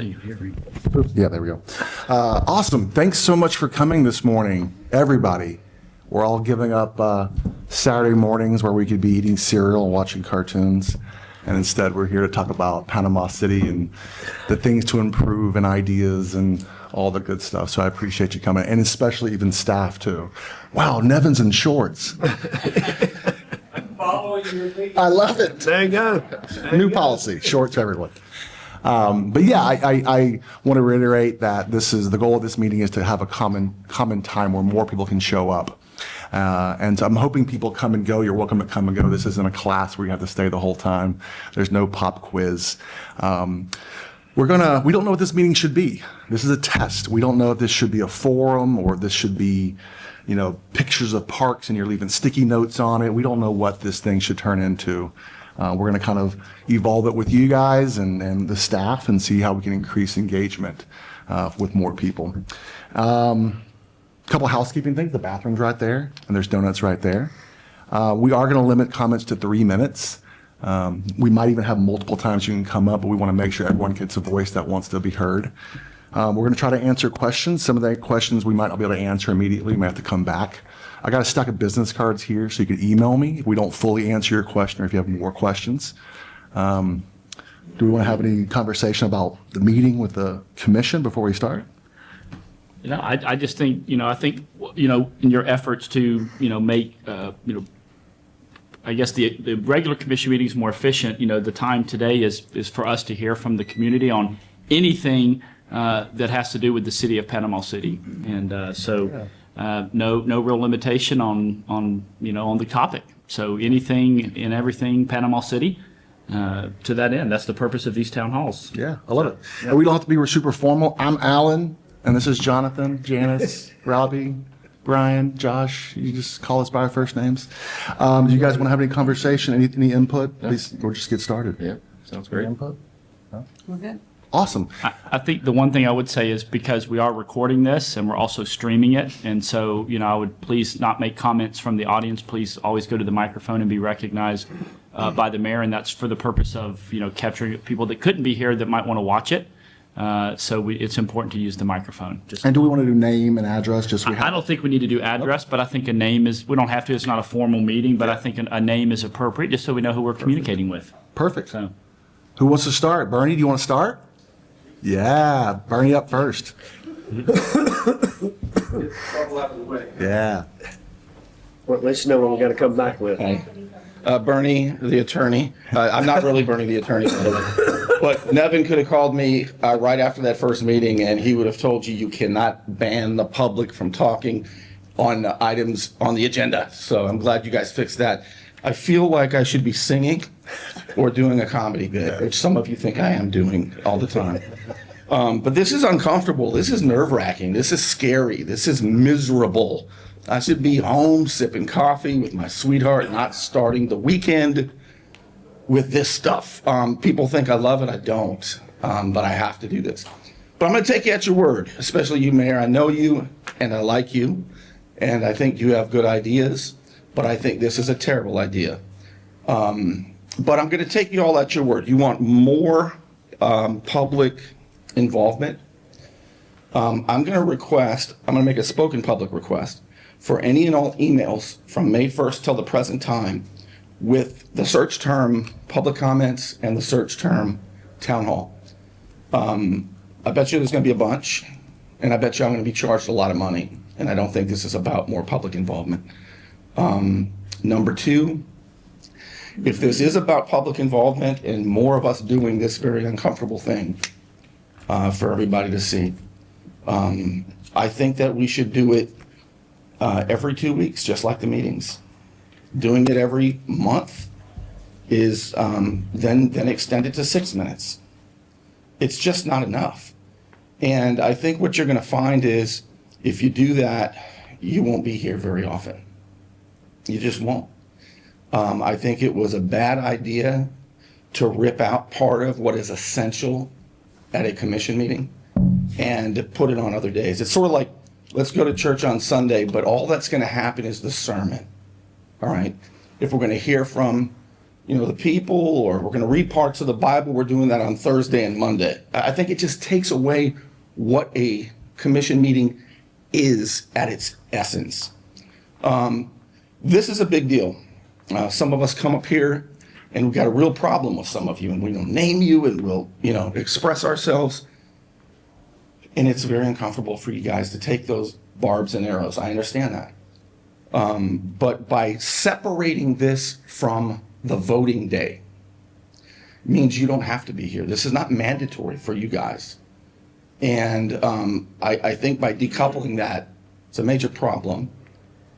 Yeah, there we go. Awesome. Thanks so much for coming this morning, everybody. We're all giving up Saturday mornings where we could be eating cereal and watching cartoons. And instead, we're here to talk about Panama City and the things to improve and ideas and all the good stuff. So I appreciate you coming, and especially even staff, too. Wow, Nevin's in shorts. I love it. There you go. New policy, shorts for everyone. But yeah, I want to reiterate that the goal of this meeting is to have a common time where more people can show up. And I'm hoping people come and go. You're welcome to come and go. This isn't a class where you have to stay the whole time. There's no pop quiz. We don't know what this meeting should be. This is a test. We don't know if this should be a forum or this should be, pictures of parks and you're leaving sticky notes on it. We don't know what this thing should turn into. We're going to kind of evolve it with you guys and the staff and see how we can increase engagement with more people. Couple housekeeping things. The bathroom's right there, and there's donuts right there. We are going to limit comments to 3 minutes. We might even have multiple times you can come up, but we want to make sure everyone gets a voice that wants to be heard. We're going to try to answer questions. Some of the questions we might not be able to answer immediately. We might have to come back. I got a stack of business cards here, so you can email me if we don't fully answer your question or if you have more questions. Do we want to have any conversation about the meeting with the commission before we start? I just think, in your efforts to, make, I guess the regular commission meetings more efficient, the time today is for us to hear from the community on anything that has to do with the city of Panama City. And no real limitation on the topic. So anything and everything Panama City, to that end. That's the purpose of these town halls. Yeah, I love it. Yeah. We don't have to be super formal. I'm Alan. And this is Jonathan, Janice, Robbie, Brian, Josh. You just call us by our first names. Do you guys want to have any conversation, any input? Please, or just get started. Yeah, sounds great. Any input? No? We're good. Awesome. I think the one thing I would say is because we are recording this and we're also streaming it, and so, I would please not make comments from the audience. Please always go to the microphone and be recognized by the mayor, and that's for the purpose of, capturing people that couldn't be here that might want to watch it. So it's important to use the microphone. And do we want to do name and address? I don't think we need to do address, but I think a name we don't have to, it's not a formal meeting, but I think a name is appropriate just so we know who we're communicating with. Perfect. So, who wants to start? Bernie, do you want to start? Yeah, Bernie up first. Yeah. Well, let you know what we're going to come back with. Hi. Bernie, the attorney. I'm not really Bernie, the attorney, but Nevin could have called me right after that first meeting, and he would have told you cannot ban the public from talking on items on the agenda. So I'm glad you guys fixed that. I feel like I should be singing or doing a comedy bit, which some of you think I am doing all the time. But this is uncomfortable. This is nerve-wracking. This is scary. This is miserable. I should be home sipping coffee with my sweetheart, not starting the weekend with this stuff. People think I love it. I don't, but I have to do this. But I'm going to take you at your word, especially you, Mayor. I know you, and I like you, and I think you have good ideas, but I think this is a terrible idea. But I'm going to take you all at your word. You want more public involvement? I'm going to make a spoken public request for any and all emails from May 1st till the present time with the search term public comments and the search term town hall. I bet you there's going to be a bunch, and I bet you I'm going to be charged a lot of money, and I don't think this is about more public involvement. Number two, if this is about public involvement and more of us doing this very uncomfortable thing for everybody to see, I think that we should do it every 2 weeks, just like the meetings. Doing it every month is then extend it to 6 minutes. It's just not enough. And I think what you're going to find is if you do that, you won't be here very often. You just won't. I think it was a bad idea to rip out part of what is essential at a commission meeting and put it on other days. It's sort of like, let's go to church on Sunday, but all that's going to happen is the sermon. All right? If we're going to hear from the people, or we're going to read parts of the Bible. We're doing that on Thursday and Monday. I think it just takes away what a commission meeting is at its essence. This is a big deal. Some of us come up here and we've got a real problem with some of you, and we will name you and we'll, express ourselves. And it's very uncomfortable for you guys to take those barbs and arrows. I understand that. But by separating this from the voting day means you don't have to be here. This is not mandatory for you guys. And I think by decoupling that, it's a major problem.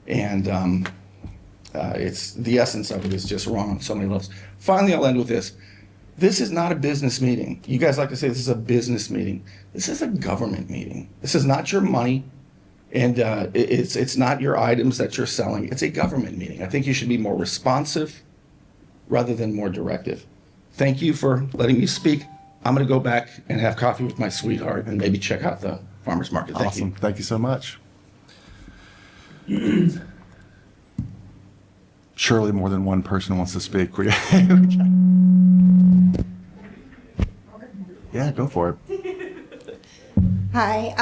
And it's the essence of it is just wrong on so many levels. Finally, I'll end with this. This is not a business meeting. You guys like to say this is a business meeting. This is a government meeting. This is not your money, and it's not your items that you're selling. It's a government meeting. I think you should be more responsive rather than more directive. Thank you for letting me speak. I'm going to go back and have coffee with my sweetheart and maybe check out the farmer's market. Thank Awesome. you. Thank you so much. Surely more than one person wants to speak. Yeah, go for it. Hi,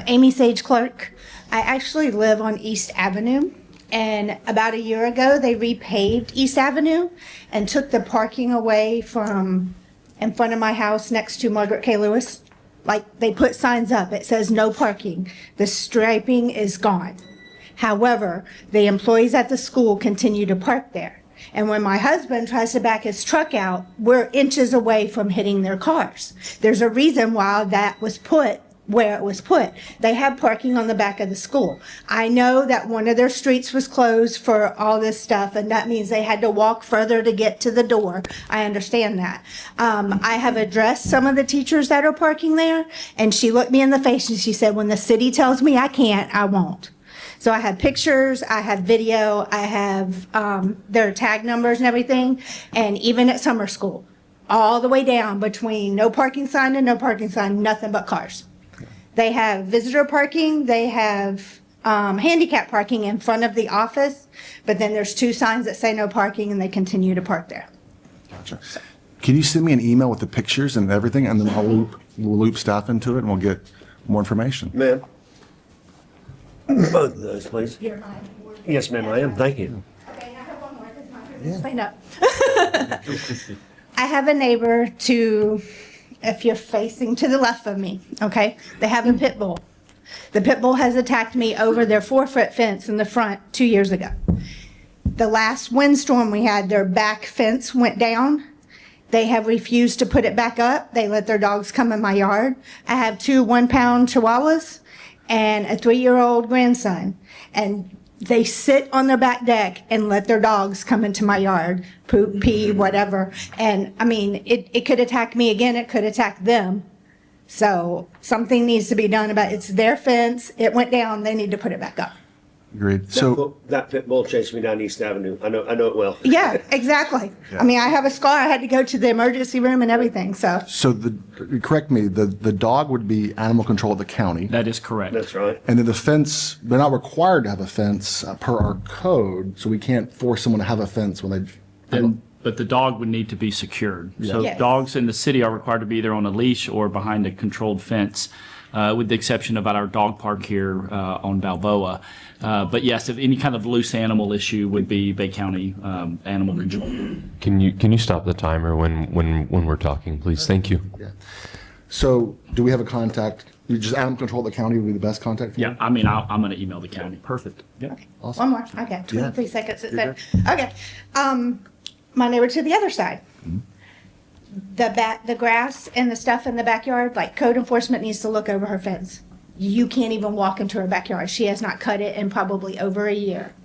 Amy Sage Clark. I actually live on East Avenue, and about a year ago, they repaved East Avenue and took the parking away from in front of my house next to Margaret K. Lewis. Like, they put signs up, it says no parking. The striping is gone. However, the employees at the school continue to park there. And when my husband tries to back his truck out, we're inches away from hitting their cars. There's a reason why that was put where it was put. They have parking on the back of the school. I know that one of their streets was closed for all this stuff, and that means they had to walk further to get to the door. I understand that. I have addressed some of the teachers that are parking there, and she looked me in the face and she said, when the city tells me I can't, I won't. So I have pictures, I have video, I have their tag numbers and everything, and even at summer school, all the way down between no parking sign and no parking sign, nothing but cars. They have visitor parking, they have handicap parking in front of the office, but then there's 2 signs that say no parking and they continue to park there. Gotcha. Can you send me an email with the pictures and everything, and then we'll loop staff into it, and we'll get more information? Ma'am? Both of those, please. You're mine. Yes, ma'am, I am. Thank you. Okay, I have one more. This is my turn to explain up. I have a neighbor if you're facing to the left of me, okay? They have a pit bull. The pit bull has attacked me over their 4-foot fence in the front 2 years ago. The last windstorm we had, their back fence went down. They have refused to put it back up. They let their dogs come in my yard. I have 2 one-pound chihuahuas and a 3-year-old grandson. And they sit on their back deck and let their dogs come into my yard, poop, pee, whatever. And I mean, it could attack me again, it could attack them. So something needs to be done about it. It's their fence, it went down, they need to put it back up. Agreed. So, That pit bull chased me down East Avenue. I know it well. Yeah, exactly. I mean, I have a scar, I had to go to the emergency room and everything, so. correct me, the dog would be animal control of the county. That is correct. That's right. And then the fence, they're not required to have a fence per our code, so we can't force someone to have a fence when they. But the dog would need to be secured. So Yes. dogs in the city are required to be either on a leash or behind a controlled fence, with the exception of at our dog park here on Balboa. But yes, if any kind of loose animal issue would be Bay County Animal Control. Can you stop the timer when we're talking, please? Thank you. Yeah. So do we have a contact? Just animal control of the county would be the best contact for you? Yeah, I mean, I'm going to email the county. Perfect. Yeah. One more, okay, 23 seconds, it said. Okay, my neighbor to the other side. The grass and the stuff in the backyard, like code enforcement needs to look over her fence. You can't even walk into her backyard. She has not cut it in probably over a year.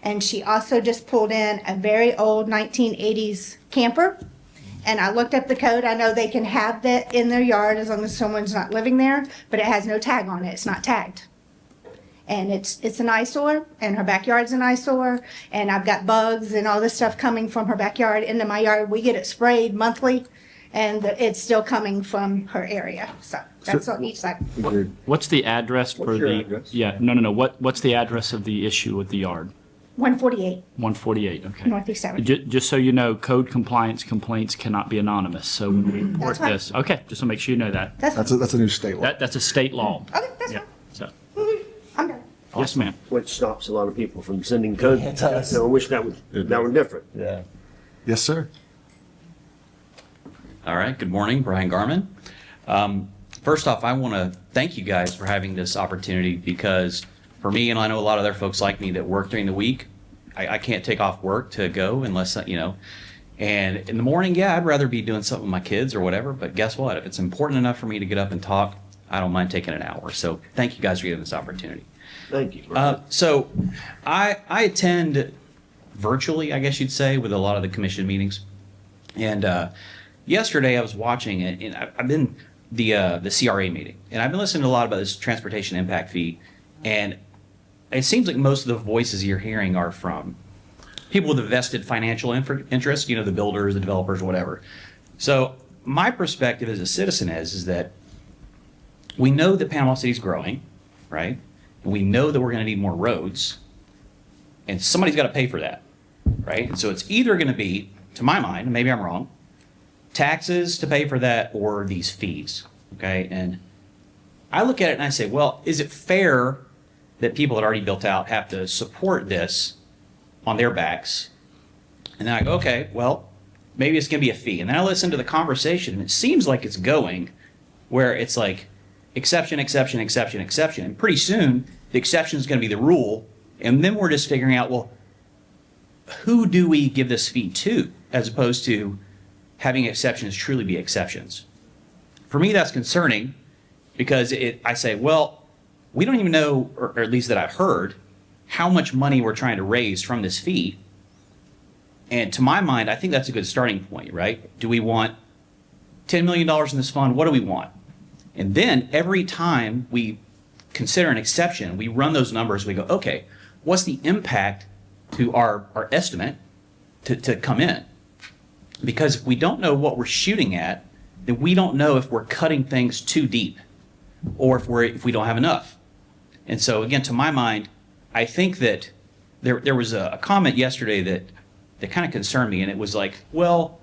And she also just pulled in a very old 1980s camper. And I looked up the code. I know they can have that in their yard as long as someone's not living there, but it has no tag on it. It's not tagged. And it's an eyesore, and her backyard's an eyesore, and I've got bugs and all this stuff coming from her backyard into my yard. We get it sprayed monthly, and it's still coming from her area. So that's on each side. Agreed. What's the address for What's your the? address? Yeah, no. What's the address of the issue with the yard? 148 148, okay. Northeast Avenue. Just so you know, code compliance complaints cannot be anonymous, so when we report That's fine. this, okay, just to make sure you know that. That's That's a new state law. That's a state law. okay. That's Yeah, fine. so, I'm done. yes, ma'am. Which stops a lot of people from sending code. It does. I wish that were different. Yeah. Yes, sir. All right, good morning, Brian Garman. First off, I want to thank you guys for having this opportunity because for me, and I know a lot of other folks like me that work during the week, I can't take off work to go unless, and in the morning, yeah, I'd rather be doing something with my kids or whatever, but guess what? If it's important enough for me to get up and talk, I don't mind taking an hour. So thank you guys for giving this opportunity. Thank you. So I attend virtually, I guess you'd say, with a lot of the commission meetings. And yesterday I was watching it, and I've been the CRA meeting, and I've been listening to a lot about this transportation impact fee, and it seems like most of the voices you're hearing are from people with a vested financial interest, the builders, the developers, whatever. So my perspective as a citizen is that we know that Panama City's growing, right? And we know that we're going to need more roads, and somebody's got to pay for that, right? And so it's either going to be, to my mind, and maybe I'm wrong, taxes to pay for that or these fees, okay? And I look at it and I say, well, is it fair that people that already built out have to support this on their backs? And then I go, okay, well, maybe it's going to be a fee. And then I listen to the conversation, and it seems like it's going where it's like exception, exception, exception, exception. And pretty soon, the exception is going to be the rule. And then we're just figuring out, well, who do we give this fee to, as opposed to having exceptions truly be exceptions? For me, that's concerning because I say, well, we don't even know, or at least that I've heard, how much money we're trying to raise from this fee. And to my mind, I think that's a good starting point, right? Do we want $10 million in this fund? What do we want? And then every time we consider an exception, we run those numbers, we go, okay, what's the impact to our estimate to come in? Because if we don't know what we're shooting at, then we don't know if we're cutting things too deep or if we don't have enough. And so again, to my mind, I think that there was a comment yesterday that kind of concerned me, and it was like, well,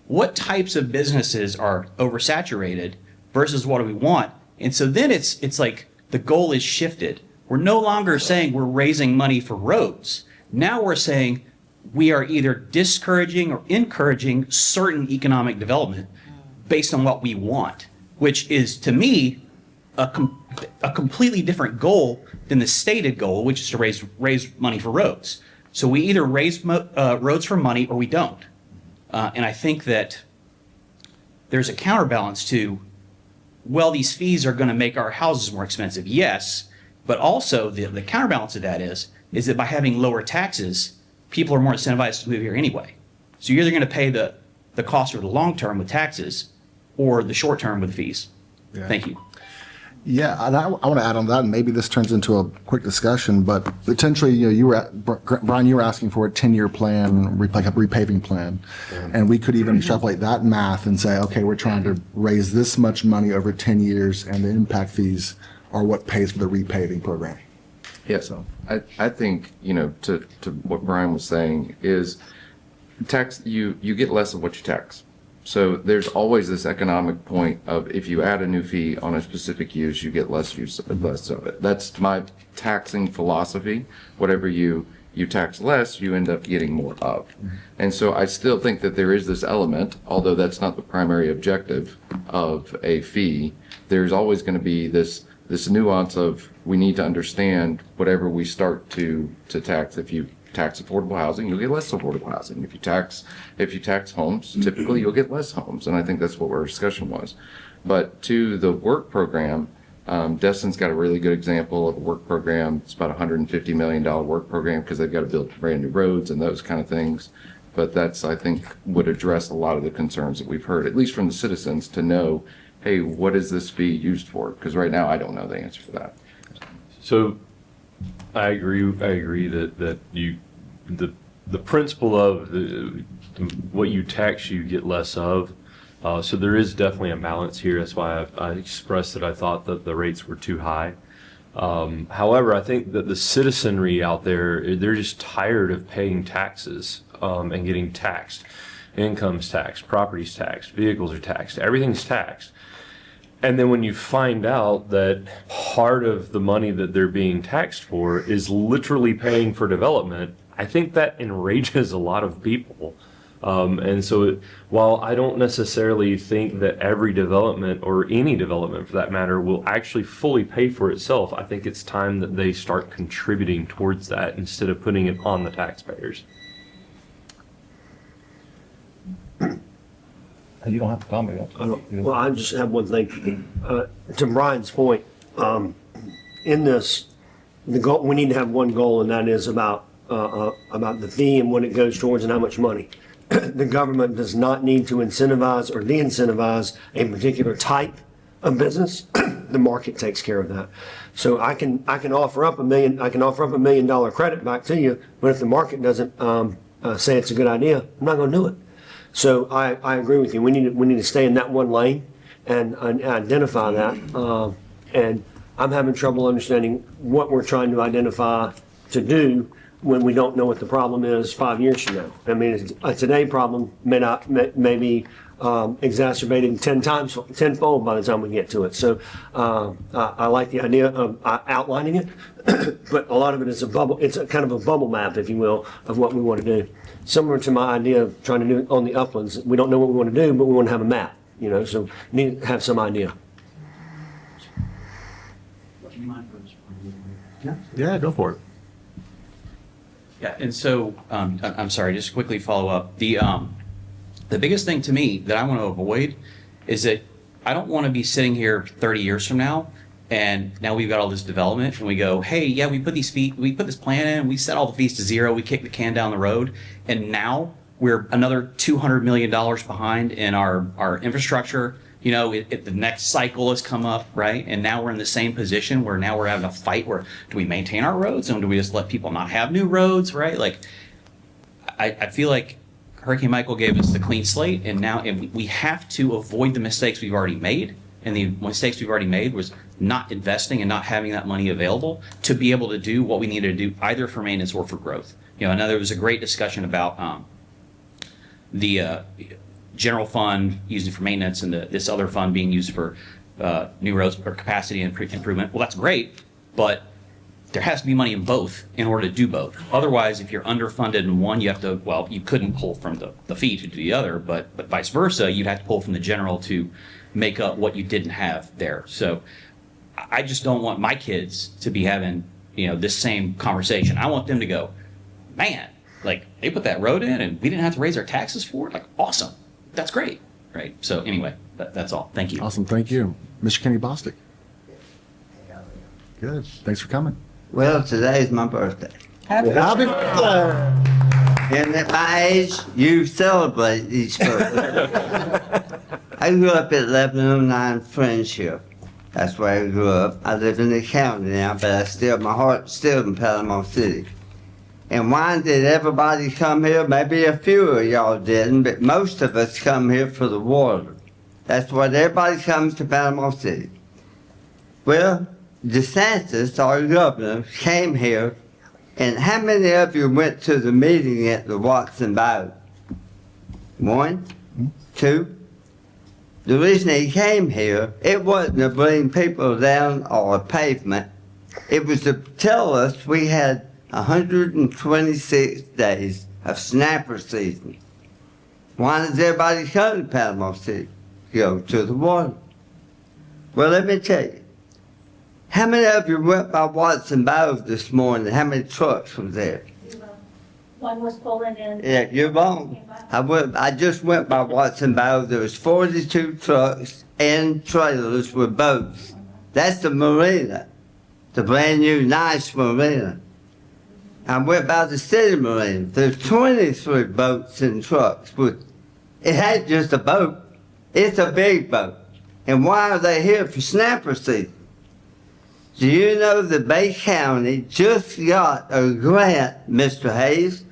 what types of businesses are oversaturated versus what do we want? And so then it's like the goal is shifted. We're no longer saying we're raising money for roads. Now we're saying we are either discouraging or encouraging certain economic development based on what we want, which is, to me, a completely different goal than the stated goal, which is to raise money for roads. So we either raise roads for money or we don't. And I think that there's a counterbalance to, well, these fees are going to make our houses more expensive. Yes, but also the counterbalance of that is that by having lower taxes, people are more incentivized to move here anyway. So you're either going to pay the cost over the long term with taxes or the short term with fees. Yeah. Thank you. Yeah, and I want to add on that, and maybe this turns into a quick discussion, but potentially, Brian, you were asking for a 10-year plan, like a repaving plan, and we could even extrapolate that math and say, okay, we're trying to raise this much money over 10 years, and the impact fees are what pays for the repaving program. Yeah, so I think, to what Brian was saying is tax, you get less of what you tax. So there's always this economic point of if you add a new fee on a specific use, you get less of it. That's my taxing philosophy. Whatever you tax less, you end up getting more of. And so I still think that there is this element, although that's not the primary objective of a fee, there's always going to be this nuance of we need to understand whatever we start to tax. If you tax affordable housing, you'll get less affordable housing. If you tax homes, typically you'll get less homes. And I think that's what our discussion was. But to the work program, Destin's got a really good example of a work program. It's about a $150 million work program because they've got to build brand new roads and those kind of things. But that's, I think, would address a lot of the concerns that we've heard, at least from the citizens, to know, hey, what is this fee used for? Because right now I don't know the answer for that. So I agree that the principle of what you tax you get less of. So there is definitely a balance here. That's why I expressed that I thought that the rates were too high. However, I think that the citizenry out there, they're just tired of paying taxes and getting taxed. Income's taxed, property's taxed, vehicles are taxed, everything's taxed. And then when you find out that part of the money that they're being taxed for is literally paying for development, I think that enrages a lot of people. And so while I don't necessarily think that every development or any development for that matter will actually fully pay for itself, I think it's time that they start contributing towards that instead of putting it on the taxpayers. You don't have to comment. Well, I just have one thing. To Brian's point, in this, the goal, we need to have one goal, and that is about the fee and what it goes towards and how much money. The government does not need to incentivize or de-incentivize a particular type of business. The market takes care of that. So I can offer up $1 million credit back to you, but if the market doesn't say it's a good idea, I'm not going to do it. So I agree with you. We need to stay in that one lane and identify that. And I'm having trouble understanding what we're trying to identify to do when we don't know what the problem is 5 years from now. I mean, a today problem may be exacerbated tenfold by the time we get to it. So I like the idea of outlining it, but a lot of it is a bubble. It's a kind of a bubble map, if you will, of what we want to do. Similar to my idea of trying to do it on the uplands. We don't know what we want to do, but we want to have a map. So we need to have some idea. Yeah, go for it. Yeah, and so, I'm sorry, just quickly follow up. The biggest thing to me that I want to avoid is that I don't want to be sitting here 30 years from now, and now we've got all this development, and we go, hey, yeah, we put this plan in, we set all the fees to zero, we kicked the can down the road, and now we're another $200 million behind in our infrastructure. If the next cycle has come up, right? And now we're in the same position where now we're having a fight where do we maintain our roads and do we just let people not have new roads, right? Like, I feel like Hurricane Michael gave us the clean slate, and we have to avoid the mistakes we've already made. And the mistakes we've already made was not investing and not having that money available to be able to do what we needed to do either for maintenance or for growth. I know there was a great discussion about the general fund used for maintenance and this other fund being used for new roads or capacity improvement. Well, that's great, but there has to be money in both in order to do both. Otherwise, if you're underfunded in one, you couldn't pull from the fee to do the other, but vice versa, you'd have to pull from the general to make up what you didn't have there. So I just don't want my kids to be having, this same conversation. I want them to go, man, like they put that road in and we didn't have to raise our taxes for it. Like, awesome. That's great. Right. So anyway, that's all. Thank you. Awesome. Thank you. Mr. Kenny Bostic. Good. Thanks for coming. Well, today's my birthday. Happy birthday. And at my age, you celebrate each birthday. I grew up at 1109 Friendship. That's where I grew up. I live in the county now, but my heart's still in Panama City. And why did everybody come here? Maybe a few of y'all didn't, but most of us come here for the water. That's what everybody comes to Panama City. Well, DeSantis, our governor, came here, and how many of you went to the meeting at the Watson Bow? 1? 2? The reason he came here, it wasn't to bring people down on a pavement. It was to tell us we had 126 days of snapper season. Why does everybody come to Panama City? Go to the water. Well, let me tell you. How many of you went by Watson Bow this morning? How many trucks was there? One was pulling in. Yeah, you're wrong. I just went by Watson Bow. There was 42 trucks and trailers with boats. That's the marina, the brand new nice marina. I went by the city marina. There's 23 boats and trucks. It ain't just a boat. It's a big boat. And why are they here for snapper season? Do you know that Bay County just got a grant, Mr. Hayes,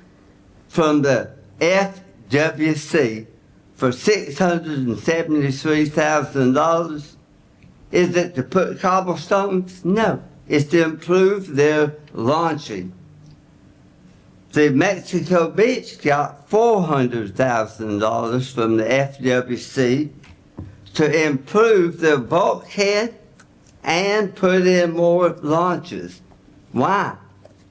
from the FWC for $673,000? Is it to put cobblestones? No. is to improve their launching. The Mexico Beach got $400,000 from the FWC to improve their bulkhead and put in more launches. Why?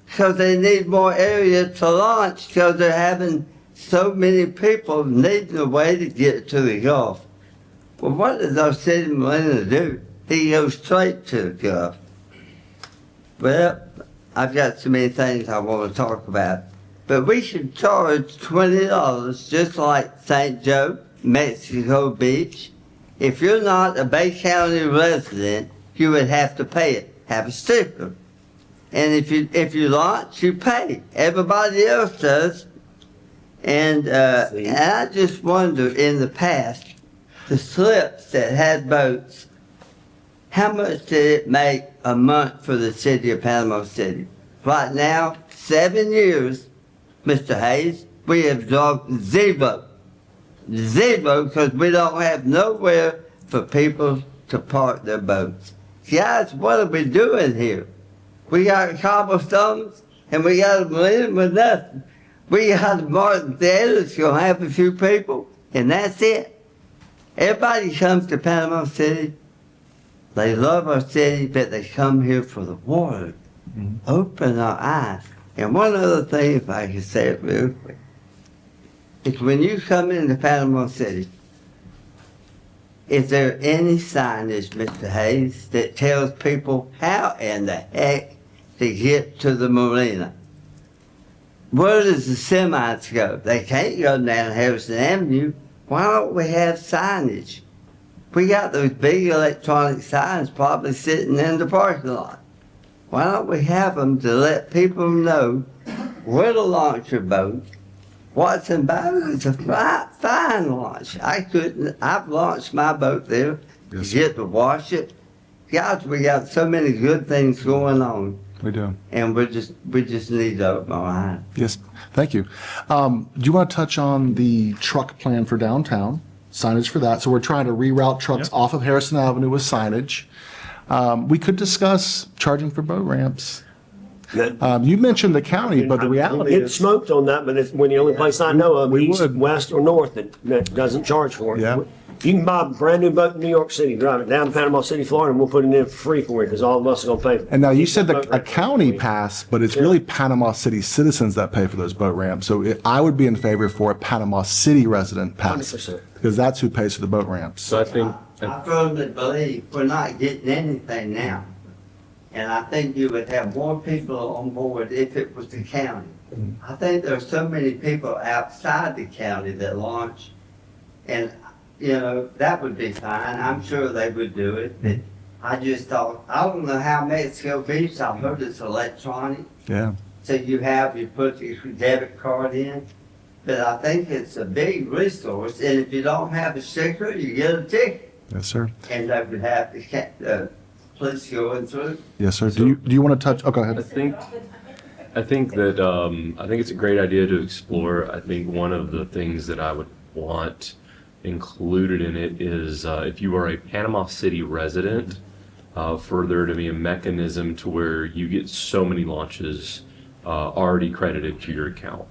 Because they need more area to launch because they're having so many people needing a way to get to the Gulf. Well, what does our city Molina do? He goes straight to the Gulf. Well, I've got so many things I want to talk about. But we should charge $20 just like St. Joe, Mexico Beach. If you're not a Bay County resident, you would have to pay it, have a sticker. And if you launch, you pay. Everybody else does. And I just wonder, in the past, the slips that had boats, how much did it make a month for the city of Panama City? Right now, 7 years, Mr. Hayes, we have dropped zero. Zero, because we don't have nowhere for people to park their boats. Guys, what are we doing here? We got cobblestones, and we got a marina with nothing. We got a Martin Theater that's going to have a few people, and that's it. Everybody comes to Panama City. They love our city, but they come here for the water. Open our eyes. And one other thing, if I can say it real quick, is when you come into Panama City, is there any signage, Mr. Hayes, that tells people how in the heck to get to the marina? Where does the semis go? They can't go down Harrison Avenue. Why don't we have signage? We got those big electronic signs probably sitting in the parking lot. Why don't we have them to let people know where to launch your boat? What's about it is a fine launch. I've launched my boat there. Yes, You get to wash it. Guys, we got so many good things going on. We do. And we just need to open our eyes. Yes, thank you. Do you want to touch on the truck plan for downtown, signage for that? So we're trying to reroute trucks off of Harrison Avenue with signage. We could discuss charging for boat ramps. You mentioned the county, but the reality Get is, smoked on that, but we're the only place I know of, We east, would. west, or north, that doesn't charge for it. Yeah. You can buy a brand new boat in New York City, drive it down to Panama City, Florida, and we'll put it in for free for you, because all of us are gonna pay for it. and now you said Boat a ramp. county pass, but it's really Panama City citizens that pay for those boat ramps. So I would be in favor for a Panama City resident pass. 100%. Because that's who pays for the boat ramps. So I think, I firmly believe we're not getting anything now. And I think you would have more people on board if it was the county. I think there's so many people outside the county that launch, and, that would be fine. I'm sure they would do it, but I just thought, I don't know how Mexico Beach, I heard it's electronic. Yeah, So you put your debit card in, but I think it's a big resource, and if you don't have a sticker, you get a ticket. yes, sir. And they would have the police going through. Yes, sir. Do you want to touch, oh, go ahead. I think that, I think it's a great idea to explore. I think one of the things that I would want included in it is, if you are a Panama City resident, for there to be a mechanism to where you get so many launches, already credited to your account.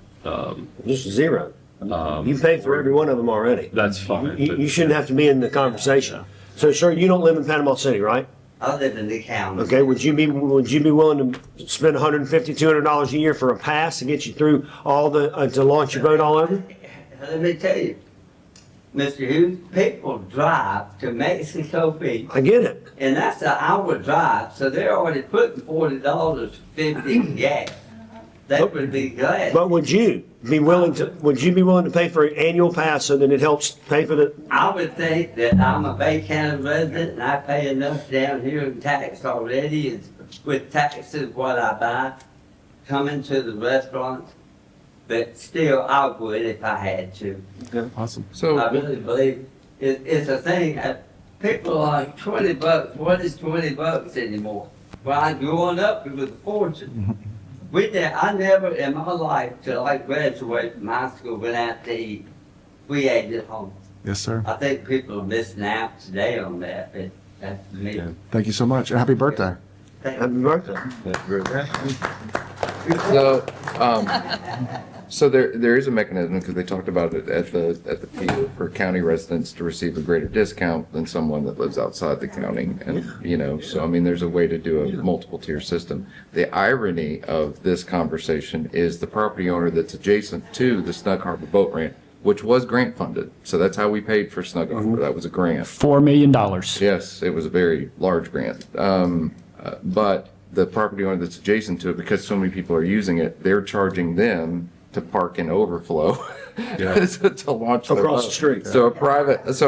Just zero. You paid for every one of them already. That's fine. You but- shouldn't have to be in the conversation. So, sir, you don't live in Panama City, right? I live in the county. Okay, would you be willing to spend $150, $200 a year for a pass to get you through all to launch your boat all over? Let me tell you, Mr. Hughes, people drive to Mexico Beach, I get it. and that's an hour drive, so they're already putting $40.50 in gas. They would be glad. But would you be willing to pay for an annual pass so that it helps pay for the, I would think that I'm a Bay County resident and I pay enough down here in tax already, and with taxes what I buy, coming to the restaurants. But still, I would if I had to. Awesome. I really believe it's a thing. People are like $20. What is $20 anymore? Well, growing up, it was a fortune. I never in my life, till I graduated from high school, went out to eat. We ate at home. Yes, sir. I think people are missing out today on that, but that's me. Yeah. Thank you so much, and happy birthday. Happy birthday. So, so there is a mechanism, because they talked about it at the PO, for county residents to receive a greater discount than someone that lives outside the county. And, so I mean, there's a way to do a multiple tier system. The irony of this conversation is the property owner that's adjacent to the Snug Harbor Boat Ramp, which was grant funded. So that's how we paid for Snug Harbor. That was a grant. $4 million. Yes, it was a very large grant. But the property owner that's adjacent to it, because so many people are using it, they're charging them to park and overflow to launch their Across the boat. street. So a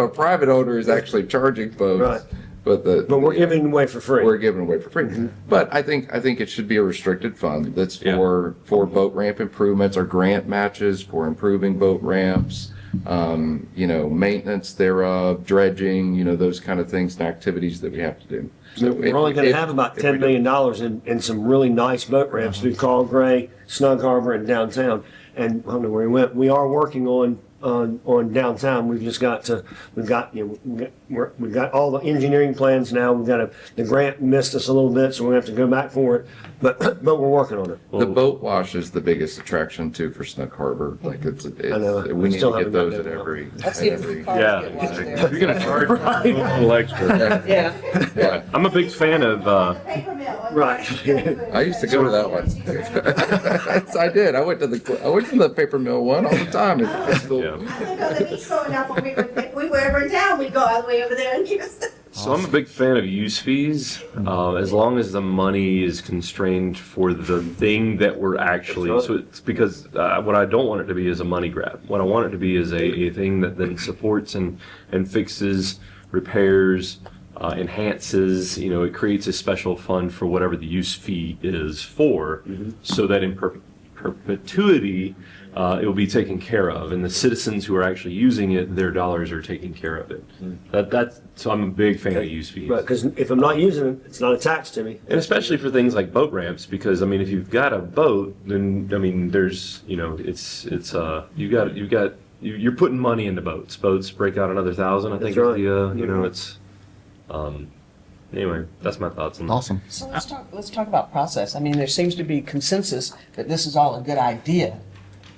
private owner is actually charging folks. Right. But we're giving away for free. we're giving away for free. But I think it should be a restricted fund that's for boat ramp improvements or grant matches for improving boat ramps, maintenance thereof, dredging, those kind of things and activities that we have to do. So We're only going to have about $10 million in some really nice boat ramps through Carl Gray, Snug Harbor, and downtown. And I don't know where he went. We are working on downtown. We've got all the engineering plans now. The grant missed us a little bit, so we're going to have to go back for it. But we're working on it. The boat wash is the biggest attraction too for Snug Harbor. Like know. we We need still to get haven't those got at that every. I've seen a few cars Yeah, get washed there. if you're gonna charge a little extra. Yeah. I'm a big fan of, Right. I used to go to that one. I did. I went to the paper mill one all the time. yeah. We were ever in town, we'd go all the way over there and use it. So I'm a big fan of use fees, as long as the money is constrained for the thing that we're actually, so it's because what I don't want it to be is a money grab. What I want it to be is a thing that then supports and fixes, repairs, enhances, it creates a special fund for whatever the use fee is for, so that in perpetuity, it will be taken care of, and the citizens who are actually using it, their dollars are taking care of it. So I'm a big fan of use fees. Right, because if I'm not using it, it's not a tax to me. And especially for things like boat ramps, because I mean, if you've got a boat, then I mean, there's you're putting money into boats. Boats break out another 1,000. I think That's is right. Anyway, that's my thoughts on that. Awesome. So let's talk about process. I mean, there seems to be consensus that this is all a good idea,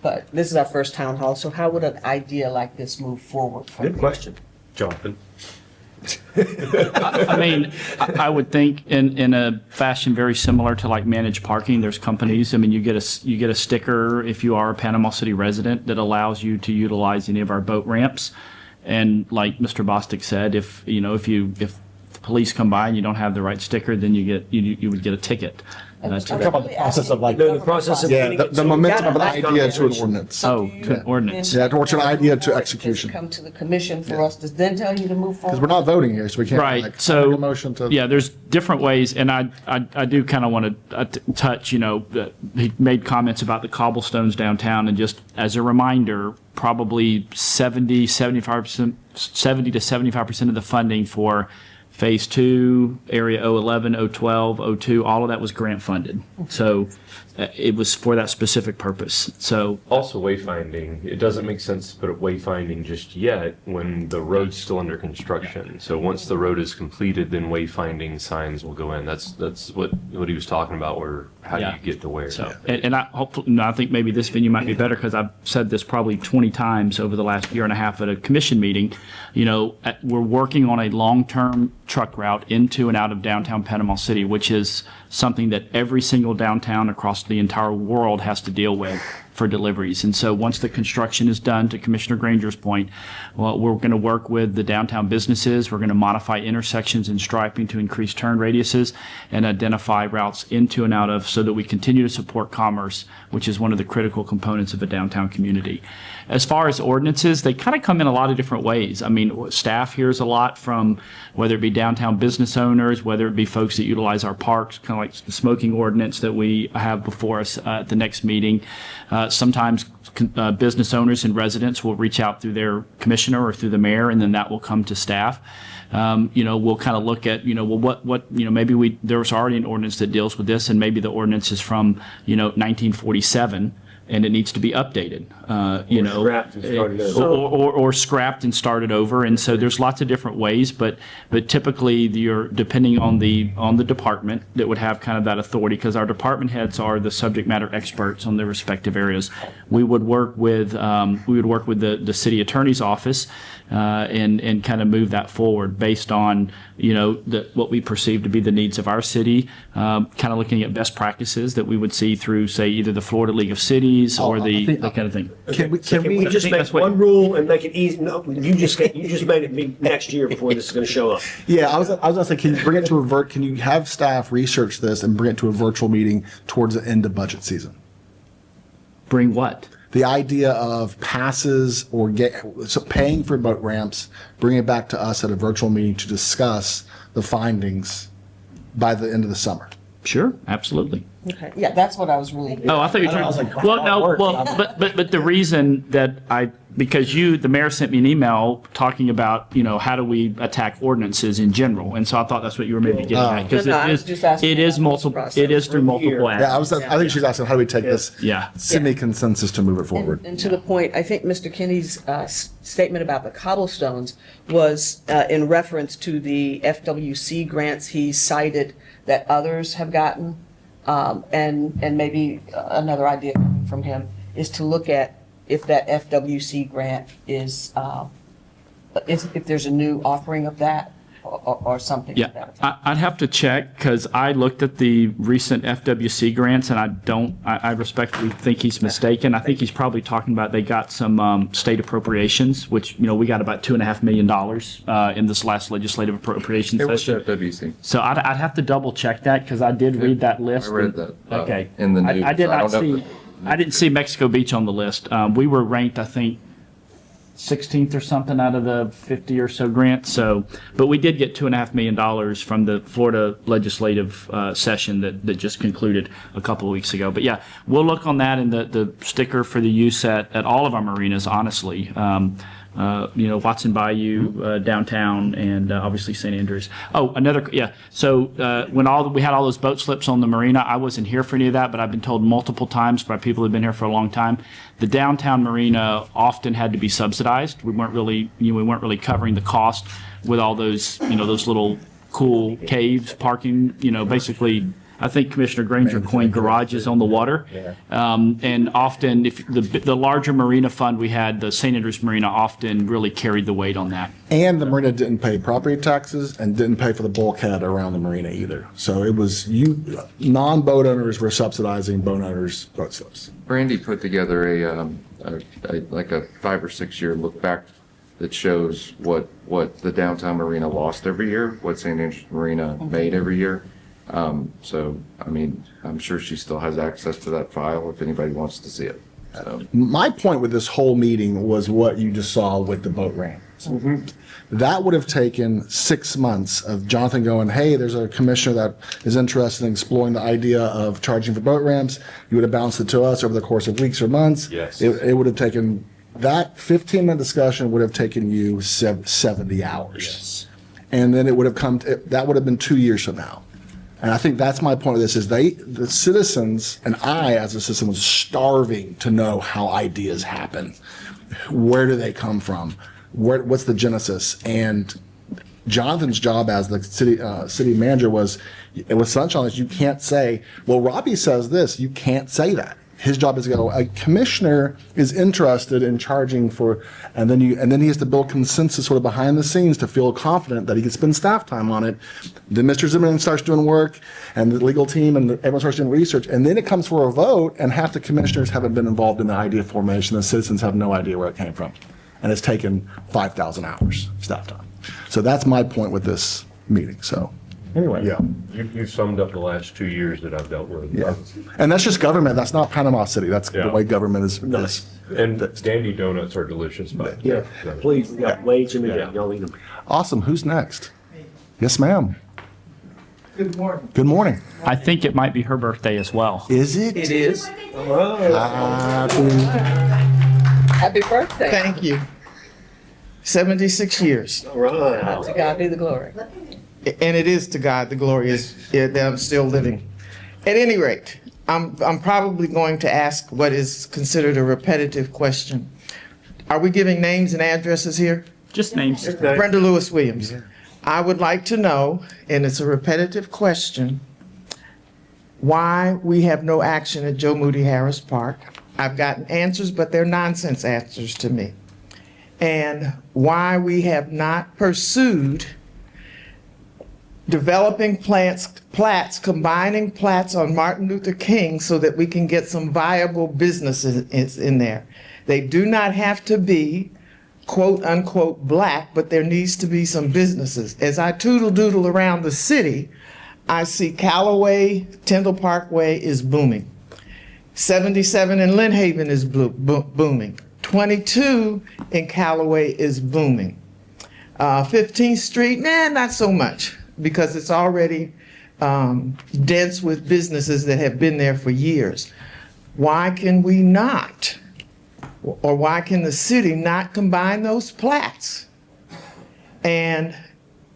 but this is our first town hall, so how would an idea like this move forward from Good here? question. Jonathan. I mean, I would think in a fashion very similar to like managed parking, there's companies, I mean, you get a sticker if you are a Panama City resident that allows you to utilize any of our boat ramps. And like Mr. Bostic said, if the police come by and you don't have the right sticker, then you would get a ticket. And that's I'm Talk about the really process asking of like, No, the process of yeah, getting the, it. the momentum of an gotta- idea to an ordinance. Oh, to an ordinance. Yeah, towards an idea to Before it execution. Come to the commission for us to then tell you to move forward. Because we're not voting here, so we can't Right. like So make a motion to. yeah, there's different ways, and I do kind of want to touch. He made comments about the cobblestones downtown, and just as a reminder, probably 70 to 75% of the funding for Phase 2, Area 011, 012, 02, all of that was grant funded. So it was for that specific purpose. So Also wayfinding, it doesn't make sense to put up wayfinding just yet when the road's still under construction. So once the road is completed, then wayfinding signs will go in. That's what he was talking about, where how do Yeah. you get to where. So, and I think maybe this venue might be better because I've said this probably 20 times over the last year and a half at a commission meeting. We're working on a long-term truck route into and out of downtown Panama City, which is something that every single downtown across the entire world has to deal with for deliveries. And so once the construction is done, to Commissioner Granger's point, well, we're going to work with the downtown businesses. We're going to modify intersections and striping to increase turn radiuses and identify routes into and out of so that we continue to support commerce, which is one of the critical components of a downtown community. As far as ordinances, they kind of come in a lot of different ways. I mean, staff hears a lot from whether it be downtown business owners, whether it be folks that utilize our parks, kind of like the smoking ordinance that we have before us at the next meeting. Sometimes business owners and residents will reach out through their commissioner or through the mayor, and then that will come to staff. We'll kind of look at, maybe there was already an ordinance that deals with this, and maybe the ordinance is from, 1947. and it needs to be updated, you know. scrapped and started over. Or scrapped and started over. And so there's lots of different ways, but typically you're depending on the department that would have kind of that authority, because our department heads are the subject matter experts on their respective areas. We would work with the city attorney's office and kind of move that forward based on, you know, what we perceive to be the needs of our city, kind of looking at best practices that we would see through, say, either the Florida League of Cities or that kind of thing. Can we Just think make that's what- one rule and make it easy. No, you just made it be next year before this is going to show up. Yeah, I was gonna say, can you bring it to can you have staff research this and bring it to a virtual meeting towards the end of budget season? Bring what? The idea of passes or paying for boat ramps, bring it back to us at a virtual meeting to discuss the findings by the end of the summer. Sure, absolutely. Okay, yeah, that's what I was really. Oh, I thought you were trying. Well, no, but the reason that because the mayor sent me an email talking about, you know, how do we attack ordinances in general, and so I thought that's what you were maybe getting at, because No, I was just asking it is about this multiple, process. it is through multiple Yeah, acts. I think she's asking, how do we take this Yeah. Sydney consensus to move it forward? And to the point, I think Mr. Kinney's statement about the cobblestones was in reference to the FWC grants he cited that others have gotten. And maybe another idea coming from him is to look at if that FWC grant is, if there's a new offering of that or something like Yeah, that. I'd have to check, because I looked at the recent FWC grants, and I respectfully think he's mistaken. I think he's probably talking about they got some state appropriations, which, you know, we got about $2.5 million in this last legislative appropriation It was session. FWC. So I'd have to double check that, because I did read that list. I read that, Okay. in the news. I did I not don't know see, if I didn't see Mexico Beach on the list. We were ranked, I think, 16th or something out of the 50 or so grants. So, but we did get $2.5 million from the Florida legislative session that just concluded a couple of weeks ago. But yeah, we'll look on that and the sticker for the use at all of our marinas, honestly. You know, Watson Bayou, downtown, and obviously St. Andrews. Oh, So when we had all those boat slips on the marina, I wasn't here for any of that, but I've been told multiple times by people who've been here for a long time, the downtown marina often had to be subsidized. We weren't really covering the cost with all those, you know, those little cool caves, parking, you know, basically. I think Commissioner Granger coined garages on the water. And often, if the larger marina fund we had, the St. Andrews Marina often really carried the weight on that. And the marina didn't pay property taxes and didn't pay for the bulkhead around the marina either. So it was non-boat owners were subsidizing boat owners' boat slips. Brandy put together like a 5 or 6 year look back that shows what the downtown marina lost every year, what St. Andrews Marina made every year. So, I mean, I'm sure she still has access to that file if anybody wants to see it. So, My point with this whole meeting was what you just saw with the boat ramps. That would have taken 6 months of Jonathan going, hey, there's a commissioner that is interested in exploring the idea of charging for boat ramps. You would have bounced it to us over the course of weeks or months. Yes. It would have taken, that 15-minute discussion would have taken you 70 hours. Yes. And then it would have that would have been 2 years from now. And I think that's my point of this is the citizens, and I as a citizen was starving to know how ideas happen. Where do they come from? What's the genesis? And Jonathan's job as the city manager was essential. You can't say, well, Robbie says this. You can't say that. His job is to go, a commissioner is interested in charging for, and then he has to build consensus sort of behind the scenes to feel confident that he can spend staff time on it. Then Mr. Zimmerman starts doing work, and the legal team, and everyone starts doing research, and then it comes for a vote, and half the commissioners haven't been involved in the idea formation. The citizens have no idea where it came from. And it's taken 5,000 hours staff time. So that's my point with this meeting, so. Anyway. Yeah, you summed up the last 2 years that I've dealt with. Yeah. And that's just government. That's not Panama City. That's the Yeah. way government is. And Dandy donuts are delicious, but. Yeah, please, we got way too many. Y'all eat them. Awesome. Who's next? Yes, ma'am. Good morning. Good morning. I think it might be her birthday as well. Is it? It is. Happy birthday. Thank you. 76 years. All right. To God be the glory. And it is to God the glory is that I'm still living. At any rate, I'm probably going to ask what is considered a repetitive question. Are we giving names and addresses here? Just names. Brenda Lewis Williams. I would like to know, and it's a repetitive question, why we have no action at Joe Moody Harris Park. I've gotten answers, but they're nonsense answers to me. And why we have not pursued developing plats, combining plats on Martin Luther King so that we can get some viable businesses in there. They do not have to be quote unquote black, but there needs to be some businesses. As I doodle around the city, I see Callaway, Tyndall Parkway is booming. 77 in Lynn Haven is booming. 22 in Callaway is booming. 15th Street, not so much, because it's already dense with businesses that have been there for years. Why can we not, or why can the city not combine those plats? And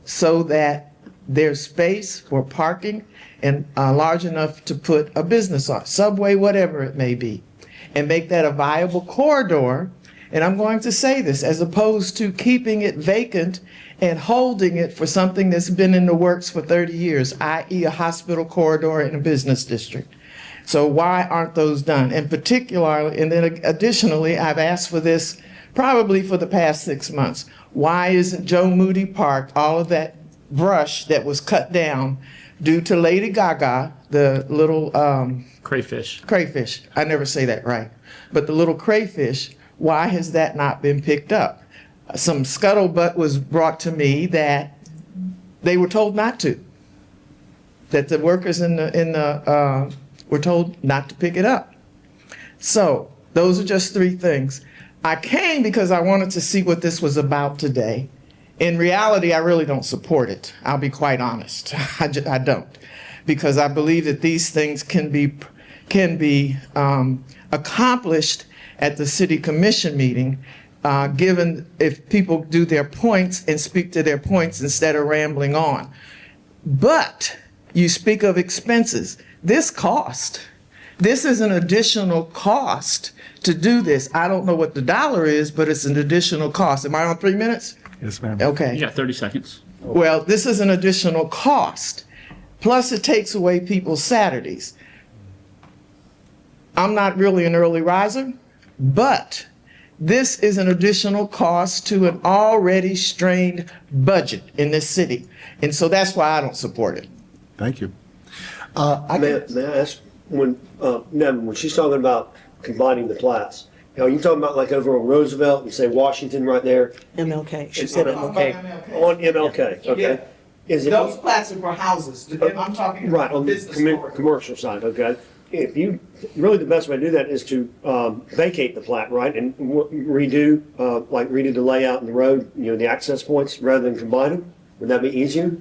so that there's space for parking and large enough to put a business on, Subway, whatever it may be, and make that a viable corridor. And I'm going to say this, as opposed to keeping it vacant and holding it for something that's been in the works for 30 years, i.e. a hospital corridor in a business district. So why aren't those done? And particularly, and then additionally, I've asked for this probably for the past 6 months. Why isn't Joe Moody Park, all of that brush that was cut down due to Lady Gaga, the little Crayfish. I never say that right, but the little crayfish, why has that not been picked up? Some scuttlebutt was brought to me that they were told not to, that the workers were told not to pick it up. So those are just 3 things. I came because I wanted to see what this was about today. In reality, I really don't support it. I'll be quite honest. I don't, because I believe that these things can be accomplished at the city commission meeting, given if people do their points and speak to their points instead of rambling on. But you speak of expenses. This is an additional cost to do this. I don't know what the dollar is, but it's an additional cost. Am I on 3 minutes? Yes, ma'am. Okay. You got 30 seconds. Well, this is an additional cost. Plus, it takes away people's Saturdays. I'm not really an early riser, but this is an additional cost to an already strained budget in this city. And so that's why I don't support it. Thank you. May I ask, Nevin, when she's talking about combining the plats, are you talking about like over on Roosevelt and say Washington right there? MLK, she said MLK. On MLK, okay. Yeah. Is it? Those plats are for houses. I'm talking Right, about on the business corridors. commercial side, okay. If you, really the best way to do that is to vacate the plat, right, and redo the layout and the road, the access points, rather than combine them? Would that be easier?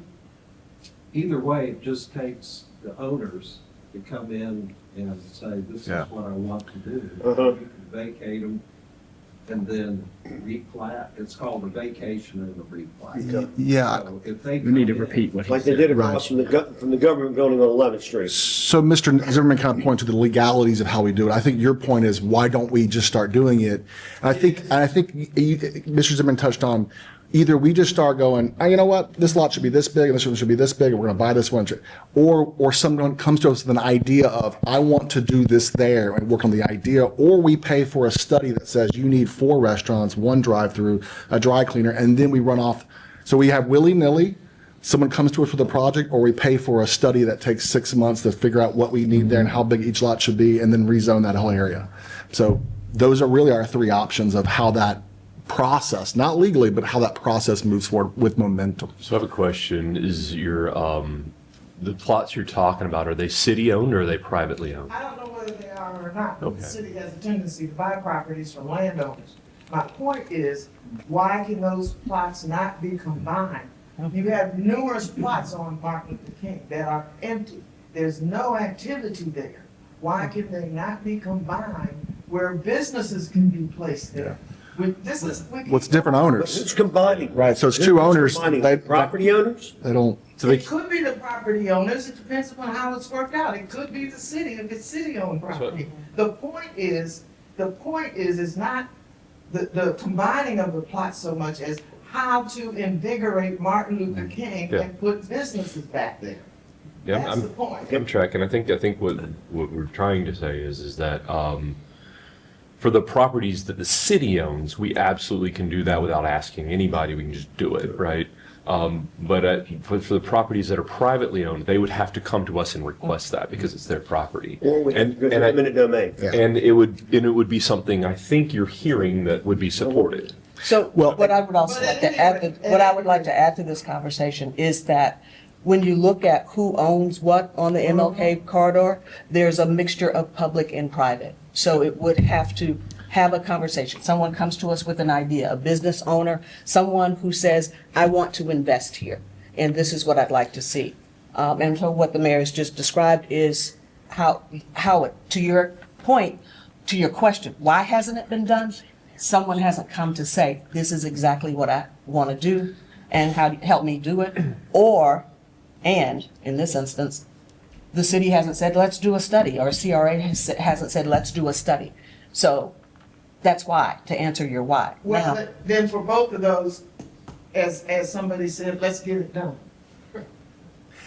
Either way, it just takes the owners to come in and say, this is Yeah. what I want to do. Uh-huh. You can vacate them and then replat. It's called a vacation and a replat. Yeah. So if they We need to come in- repeat what he Like they said. did across from the government building on 11th Street. So Mr. Zimmerman kind of pointed to the legalities of how we do it. I think your point is, why don't we just start doing it? And I think Mr. Zimmerman touched on, either we just start going, oh, you know what, this lot should be this big, and this one should be this big, and we're gonna buy this one. Or someone comes to us with an idea of, I want to do this there, and work on the idea, or we pay for a study that says you need 4 restaurants, 1 drive-through, a dry cleaner, and then we run off. So we have willy-nilly, someone comes to us with a project, or we pay for a study that takes 6 months to figure out what we need there and how big each lot should be, and then rezone that whole area. So those are really our 3 options of how that process, not legally, but how that process moves forward with momentum. So I have a question. Is your, the plots you're talking about, are they city-owned or are they privately owned? I don't know whether they are or not, but Okay. the city has a tendency to buy properties from landowners. My point is, why can those plots not be combined? You have numerous plots on Martin Luther King that are empty. There's no activity there. Why can they not be combined where businesses can be placed there? What's different owners? It's combining. Right, so it's two owners. Combining. They Property owners? don't, so It they, could be the property owners, it depends upon how it's worked out. It could be the city if it's city-owned property. The point is not the combining of the plots so much as how to invigorate Martin Luther King Yeah. and put businesses back there. Yeah, That's the point. I'm tracking. I think what we're trying to say is that for the properties that the city owns, we absolutely can do that without asking anybody. We can just do it, right? But for the properties that are privately owned, they would have to come to us and request that because it's their property. Or we have to go to the eminent domain. And it would be something I think you're hearing that would be supported. So Well- what I would also like to add, what I would like to add to this conversation is that when you look at who owns what on the MLK corridor, there's a mixture of public and private. So it would have to have a conversation. Someone comes to us with an idea, a business owner, someone who says, I want to invest here, and this is what I'd like to see. And so what the mayor has just described is how it, to your point, to your question, why hasn't it been done? Someone hasn't come to say, this is exactly what I want to do, and how to help me do it. And in this instance, the city hasn't said, let's do a study, or CRA hasn't said, let's do a study. So that's why, to answer your why. Well, Now, then for both of those, as somebody said, let's get it done.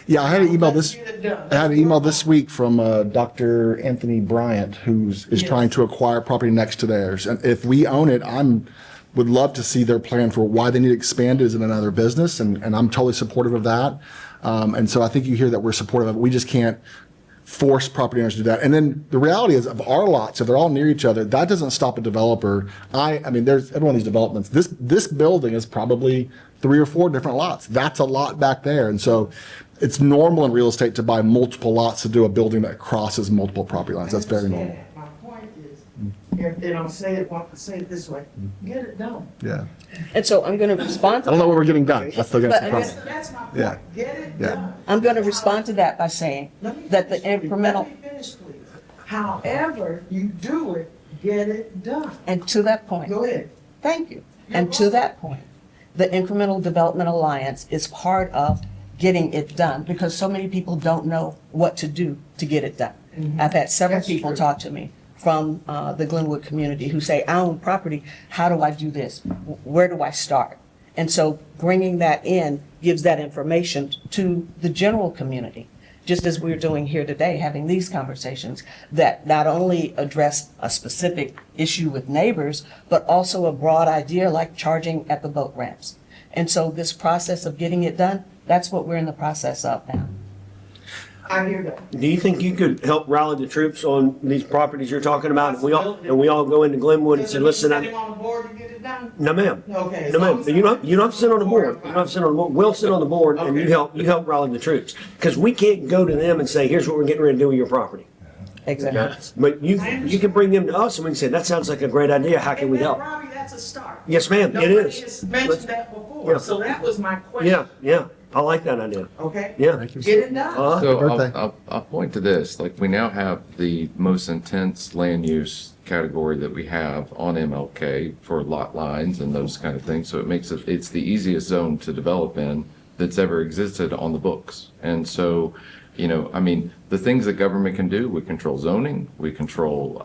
yeah, I had an email Let's this, get it done. I had an email this week from Dr. Anthony Bryant, is Yes. trying to acquire property next to theirs. And if we own it, would love to see their plan for why they need to expand it as in another business, and I'm totally supportive of that. And so I think you hear that we're supportive of it. We just can't force property owners to do that. And then the reality is of our lots, if they're all near each other, that doesn't stop a developer. I mean, there's every one of these developments. This building is probably 3 or 4 different lots. That's a lot back there. And so it's normal in real estate to buy multiple lots to do a building that crosses multiple property lines. That's very normal. My point is, if they don't say it this way, get it done. Yeah. and so I'm going to respond to I don't know what we're getting done. That's still But gonna That's my point. Yeah. Get it Yeah. done. I'm going to respond to that by saying that the incremental, Let me finish, please. However you do it, get it done. and to that point, Go ahead. thank you. And to that point, the Incremental Development Alliance is part of getting it done because so many people don't know what to do to get it done. I've had several That's people true. talk to me from the Glenwood community who say, I own property, how do I do this? Where do I start? And so bringing that in gives that information to the general community, just as we're doing here today, having these conversations that not only address a specific issue with neighbors, but also a broad idea like charging at the boat ramps. And so this process of getting it done, that's what we're in the process of now. I hear that. Do you think you could help rally the troops on these properties you're talking about? And we all go into Glenwood and say, listen, Sitting on the board to get it done? no ma'am. Okay. No ma'am. You don't have to sit on the board. You don't have to sit on the board. We'll sit on the board and you help rally the troops. Because we can't go to them and say, here's what we're getting ready to do with your property. Exactly. But you can bring them to us and we can say, that sounds like a great idea. How can we help? Robbie, that's a start. Yes, ma'am, it Nobody is. has mentioned that before, Yeah. so that was my question. Yeah, yeah. I like that idea. Okay? Yeah. Get it done. So birthday. I'll point to this, like we now have the most intense land use category that we have on MLK for lot lines and those kind of things. So it makes it's the easiest zone to develop in that's ever existed on the books. And so, I mean, the things that government can do, we control zoning, we control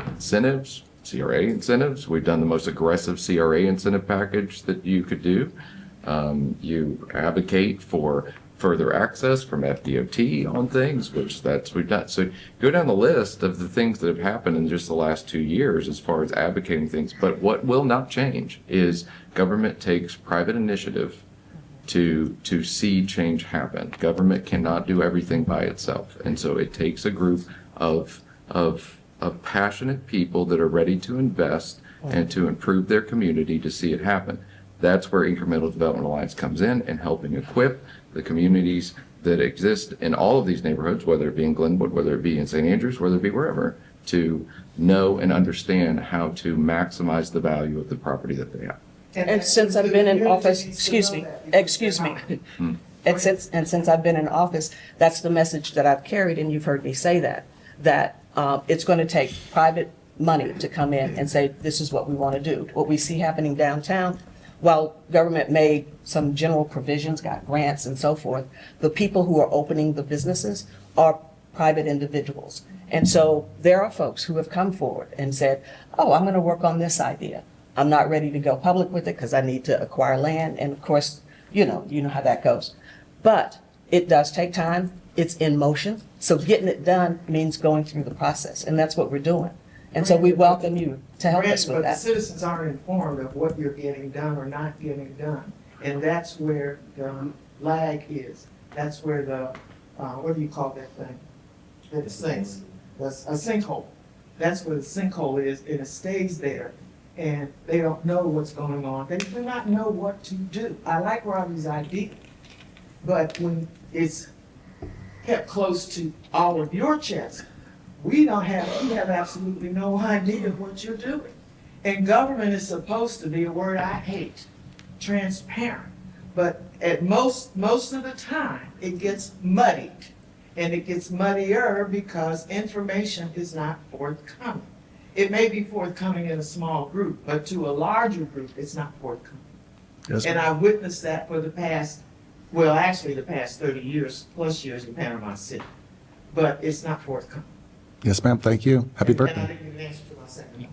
incentives, CRA incentives. We've done the most aggressive CRA incentive package that you could do. You advocate for further access from FDOT on things, which we've done. So go down the list of the things that have happened in just the last 2 years as far as advocating things. But what will not change is government takes private initiative to see change happen. Government cannot do everything by itself. And so it takes a group of passionate people that are ready to invest and to improve their community to see it happen. That's where Incremental Development Alliance comes in and helping equip the communities that exist in all of these neighborhoods, whether it be in Glenwood, whether it be in St. Andrews, whether it be wherever, to know and understand how to maximize the value of the property that they have. And since I've been in office, excuse me. And since I've been in office, that's the message that I've carried, and you've heard me say that it's going to take private money to come in and say, this is what we want to do. What we see happening downtown, while government made some general provisions, got grants and so forth, the people who are opening the businesses are private individuals. And so there are folks who have come forward and said, oh, I'm going to work on this idea. I'm not ready to go public with it because I need to acquire land. And of course, you know how that goes. But it does take time. It's in motion. So getting it done means going through the process. And that's what we're doing. And so we welcome you to help us with But the that. citizens aren't informed of what you're getting done or not getting done. And that's where the lag is. That's where the, what do you call that thing? That sinks. That's a sinkhole. That's where the sinkhole is, and it stays there. And they don't know what's going on. They do not know what to do. I like Robbie's idea, but when it's kept close to all of your chest, we have absolutely no idea what you're doing. And government is supposed to be a word I hate, transparent. But at most of the time, it gets muddied. And it gets muddier because information is not forthcoming. It may be forthcoming in a small group, but to a larger group, it's not forthcoming. Yes, And I've witnessed that for the past 30 years, plus years in Panama City. But it's not forthcoming. yes, ma'am. Thank you. Happy And I birthday. didn't even answer to my second one.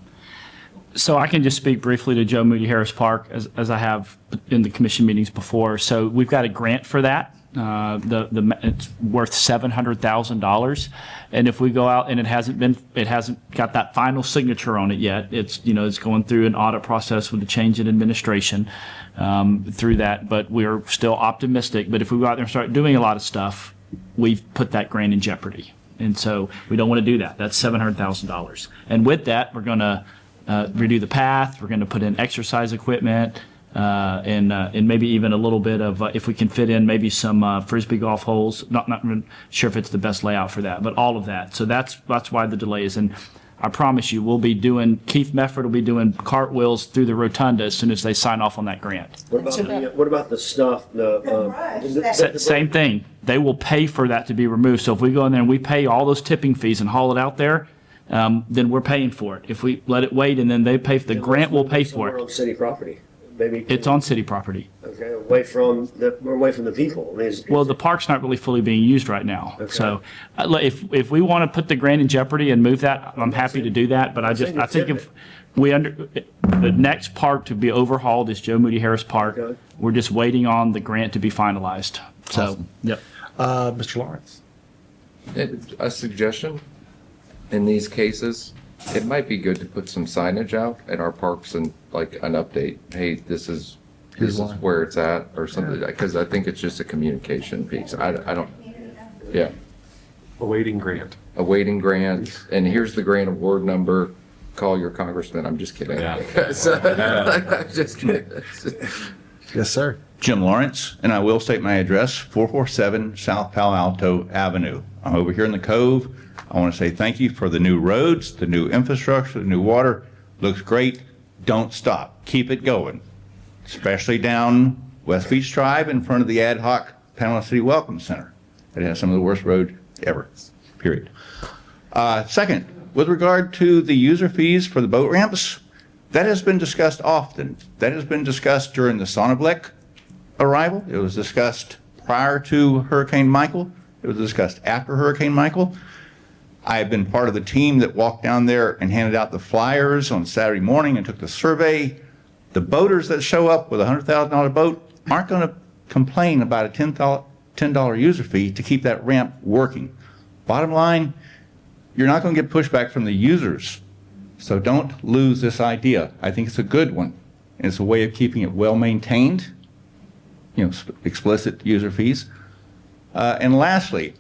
So I can just speak briefly to Joe Moody Harris Park as I have in the commission meetings before. So we've got a grant for that. It's worth $700,000. And if we go out and it hasn't got that final signature on it yet, it's going through an audit process with the change in administration through that. But we're still optimistic. But if we go out there and start doing a lot of stuff, we've put that grant in jeopardy. And so we don't want to do that. That's $700,000. And with that, we're going to redo the path. We're going to put in exercise equipment. And maybe even a little bit of, if we can fit in maybe some Frisbee golf holes. Not really sure if it's the best layout for that, but all of that. So that's why the delay is. And I promise you, Keith Mefford will be doing cartwheels through the rotunda as soon as they sign off on that grant. What about the stuff, Same thing. They will pay for that to be removed. So if we go in there and we pay all those tipping fees and haul it out there, then we're paying for it. If we let it wait and then they pay, the grant will pay for Somewhere it. on city property? Maybe. It's on city property. Okay, we're away from the people. I mean, Well, the park's not really fully being used right now. Okay. So if we want to put the grant in jeopardy and move that, I'm happy to do that. But I think if the next park to be overhauled is Joe Moody Harris Park. Okay. We're just waiting on the grant to be finalized. So, Awesome. yep. Mr. Lawrence. A suggestion, in these cases, it might be good to put some signage out at our parks and like an update. Hey, this is why. where it's at or something, because I think it's just a communication piece. I don't, yeah. Awaiting grant. Awaiting grant, and here's the grant award number. Call your congressman. I'm just kidding. Just kidding. Yes, sir. Jim Lawrence, and I will state my address, 447 South Palo Alto Avenue. I'm over here in the Cove. I want to say thank you for the new roads, the new infrastructure, the new water. Looks great. Don't stop. Keep it going, especially down West Beach Drive in front of the ad hoc Panama City Welcome Center. It has some of the worst roads ever, period. Second, with regard to the user fees for the boat ramps, that has been discussed often. That has been discussed during the Sonnenblick arrival. It was discussed prior to Hurricane Michael. It was discussed after Hurricane Michael. I have been part of the team that walked down there and handed out the flyers on Saturday morning and took the survey. The boaters that show up with a $100,000 boat aren't going to complain about a $10 user fee to keep that ramp working. Bottom line, you're not going to get pushback from the users. So don't lose this idea. I think it's a good one. And it's a way of keeping it well maintained, explicit user fees. And lastly,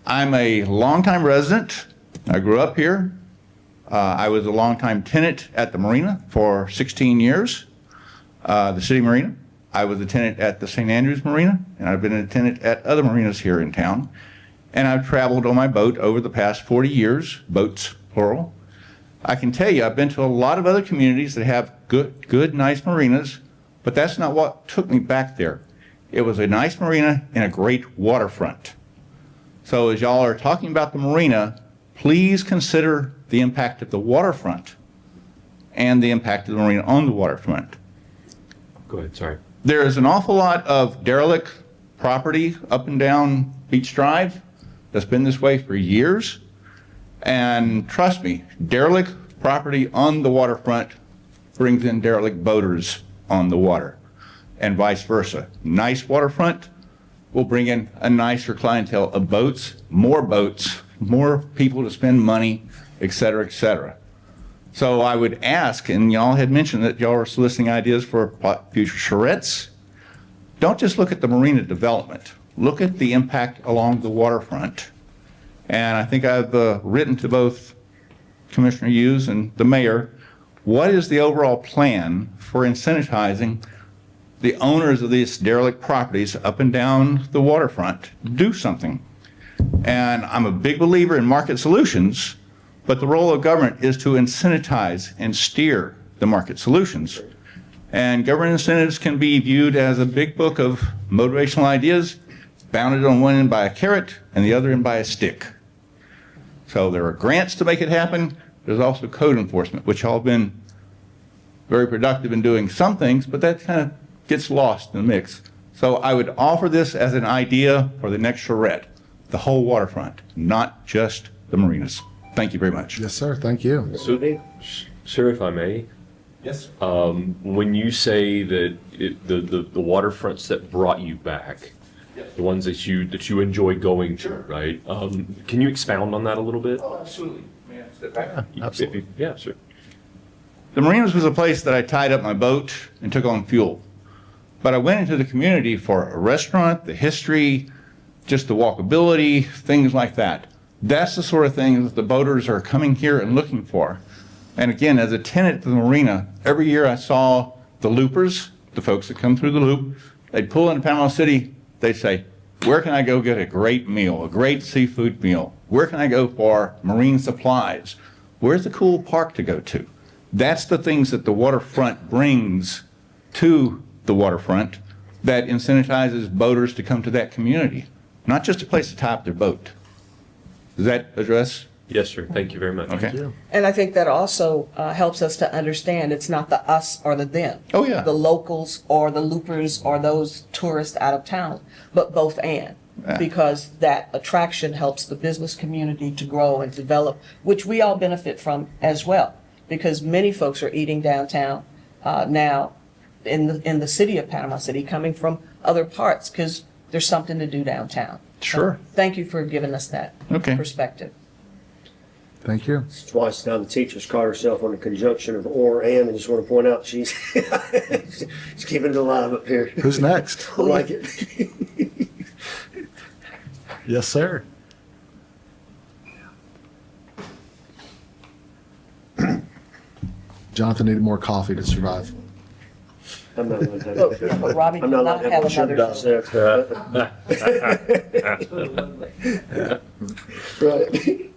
I'm a longtime resident. I grew up here. I was a longtime tenant at the marina for 16 years, the city marina. I was a tenant at the St. Andrews Marina, and I've been a tenant at other marinas here in town. And I've traveled on my boat over the past 40 years, boats, plural. I can tell you, I've been to a lot of other communities that have good, nice marinas, but that's not what took me back there. It was a nice marina and a great waterfront. So as y'all are talking about the marina, please consider the impact of the waterfront and the impact of the marina on the waterfront. Go ahead, sorry. There is an awful lot of derelict property up and down Beach Drive that's been this way for years. And trust me, derelict property on the waterfront brings in derelict boaters on the water, and vice versa. Nice waterfront will bring in a nicer clientele of boats, more people to spend money, et cetera, et cetera. So I would ask, and y'all had mentioned that y'all are soliciting ideas for future charrettes. Don't just look at the marina development. Look at the impact along the waterfront. And I think I've written to both Commissioner Hughes and the mayor, what is the overall plan for incentivizing the owners of these derelict properties up and down the waterfront to do something? And I'm a big believer in market solutions, but the role of government is to incentivize and steer the market solutions. And government incentives can be viewed as a big book of motivational ideas, bounded on one end by a carrot and the other end by a stick. So there are grants to make it happen. There's also code enforcement, which all have been very productive in doing some things, but that kind of gets lost in the mix. So I would offer this as an idea for the next charrette, the whole waterfront, not just the marinas. Thank you very much. Yes, sir. Thank you. So, sir, if I may, Yes. when you say that the waterfronts that brought you back, the ones that you enjoy going to, right? Can you expound on that a little bit? Oh, absolutely. May I step back? Absolutely. Yeah, sure. The marinas was a place that I tied up my boat and took on fuel. But I went into the community for a restaurant, the history, just the walkability, things like that. That's the sort of thing that the boaters are coming here and looking for. And again, as a tenant to the marina, every year I saw the loopers, the folks that come through the loop, they'd pull into Panama City, they'd say, where can I go get a great meal, a great seafood meal? Where can I go for marine supplies? Where's the cool park to go to? That's the things that the waterfront brings to the waterfront that incentivizes boaters to come to that community, not just a place to tie up their boat. Does that address? Yes, sir. Thank you very much. Okay. And I think that also helps us to understand it's not the us or the them. Oh, yeah. The locals or the loopers or those tourists out of town, but both and. Yeah. Because that attraction helps the business community to grow and develop, which we all benefit from as well. Because many folks are eating downtown now in the city of Panama City, coming from other parts, because there's something to do downtown. Sure. So thank you for giving us that Okay. perspective. Thank you. It's twice now the teacher's caught herself on the conjunction of or and. I just want to point out she's she's keeping it alive up here. Who's next? I like it. Yes, sir. Jonathan needed more coffee to survive. I'm not allowed to have But, yeah, but Robbie I'm did not not allowed to have my sugar another. downs Right.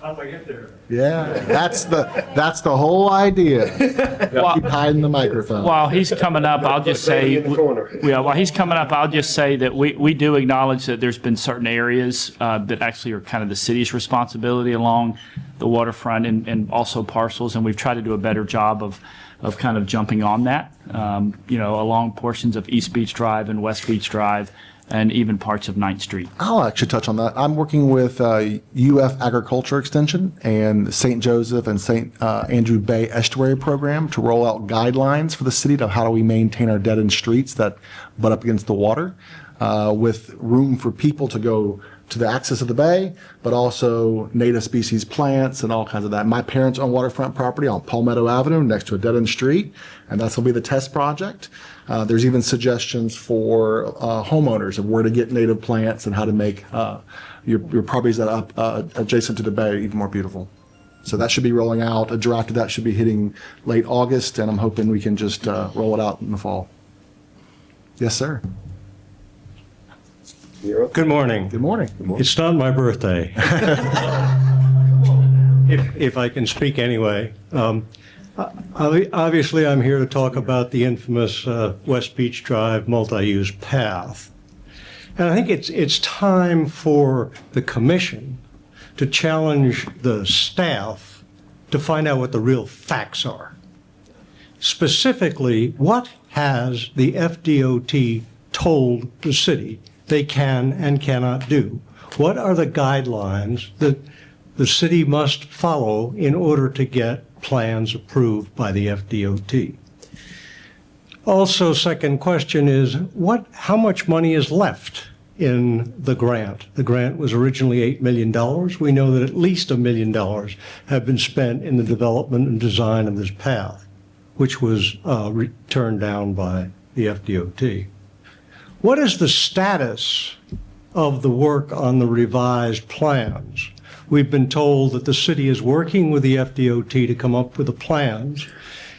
How'd I get there? Yeah, that's the whole idea. Keep hiding the microphone. While he's coming up, I'll just say, In the corner. yeah, while he's coming up, I'll just say that we do acknowledge that there's been certain areas that actually are kind of the city's responsibility along the waterfront and also parcels, and we've tried to do a better job of kind of jumping on that, along portions of East Beach Drive and West Beach Drive, and even parts of 9th Street. I'll actually touch on that. I'm working with UF Agriculture Extension and St. Joseph and St. Andrew Bay Estuary Program to roll out guidelines for the city to how do we maintain our dead-end streets that butt up against the water, with room for people to go to the access of the bay, but also native species plants and all kinds of that. My parents own waterfront property on Palmetto Avenue next to a dead-end street, and that's going to be the test project. There's even suggestions for homeowners of where to get native plants and how to make your properties that up adjacent to the bay even more beautiful. So that should be rolling out. A draft of that should be hitting late August, and I'm hoping we can just roll it out in the fall. Yes, sir. Good morning. Good morning. It's not my birthday. if I can speak anyway. Obviously, I'm here to talk about the infamous West Beach Drive multi-use path. And I think it's time for the commission, to challenge the staff to find out what the real facts are. Specifically, what has the FDOT told the city they can and cannot do? What are the guidelines that the city must follow in order to get plans approved by the FDOT? Also, second question is, how much money is left in the grant? The grant was originally $8 million. We know that at least $1 million have been spent in the development and design of this path, which was turned down by the FDOT. What is the status of the work on the revised plans? We've been told that the city is working with the FDOT to come up with the plans,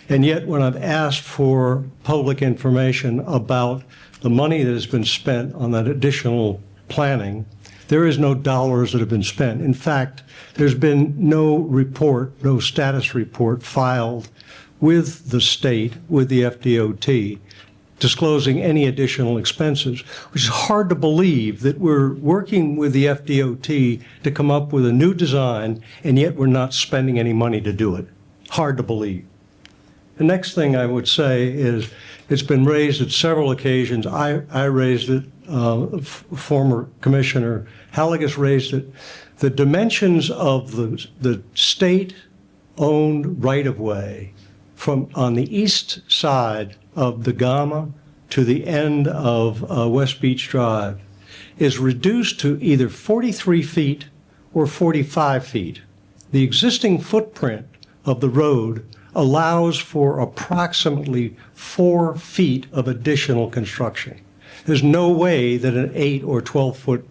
and yet when I've asked for public information about the money that has been spent on that additional planning, there is no dollars that have been spent. In fact, there's been no report, no status report filed with the state, with the FDOT, disclosing any additional expenses, which is hard to believe that we're working with the FDOT to come up with a new design, and yet we're not spending any money to do it. Hard to believe. The next thing I would say is, it's been raised at several occasions. I raised it, former Commissioner Halligus raised it. The dimensions of the state-owned right-of-way from on the east side of the Gama to the end of West Beach Drive is reduced to either 43 feet or 45 feet. The existing footprint of the road allows for approximately 4 feet of additional construction. There's no way that an 8 or 12-foot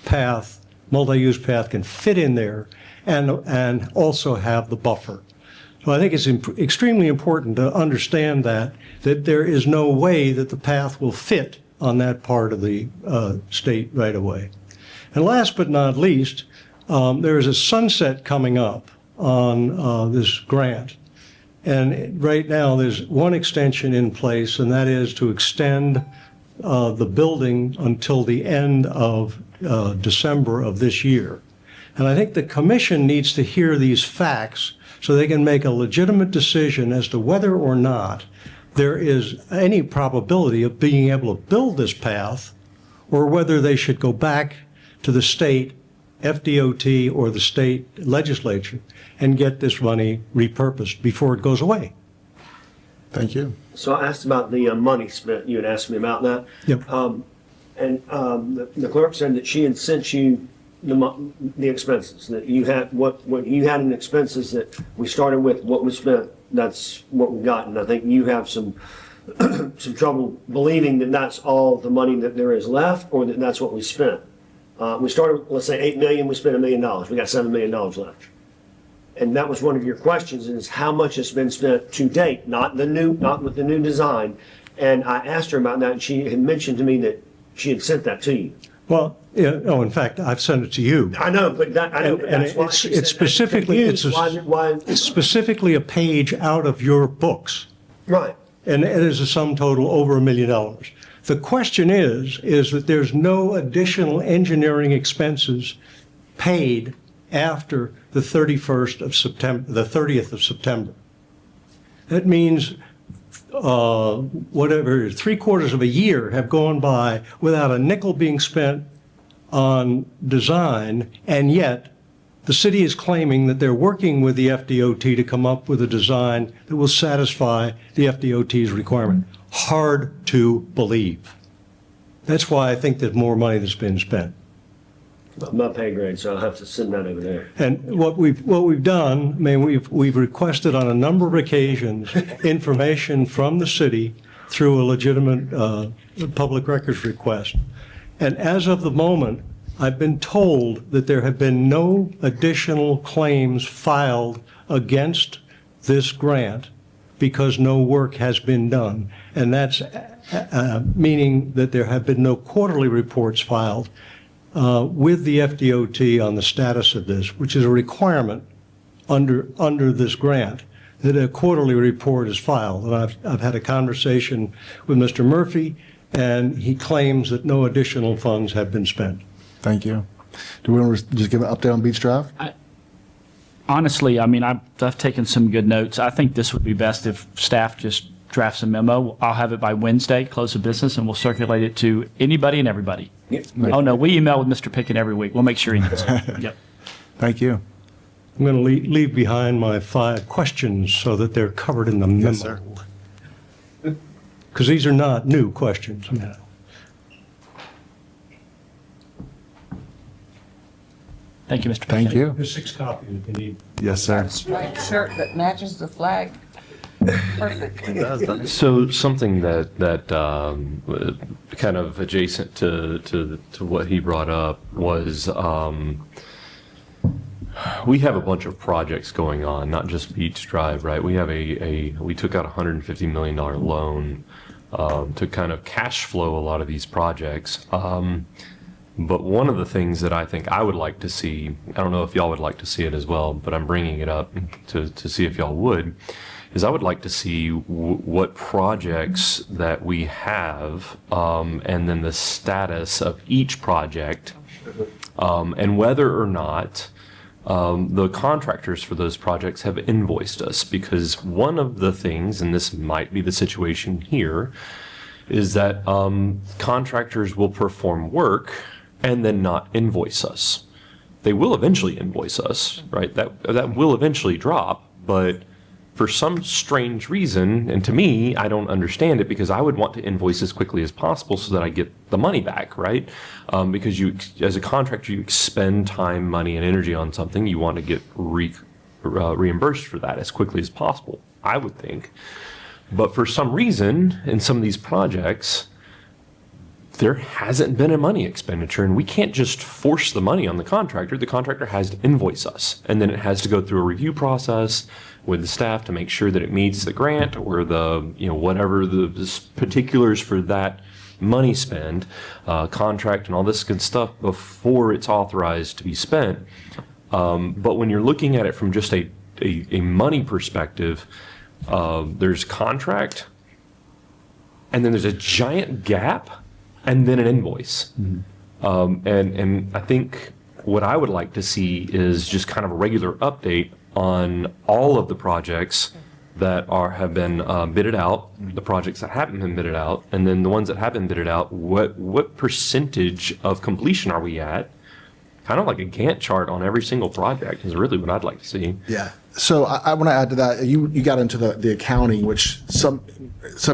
path, multi-use path, can fit in there and also have the buffer. So I think it's extremely important to understand that there is no way that the path will fit on that part of the state right-of-way. And last but not least, there is a sunset coming up on this grant. And right now, there's one extension in place, and that is to extend the building until the end of December of this year. And I think the commission needs to hear these facts so they can make a legitimate decision as to whether or not there is any probability of being able to build this path, or whether they should go back to the state FDOT or the state legislature and get this money repurposed before it goes away. Thank you. So I asked about the money spent. You had asked me about that. Yep. The clerk said that she had sent you the expenses, that you had what you had in expenses that we started with, what was spent. That's what we got, and I think you have some trouble believing that that's all the money that there is left, or that that's what we spent. We started, let's say, $8 million. We spent $1 million. We got $7 million left. And that was one of your questions: is how much has been spent to date, not with the new design. And I asked her about that, and she had mentioned to me that she had sent that to you. Well, yeah, no, in fact, I've sent it to you. I know, but It's specifically a page out of your books. Right. And it is a sum total over $1 million. The question is that there's no additional engineering expenses paid after the 31st of September, the 30th of September. That means whatever, 3/4 of a year have gone by without a nickel being spent on design, and yet the city is claiming that they're working with the FDOT to come up with a design that will satisfy the FDOT's requirement. Hard to believe. That's why I think there's more money that's been spent. My pay grade, so I'll have to send that over there. And what we've done, I mean, we've requested on a number of occasions information from the city through a legitimate public records request. And as of the moment, I've been told that there have been no additional claims filed against this grant because no work has been done. And that's meaning that there have been no quarterly reports filed with the FDOT on the status of this, which is a requirement under this grant, that a quarterly report is filed. And I've had a conversation with Mr. Murphy, and he claims that no additional funds have been spent. Thank you. Do we want to just give an update on Beach Drive? Honestly, I mean, I've taken some good notes. I think this would be best if staff just drafts a memo. I'll have it by Wednesday, close of business, and we'll circulate it to anybody and everybody. Oh, no, we email with Mr. Pickett every week. We'll make sure he knows. Yep. Thank you. I'm going to leave behind my 5 questions so that they're covered in the memo. Yes, sir. Because these are not new questions. Thank you, Mr. Pickett. Thank you. There's 6 copies if you need. Yes, sir. Striped shirt that matches the flag perfectly. So something that kind of adjacent to what he brought up was we have a bunch of projects going on, not just Beach Drive, right? We have we took out a $150 million loan to kind of cash flow a lot of these projects. But one of the things that I think I would like to see, I don't know if y'all would like to see it as well, but I'm bringing it up to see if y'all would, is I would like to see what projects that we have and then the status of each project and whether or not the contractors for those projects have invoiced us. Because one of the things, and this might be the situation here, is that contractors will perform work and then not invoice us. They will eventually invoice us, right? That will eventually drop, but for some strange reason, and to me, I don't understand it, because I would want to invoice as quickly as possible so that I get the money back, right? Because you, as a contractor, you expend time, money, and energy on something. You want to get reimbursed for that as quickly as possible, I would think. But for some reason, in some of these projects, there hasn't been a money expenditure, and we can't just force the money on the contractor. The contractor has to invoice us, and then it has to go through a review process with the staff to make sure that it meets the grant or the, whatever the particulars for that money spend, contract and all this good stuff before it's authorized to be spent. But when you're looking at it from just a money perspective, there's contract, and then there's a giant gap, and then an invoice. And I think what I would like to see is just kind of a regular update on all of the projects that have been bidded out, the projects that haven't been bidded out, and then the ones that have been bidded out, what percentage of completion are we at? Kind of like a Gantt chart on every single project is really what I'd like to see. Yeah. So I want to add to that. You got into the accounting, which some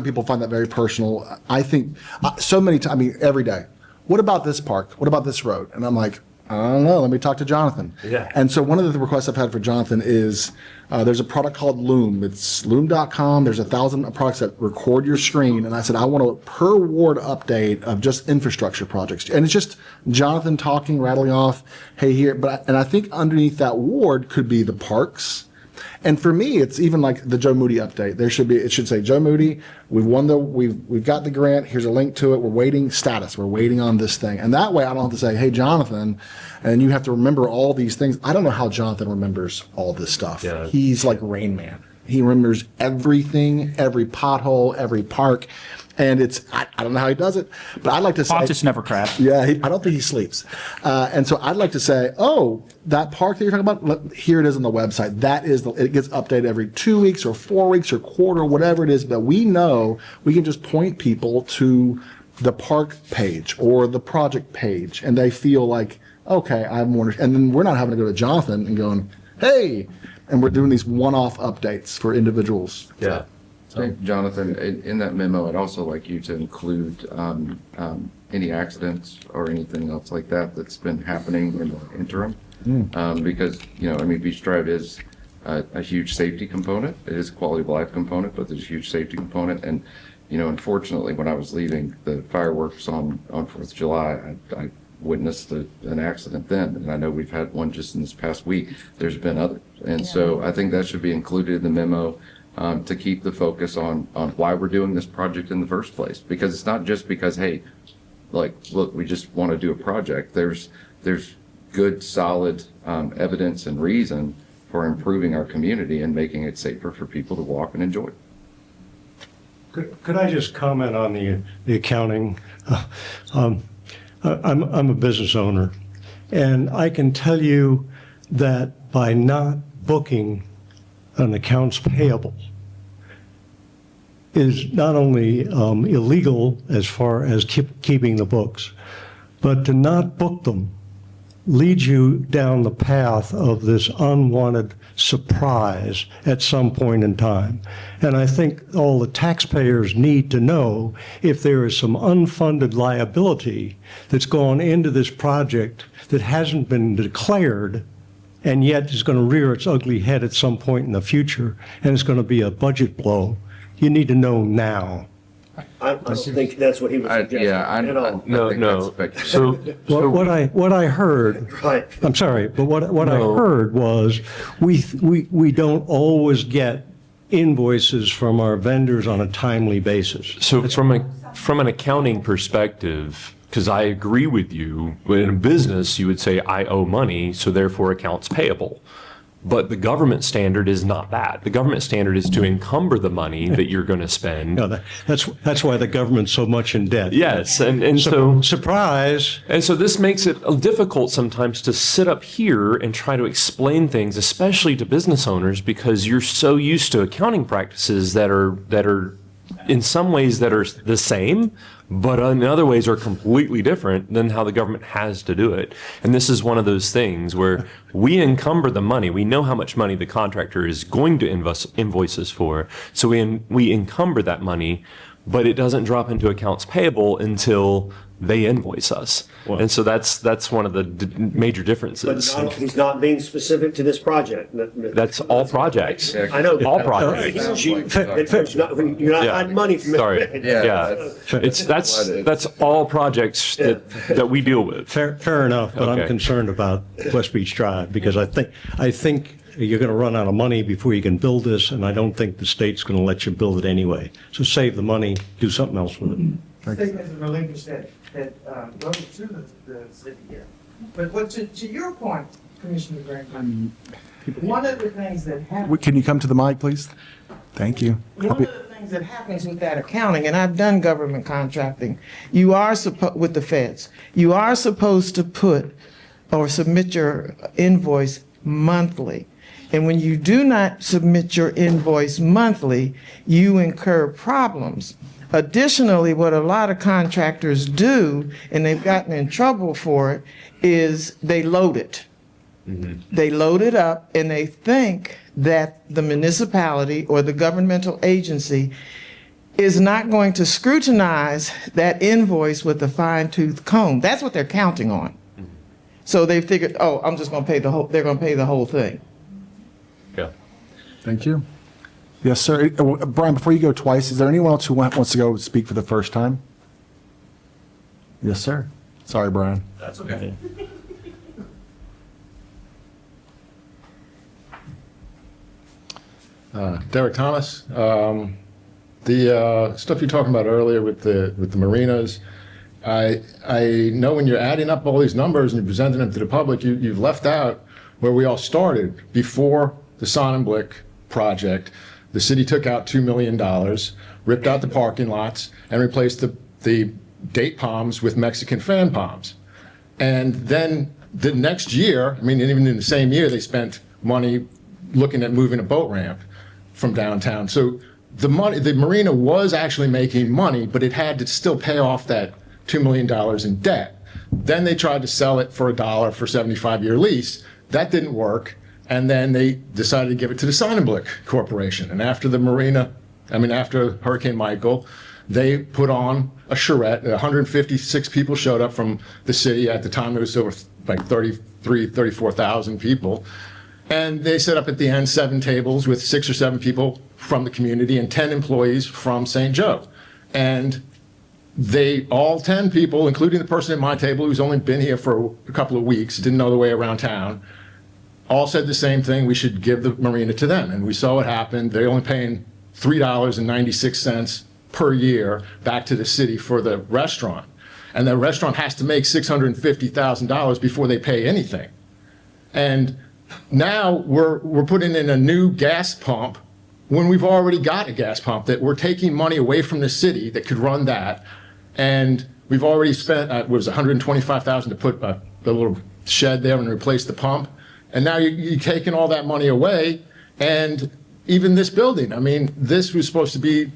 people find that very personal. I think so many times, I mean, every day. What about this park? What about this road? And I'm like, I don't know. Let me talk to Jonathan. Yeah. And so one of the requests I've had for Jonathan is there's a product called Loom. It's loom.com. There's 1,000 products that record your screen. And I said, I want a per ward update of just infrastructure projects. And it's just Jonathan talking, rattling off, hey, here. And I think underneath that ward could be the parks. And for me, it's even like the Joe Moody update. It should say, Joe Moody, we've got the grant. Here's a link to it. We're waiting status. We're waiting on this thing. And that way I don't have to say, hey, Jonathan, and you have to remember all these things. I don't know how Jonathan remembers all this stuff. Yeah. He's like Rain Man. He remembers everything, every pothole, every park. And I don't know how he does it, but I'd like to say. Pontus never crash. Yeah, I don't think he sleeps. And so I'd like to say, oh, that park that you're talking about, here it is on the website. It gets updated every 2 weeks or 4 weeks or quarter, whatever it is. But we know we can just point people to the park page or the project page, and they feel like, okay, I'm more. And then we're not having to go to Jonathan and going, hey, and we're doing these one-off updates for individuals. Yeah. Hey, Jonathan, in that memo, I'd also like you to include any accidents or anything else like that that's been happening in the interim. Because, Beach Drive is a huge safety component. It is a quality of life component, but there's a huge safety component. And, unfortunately, when I was leaving the fireworks on 4th of July, I witnessed an accident then. And I know we've had one just in this past week. There's been others. And so I think that should be included in the memo. To keep the focus on why we're doing this project in the first place. Because it's not just because, hey, look, we just want to do a project. There's good, solid evidence and reason for improving our community and making it safer for people to walk and enjoy. Could I just comment on the accounting? I'm a business owner, And I can tell you that by not booking an accounts payable is not only illegal as far as keeping the books, but to not book them leads you down the path of this unwanted surprise at some point in time. And I think all the taxpayers need to know if there is some unfunded liability that's gone into this project that hasn't been declared and yet is going to rear its ugly head at some point in the future, and it's going to be a budget blow. You need to know now. I don't think that's what he was suggesting at all. No. So What I heard, Right. I'm sorry, but what I heard was we don't always get invoices from our vendors on a timely basis. So from an accounting perspective, because I agree with you, in a business, you would say, I owe money, so therefore accounts payable. But the government standard is not that. The government standard is to encumber the money that you're going to spend. No, that's why the government's so much in debt. Yes, and so surprise. And so this makes it difficult sometimes to sit up here and try to explain things, especially to business owners, because you're so used to accounting practices that are in some ways that are the same, but in other ways are completely different than how the government has to do it. And this is one of those things where we encumber the money. We know how much money the contractor is going to invoice us for. So we encumber that money, but it doesn't drop into accounts payable until they invoice us. And so that's one of the major differences. But he's not being specific to this project. That's all projects. I know. All projects. You're not hiding money from it. Sorry. Yeah. That's all projects that we deal with. Fair enough, but Okay. I'm concerned about West Beach Drive because I think you're going to run out of money before you can build this, and I don't think the state's going to let you build it anyway. So save the money, do something else with it. Statements of relinquish that go to the city here. But to your point, Commissioner Grant, one of the things that happens. Can you come to the mic, please? Thank you. One of the things that happens with that accounting, and I've done government contracting, you are with the feds, you are supposed to put or submit your invoice monthly. And when you do not submit your invoice monthly, you incur problems. Additionally, what a lot of contractors do, and they've gotten in trouble for it, is they load it. They load it up and they think that the municipality or the governmental agency is not going to scrutinize that invoice with a fine-tooth comb. That's what they're counting on. So they figured, oh, I'm just going to pay they're going to pay the whole thing. Yeah. Thank you. Yes, sir. Brian, before you go twice, is there anyone else who wants to go speak for the first time? Yes, sir. Sorry, Brian. That's okay. Derek Thomas. The stuff you're talking about earlier with the marinas, I know when you're adding up all these numbers and you're presenting them to the public, you've left out where we all started. Before the Sonnenblick project, the city took out $2 million, ripped out the parking lots, and replaced the date palms with Mexican fan palms. And then the next year, I mean, even in the same year, they spent money looking at moving a boat ramp from downtown. So the marina was actually making money, but it had to still pay off that $2 million in debt. Then they tried to sell it for $1 for a 75-year lease. That didn't work. And then they decided to give it to the Sonnenblick Corporation. And after after Hurricane Michael, they put on a charrette. 156 people showed up from the city. At the time, it was over like 34,000 people. And they set up at the end 7 tables with 6 or 7 people from the community and 10 employees from St. Joe. And all 10 people, including the person at my table who's only been here for a couple of weeks, didn't know the way around town, all said the same thing: we should give the marina to them. And we saw what happened. They're only paying $3.96 per year back to the city for the restaurant. And the restaurant has to make $650,000 before they pay anything. And now we're putting in a new gas pump when we've already got a gas pump, that we're taking money away from the city that could run that. And we've already spent, it was $125,000 to put the little shed there and replaced the pump. And now you're taking all that money away. And even this building, I mean, this was supposed to be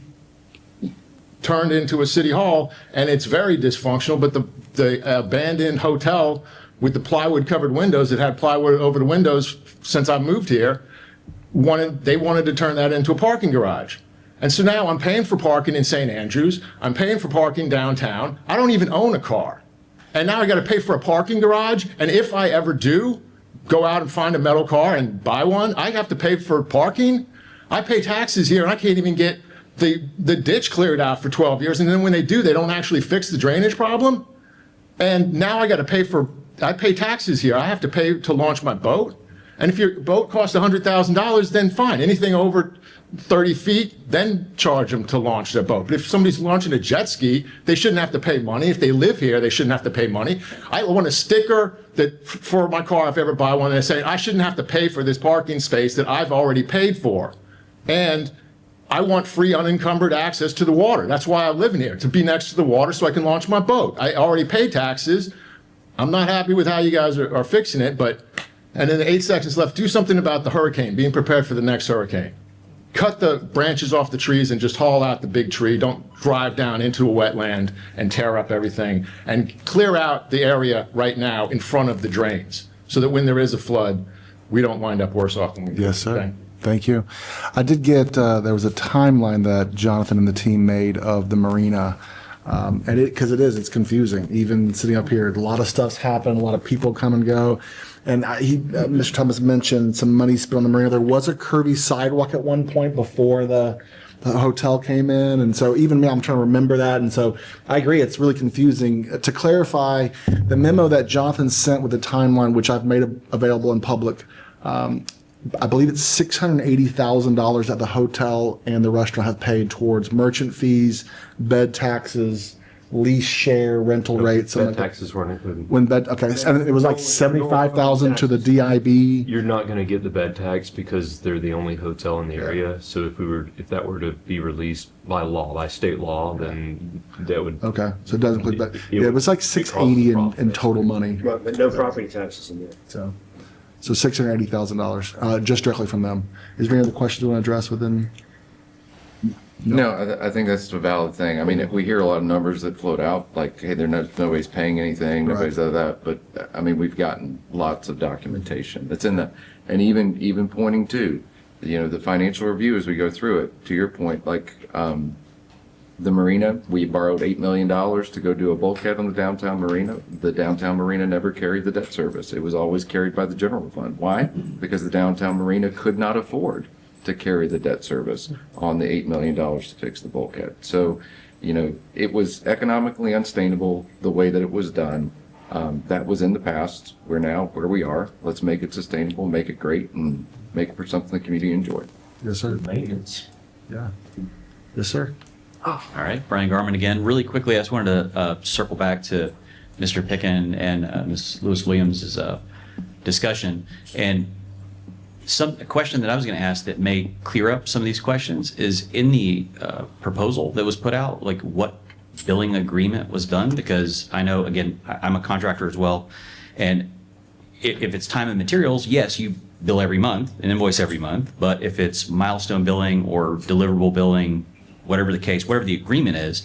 turned into a city hall, and it's very dysfunctional, but the abandoned hotel with the plywood covered windows that had plywood over the windows since I moved here, they wanted to turn that into a parking garage. And so now I'm paying for parking in St. Andrews, I'm paying for parking downtown, I don't even own a car. And now I gotta pay for a parking garage, and if I ever do go out and find a metal car and buy one, I have to pay for parking? I pay taxes here and I can't even get the ditch cleared out for 12 years, and then when they do, they don't actually fix the drainage problem? And now I pay taxes here, I have to pay to launch my boat? And if your boat costs $100,000, then fine, anything over 30 feet, then charge them to launch their boat. But if somebody's launching a jet ski, they shouldn't have to pay money. If they live here, they shouldn't have to pay money. I want a sticker that for my car, if I ever buy one, that say, I shouldn't have to pay for this parking space that I've already paid for. And I want free unencumbered access to the water. That's why I live in here, to be next to the water so I can launch my boat. I already pay taxes. I'm not happy with how you guys are fixing it, and in the 8 seconds left, do something about the hurricane, being prepared for the next hurricane. Cut the branches off the trees and just haul out the big tree. Don't drive down into a wetland and tear up everything. And clear out the area right now in front of the drains so that when there is a flood, we don't wind up worse off than we did. Yes, sir. Thank you. I did get, there was a timeline that Jonathan and the team made of the marina. And because it's confusing. Even sitting up here, a lot of stuff's happened, a lot of people come and go. And Mr. Thomas mentioned some money spent on the marina. There was a curvy sidewalk at one point before the hotel came in. And so even me, I'm trying to remember that. And so I agree, it's really confusing. To clarify, the memo that Jonathan sent with the timeline, which I've made available in public, I believe it's $680,000 that the hotel and the restaurant have paid towards merchant fees, bed taxes, lease share, rental rates. Bed taxes weren't included. Okay, and it was like $75,000 to the DIB. You're not going to get the bed tax because they're the only hotel in the area. So if that were to be released by law, by state law, then that would. Okay, so it doesn't include that. Yeah, it was like $680 in total money. Right, but no property taxes in there. So $680,000 just directly from them. Is there any other questions you want to address within? No, I think that's a valid thing. I mean, we hear a lot of numbers that float out, like, hey, nobody's paying anything, nobody's that. But I mean, we've gotten lots of documentation that's in and even pointing to, the financial review as we go through it. To your point, like the marina, we borrowed $8 million to go do a bulkhead on the downtown marina. The downtown marina never carried the debt service. It was always carried by the general fund. Why? Because the downtown marina could not afford to carry the debt service on the $8 million to fix the bulkhead. So, it was economically unsustainable the way that it was done. That was in the past. We're now where we are. Let's make it sustainable, make it great, and make it for something the community enjoy. Yes, sir. Maintenance. Yeah. Yes, sir. All right, Brian Garman again. Really quickly, I just wanted to circle back to Mr. Pickin and Ms. Lewis-Williams' discussion. And a question that I was going to ask that may clear up some of these questions is in the proposal that was put out, like what billing agreement was done? Because I know, again, I'm a contractor as well. And if it's time and materials, yes, you bill every month and invoice every month. But if it's milestone billing or deliverable billing, whatever the case, whatever the agreement is,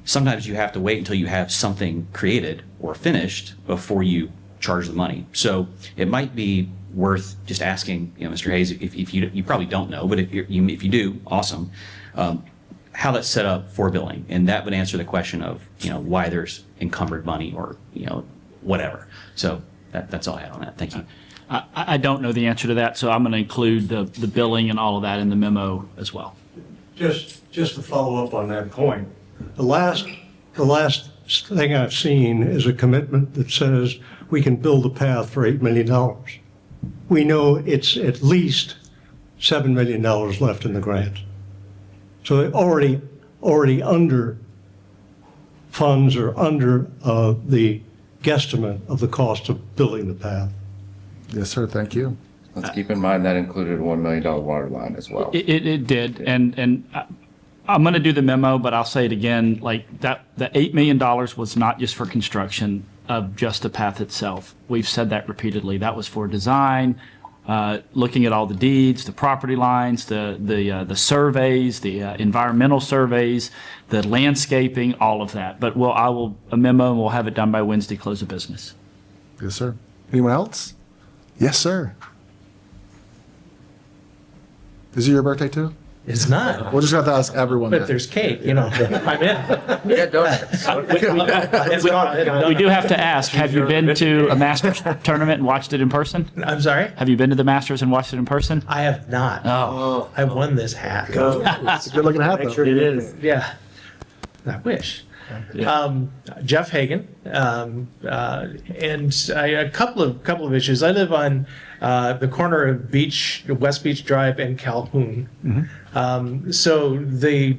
sometimes you have to wait until you have something created or finished before you charge the money. So it might be worth just asking, Mr. Hayes, if you probably don't know, but if you do, awesome, how that's set up for billing. And that would answer the question of, why there's encumbered money or, whatever. So that's all I had on that. Thank you. I don't know the answer to that, so I'm going to include the billing and all of that in the memo as well. Just to follow up on that point, the last thing I've seen is a commitment that says we can build a path for $8 million. We know it's at least $7 million left in the grant. So it already under funds or under the guesstimate of the cost of building the path. Yes, sir. Thank you. Let's keep in mind that included a $1 million water line as well. It did, and I'm going to do the memo, but I'll say it again, like that, the $8 million was not just for construction. of just the path itself. We've said that repeatedly. That was for design, looking at all the deeds, the property lines, the surveys, the environmental surveys, the landscaping, all of that. But I will a memo and we'll have it done by Wednesday, close of business. Yes, sir. Anyone else? Yes, sir. Is it your birthday too? It's not. We'll just have to ask everyone. But that. there's cake, I'm in. Yeah, donuts. It's gone. We do have to ask, have you been to a Masters tournament and watched it in person? I'm sorry? Have you been to the Masters and watched it in person? I have not. Oh. I won this hat. It's a good looking hat, Make though. sure it is. Yeah. I wish. Jeff Hagan, and a couple of issues. I live on the corner of West Beach Drive and Calhoun. So the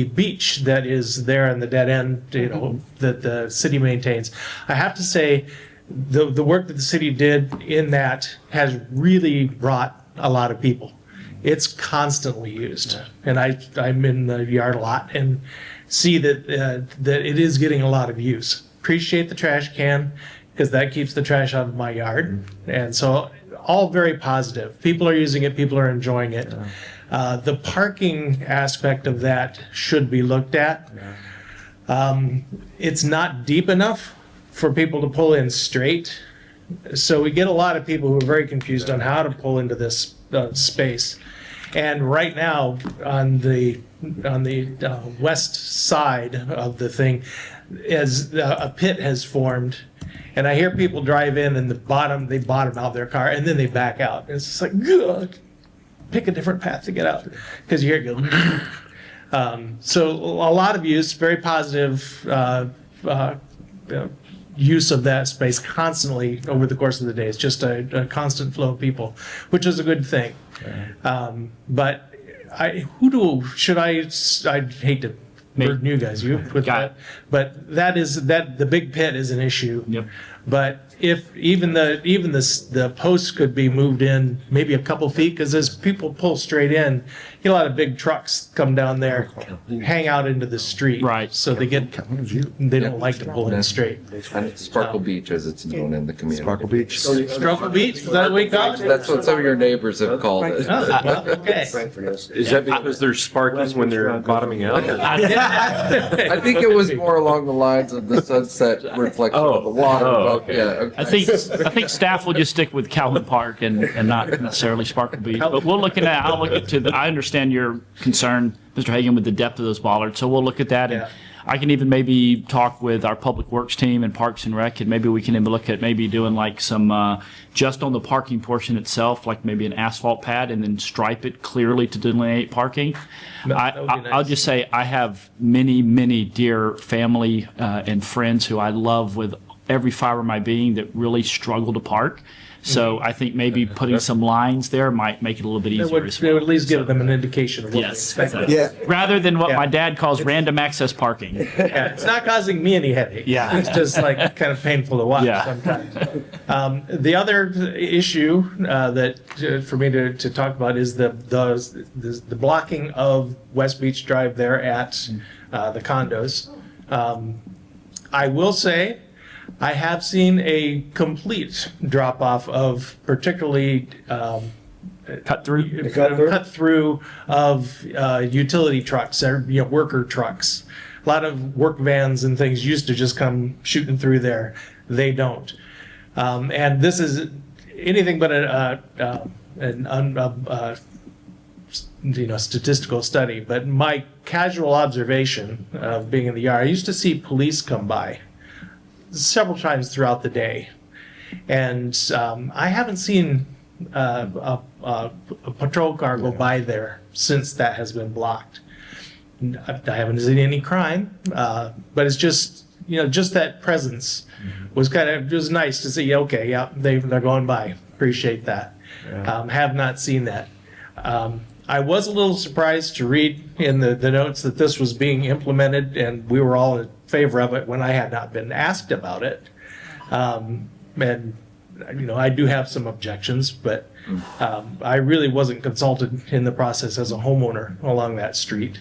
beach that is there in the dead end, that the city maintains, I have to say, the work that the city did in that has really brought a lot of people. It's constantly used, and I'm in the yard a lot and see that it is getting a lot of use. Appreciate the trash can, because that keeps the trash out of my yard, and so all very positive. People are using it, people are enjoying it. The parking aspect of that should be looked at. It's not deep enough for people to pull in straight, so we get a lot of people who are very confused on how to pull into this space. And right now, on the west side of the thing, as a pit has formed, and I hear people drive in and they bottom out their car and then they back out. It's just like, ugh, pick a different path to get out, because you hear it go. So a lot of use, very positive use of that space constantly over the course of the day. It's just a constant flow of people, which is a good thing. But I'd hate to burden you guys with that, but the big pit is an issue. Yep. But if even the posts could be moved in maybe a couple feet, because as people pull straight in, you get a lot of big trucks come down there, hang out into the street. Right. So they don't like to pull in straight. Sparkle Beach, as it's known in the community. Sparkle Beach. Sparkle Beach, is that what we call it? That's what some of your neighbors have called it. Okay. Is that because they're sparking when they're bottoming out? I think it was more along the lines of the sunset reflection of the water. Oh, but yeah. I think staff will just stick with Calhoun Park and not necessarily Sparkle Beach. But we'll look at that. I'll look into I understand your concern, Mr. Hagan, with the depth of those bollards. So we'll look at that. And I can even maybe talk with our Public Works team and Parks and Rec, and maybe we can even look at maybe doing like some, just on the parking portion itself, like maybe an asphalt pad, and then stripe it clearly to delineate parking. That would be nice. I'll just say I have many, many dear family and friends who I love with every fiber of my being that really struggle to park. So I think maybe putting some lines there might make it a little bit easier as It well. would at least give them an indication of what to Yes, expect. exactly. Yeah. Rather than what my dad calls random access parking. Yeah, it's not causing me any headache. Yeah. It's just like kind of painful to watch Yeah. sometimes. The other issue that for me to talk about is the blocking of West Beach Drive there at the condos. I will say, I have seen a complete drop off of particularly Cut through? cut through of utility trucks or worker trucks. A lot of work vans and things used to just come shooting through there. They don't, and this is anything but statistical study. But my casual observation of being in the yard, I used to see police come by several times throughout the day, and I haven't seen a patrol car go by there since that has been blocked. I haven't seen any crime, but it's just just that presence was was nice to see. Okay, yeah, they're going by. Appreciate that. Have not seen that. I was a little surprised to read in the notes that this was being implemented, and we were all in favor of it when I had not been asked about it. And I do have some objections, but I really wasn't consulted in the process as a homeowner along that street.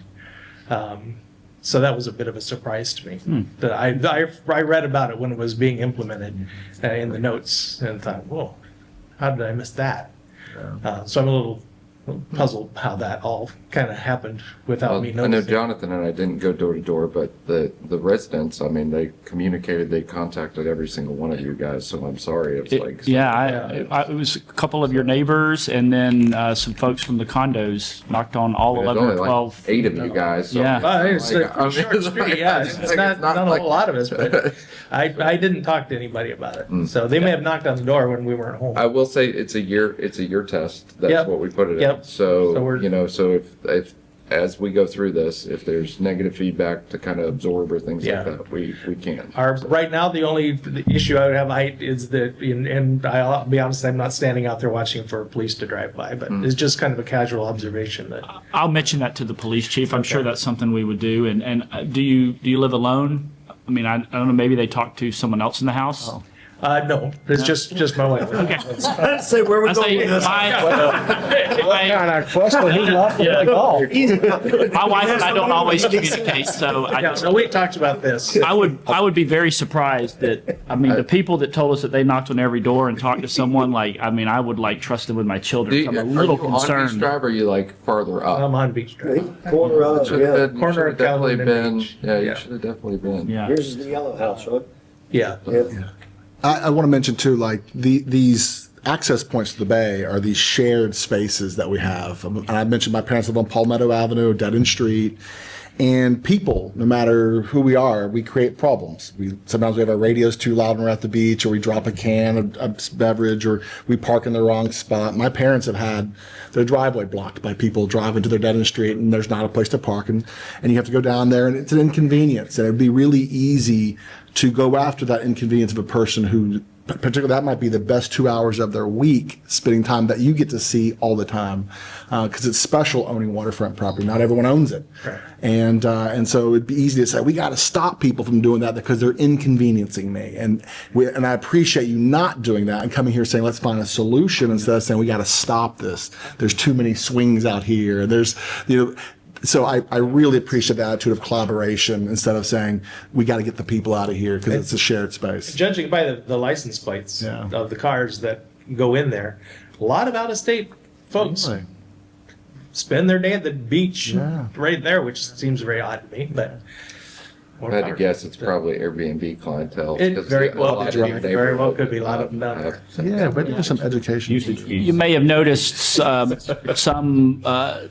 So that was a bit of a surprise to me. That I read about it when it was being implemented in the notes and thought, whoa, how did I miss that? So I'm a little puzzled how that all kind of happened without me I know noticing. Jonathan and I didn't go door to door, but the residents, I mean, they communicated, they contacted every single one of you guys, so I'm sorry. It's like. It was a couple of your neighbors and then some folks from the condos knocked on all There's 11 only or like 12. 8 of you guys. So Yeah. It's a I mean, short street, yeah. It's not a like- whole lot of us, but I didn't talk to anybody about it. So they may have knocked on the door when we weren't home. I will say it's a year test. That's Yep. what we put it Yep. in. So we're- so if as we go through this, if there's negative feedback to kind of absorb or things Yeah. like that, we can. Right now, the issue I would have is that, and I'll be honest, I'm not standing out there watching for police to drive by, but it's just kind of a casual observation that. I'll mention that to the police chief. I'm sure that's something we would do. And do you live alone? I mean, I don't know, maybe they talk to someone else in the house? No, it's just my wife. Okay. Let's say where we're going with this. My question, he left Yeah. like, oh. my wife and I don't always communicate, so I just, No, we talked about this. I would be very surprised that, I mean, the people that told us that they knocked on every door and talked to someone, like, I mean, I would like trust them with my children. I'm a little are you on Beach concerned. Drive or are you like farther up? I'm on Beach Drive. Corner of, Should have yeah. been, Corner should of have definitely Calhoun and been. Beach. Yeah, you Yeah. should have definitely been. Yeah. Here's is the yellow house, right? Yeah. Yeah. I want to mention too, like these access points to the bay are these shared spaces that we have. And I mentioned my parents live on Palmetto Avenue, Dead End Street, and people, no matter who we are, we create problems. Sometimes we have our radios too loud when we're at the beach, or we drop a can of beverage, or we park in the wrong spot. My parents have had their driveway blocked by people driving to their dead end street, and there's not a place to park, and you have to go down there, and it's an inconvenience. And it'd be really easy to go after that inconvenience of a person who, particularly, that might be the best 2 hours of their week, spending time that you get to see all the time, because it's special owning waterfront property. Not everyone owns it, Right. and so it'd be easy to say we got to stop people from doing that because they're inconveniencing me. And I appreciate you not doing that and coming here saying let's find a solution instead of saying we got to stop this. There's too many swings out here. So I really appreciate the attitude of collaboration instead of saying we got to get the people out of here because it's a shared space. Judging by the license plates Yeah. of the cars that go in there, a lot of out-of-state folks Really? spend their day at the beach Yeah. right there, which seems very odd to me, but. If I had to guess, it's probably Airbnb clientele. It 'cause very a well lot could of be, very well could be a lot of them down there. Yeah, but there's some education. You may have noticed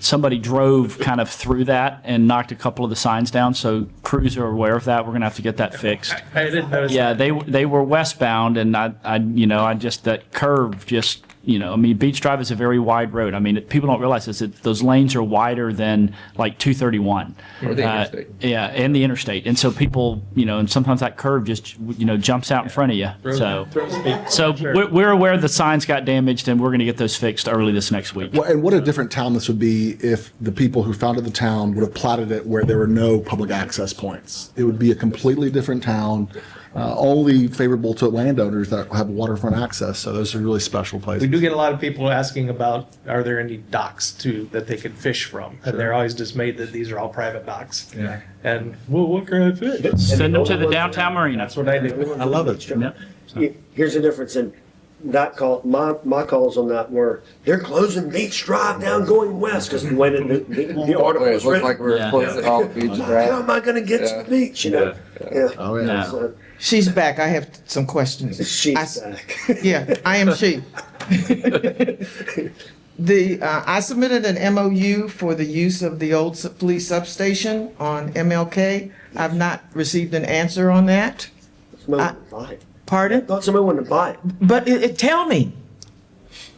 somebody drove kind of through that and knocked a couple of the signs down, so crews are aware of that. We're gonna have to get that fixed. I didn't notice. Yeah, that. they were westbound, and I just that curve just. I mean, Beach Drive is a very wide road. I mean, people don't realize this. Those lanes are wider than like 231. Or the interstate. Yeah, and the interstate. And so people, and sometimes that curve just, jumps out in front of you. So we're aware the signs got damaged, and we're going to get those fixed early this next week. Well, and what a different town this would be if the people who founded the town would have platted it where there were no public access points. It would be a completely different town, only favorable to landowners that have waterfront access. So those are really special places. We do get a lot of people asking about, are there any docks too that they can fish from? And they're always dismayed that these are all private docks. Yeah. And, well, what can I fish? Send them to the downtown marina. That's what I do. I love it. Yep. Here's the difference in that call, my calls on that were, they're closing Beach Drive down going west, because the way that the article It was looked like written. we were Yeah. closing off Beach How Drive. am I gonna get to the beach, Yeah. Oh, yeah. So, She's back. I have some questions. she's back. Yeah, I am she. I submitted an MOU for the use of the old police substation on MLK. I've not received an answer on that. Somebody wanted to buy it. Pardon? I thought somebody wanted to buy it. But tell me.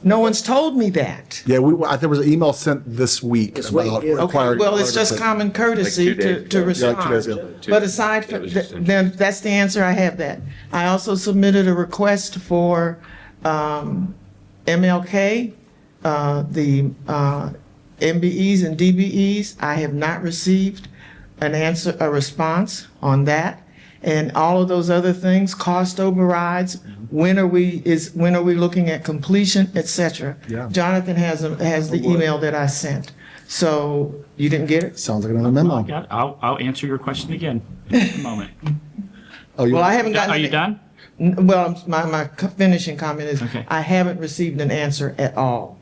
No one's told me that. Yeah, there was an email sent this week This week, about yeah. Okay, required. well, it's just common courtesy Like 2 days to ago. Yeah, like 2 days respond. ago. But aside It from, was just then that's the answer, I have that. I also submitted a request for MLK, the MBEs and DBEs. I have not received a response on that. And all of those other things, cost overrides, when are we looking at completion, et cetera. Yeah. Jonathan has the email that I sent. So you didn't get it? Sounds like another memo. I'll answer your question again in just a moment. Well, I haven't gotten. Are you done? Well, my finishing comment is, Okay. I haven't received an answer at all,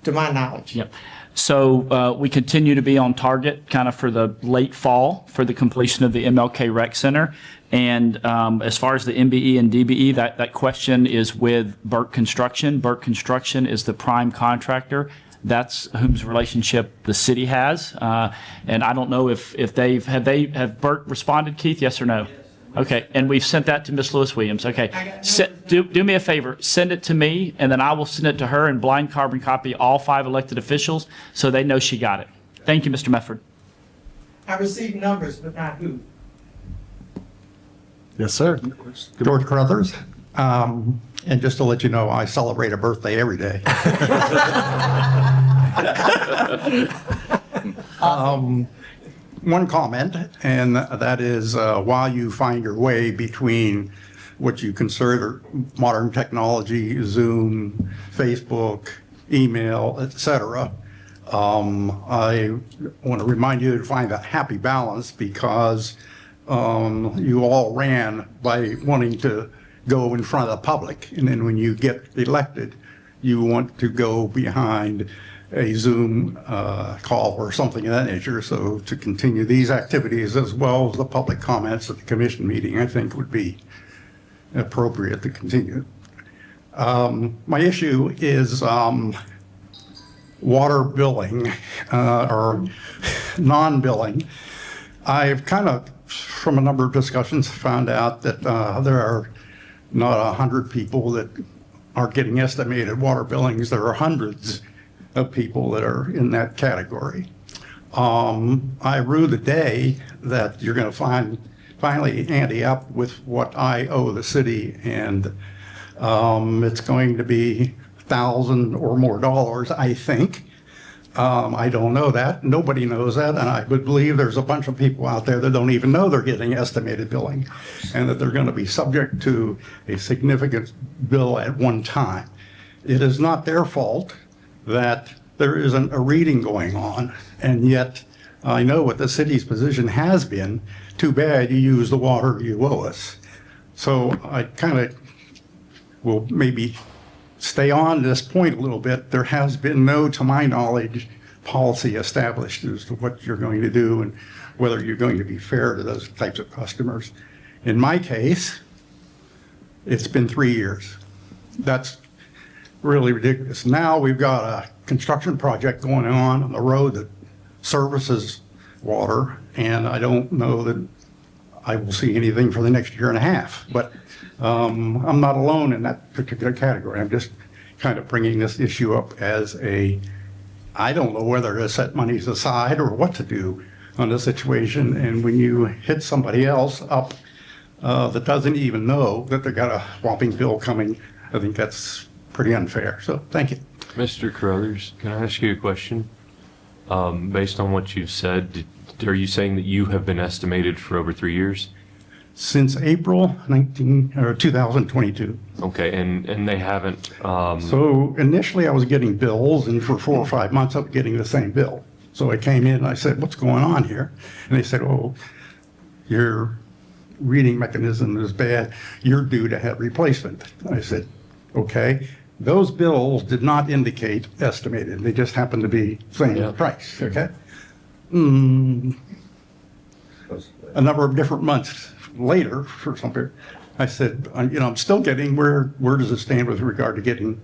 to my knowledge. Yep. So we continue to be on target kind of for the late fall for the completion of the MLK Rec Center. And as far as the MBE and DBE, that question is with Burke Construction. Burke Construction is the prime contractor. That's whose relationship the city has. And I don't know if have Burke responded, Keith, yes or no? Okay, and we've sent that to Miss Lewis Williams. Okay, do me a favor, send it to me, and then I will send it to her and blind carbon copy all 5 elected officials so they know she got it. Thank you, Mr. Mefford. I received numbers, but not who. Yes, sir. George Crothers. And just to let you know, I celebrate a birthday every day. One comment, and that is while you find your way between what you consider modern technology, Zoom, Facebook, email, etc., I want to remind you to find that happy balance because you all ran by wanting to go in front of the public. And then when you get elected, you want to go behind a Zoom call or something of that nature. So to continue these activities as well as the public comments at the commission meeting, I think would be appropriate to continue. My issue is water billing or non-billing. I've kind of, from a number of discussions, found out that there are not 100 people that are getting estimated water billings. There are hundreds of people that are in that category. I rue the day that you're going to finally ante up with what I owe the city, and it's going to be $1,000 or more dollars, I think. I don't know that. Nobody knows that. And I would believe there's a bunch of people out there that don't even know they're getting estimated billing and that they're going to be subject to a significant bill at one time. It is not their fault that there isn't a reading going on. And yet I know what the city's position has been. Too bad you use the water you owe us. So I kind of will maybe stay on this point a little bit. There has been no, to my knowledge, policy established as to what you're going to do and whether you're going to be fair to those types of customers. In my case, it's been 3 years. That's really ridiculous. Now we've got a construction project going on the road that services water, and I don't know that I will see anything for the next year and a half. But I'm not alone in that particular category. I'm just kind of bringing this issue up as I don't know whether to set monies aside or what to do on the situation. And when you hit somebody else up that doesn't even know that they got a whopping bill coming, I think that's pretty unfair. So thank you. Mr. Carruthers, can I ask you a question? Based on what you've said, are you saying that you have been estimated for over 3 years? Since April 2022. Okay, and they haven't. So initially I was getting bills, and for 4 or 5 months I was getting the same bill. So I came in and I said, "What's going on here?" And they said, "Oh, your reading mechanism is bad. You're due to have replacement." I said, "Okay." Those bills did not indicate estimated. They just happened to be same price. Okay. A number of different months later, for some period, I said, I'm still getting. Where does it stand with regard to getting?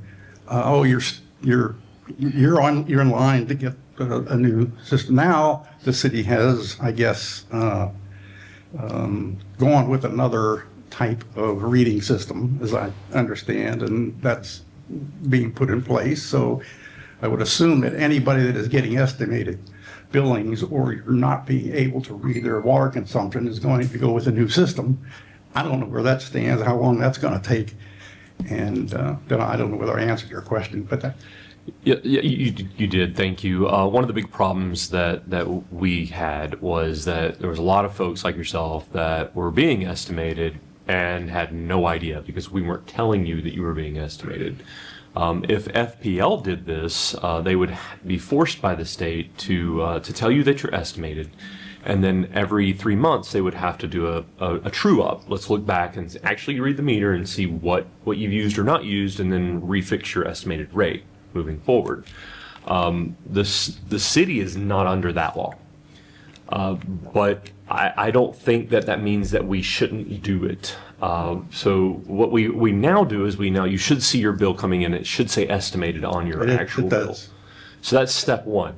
You're in line to get a new system. Now the city has, I guess, gone with another type of reading system, as I understand, and that's being put in place. So I would assume that anybody that is getting estimated billings or you're not being able to read their water consumption is going to go with a new system. I don't know where that stands, how long that's going to take, and then I don't know whether I answered your question, but that. Yeah, you did. Thank you. One of the big problems that we had was that there was a lot of folks like yourself that were being estimated and had no idea because we weren't telling you that you were being estimated. If FPL did this, they would be forced by the state to tell you that you're estimated. And then every 3 months, they would have to do a true up. Let's look back and actually read the meter and see what you've used or not used, and then refix your estimated rate moving forward. The city is not under that law. But I don't think that means that we shouldn't do it. So what we now do is you should see your bill coming in. It should say estimated on your actual bill. So that's step one.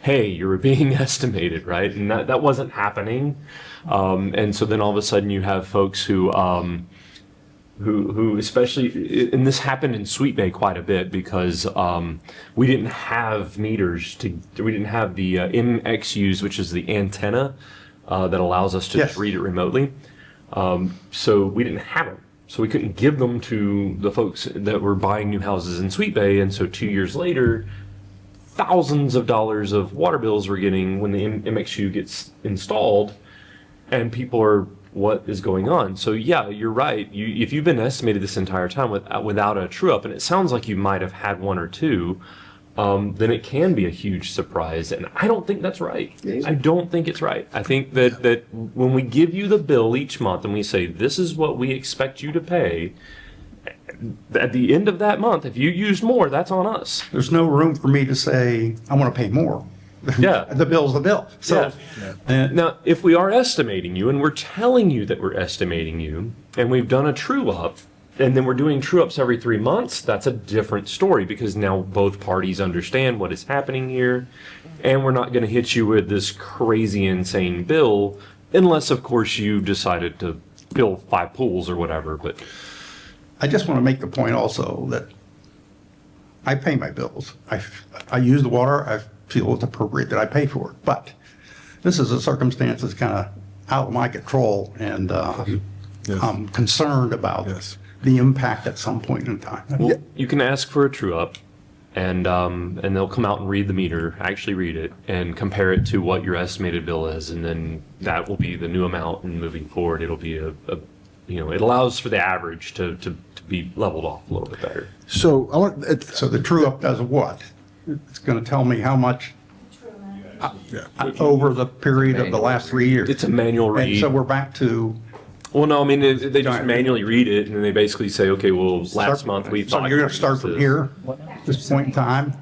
Hey, you're being estimated, right? And that wasn't happening. And so then all of a sudden you have folks who especially, and this happened in Sweet Bay quite a bit because we didn't have meters we didn't have the MXUs, which is the antenna that allows us to just read it remotely. So we didn't have them. So we couldn't give them to the folks that were buying new houses in Sweet Bay. And so 2 years later, thousands of dollars of water bills we're getting when the MXU gets installed, and people are, what is going on? So yeah, you're right. If you've been estimated this entire time without a true up, and it sounds like you might have had one or two, then it can be a huge surprise. And I don't think that's right. I don't think it's right. I think that when we give you the bill each month and we say, this is what we expect you to pay, at the end of that month, if you used more, that's on us. There's no room for me to say, I want to pay more. Yeah. The bill's the bill. So now, if we are estimating you and we're telling you that we're estimating you and we've done a true up and then we're doing true ups every 3 months, that's a different story because now both parties understand what is happening here and we're not going to hit you with this crazy, insane bill unless, of course, you decided to build 5 pools or whatever. But I just want to make the point also that I pay my bills. I use the water. I feel it's appropriate that I pay for it. But this is a circumstance that's kind of out of my control, and I'm concerned about the impact at some point in time. Well, you can ask for a true up, and they'll come out and read the meter, actually read it, and compare it to what your estimated bill is, and then that will be the new amount. And moving forward, it'll be it allows for the average to be leveled off a little bit better. So so the true up does what? It's going to tell me how much over the period of the last 3 years. It's a manual read. And so we're back to. Well, no, I mean they just manually read it, and then they basically say, okay, well, last month we thought. So you're going to start from here, at this point in time.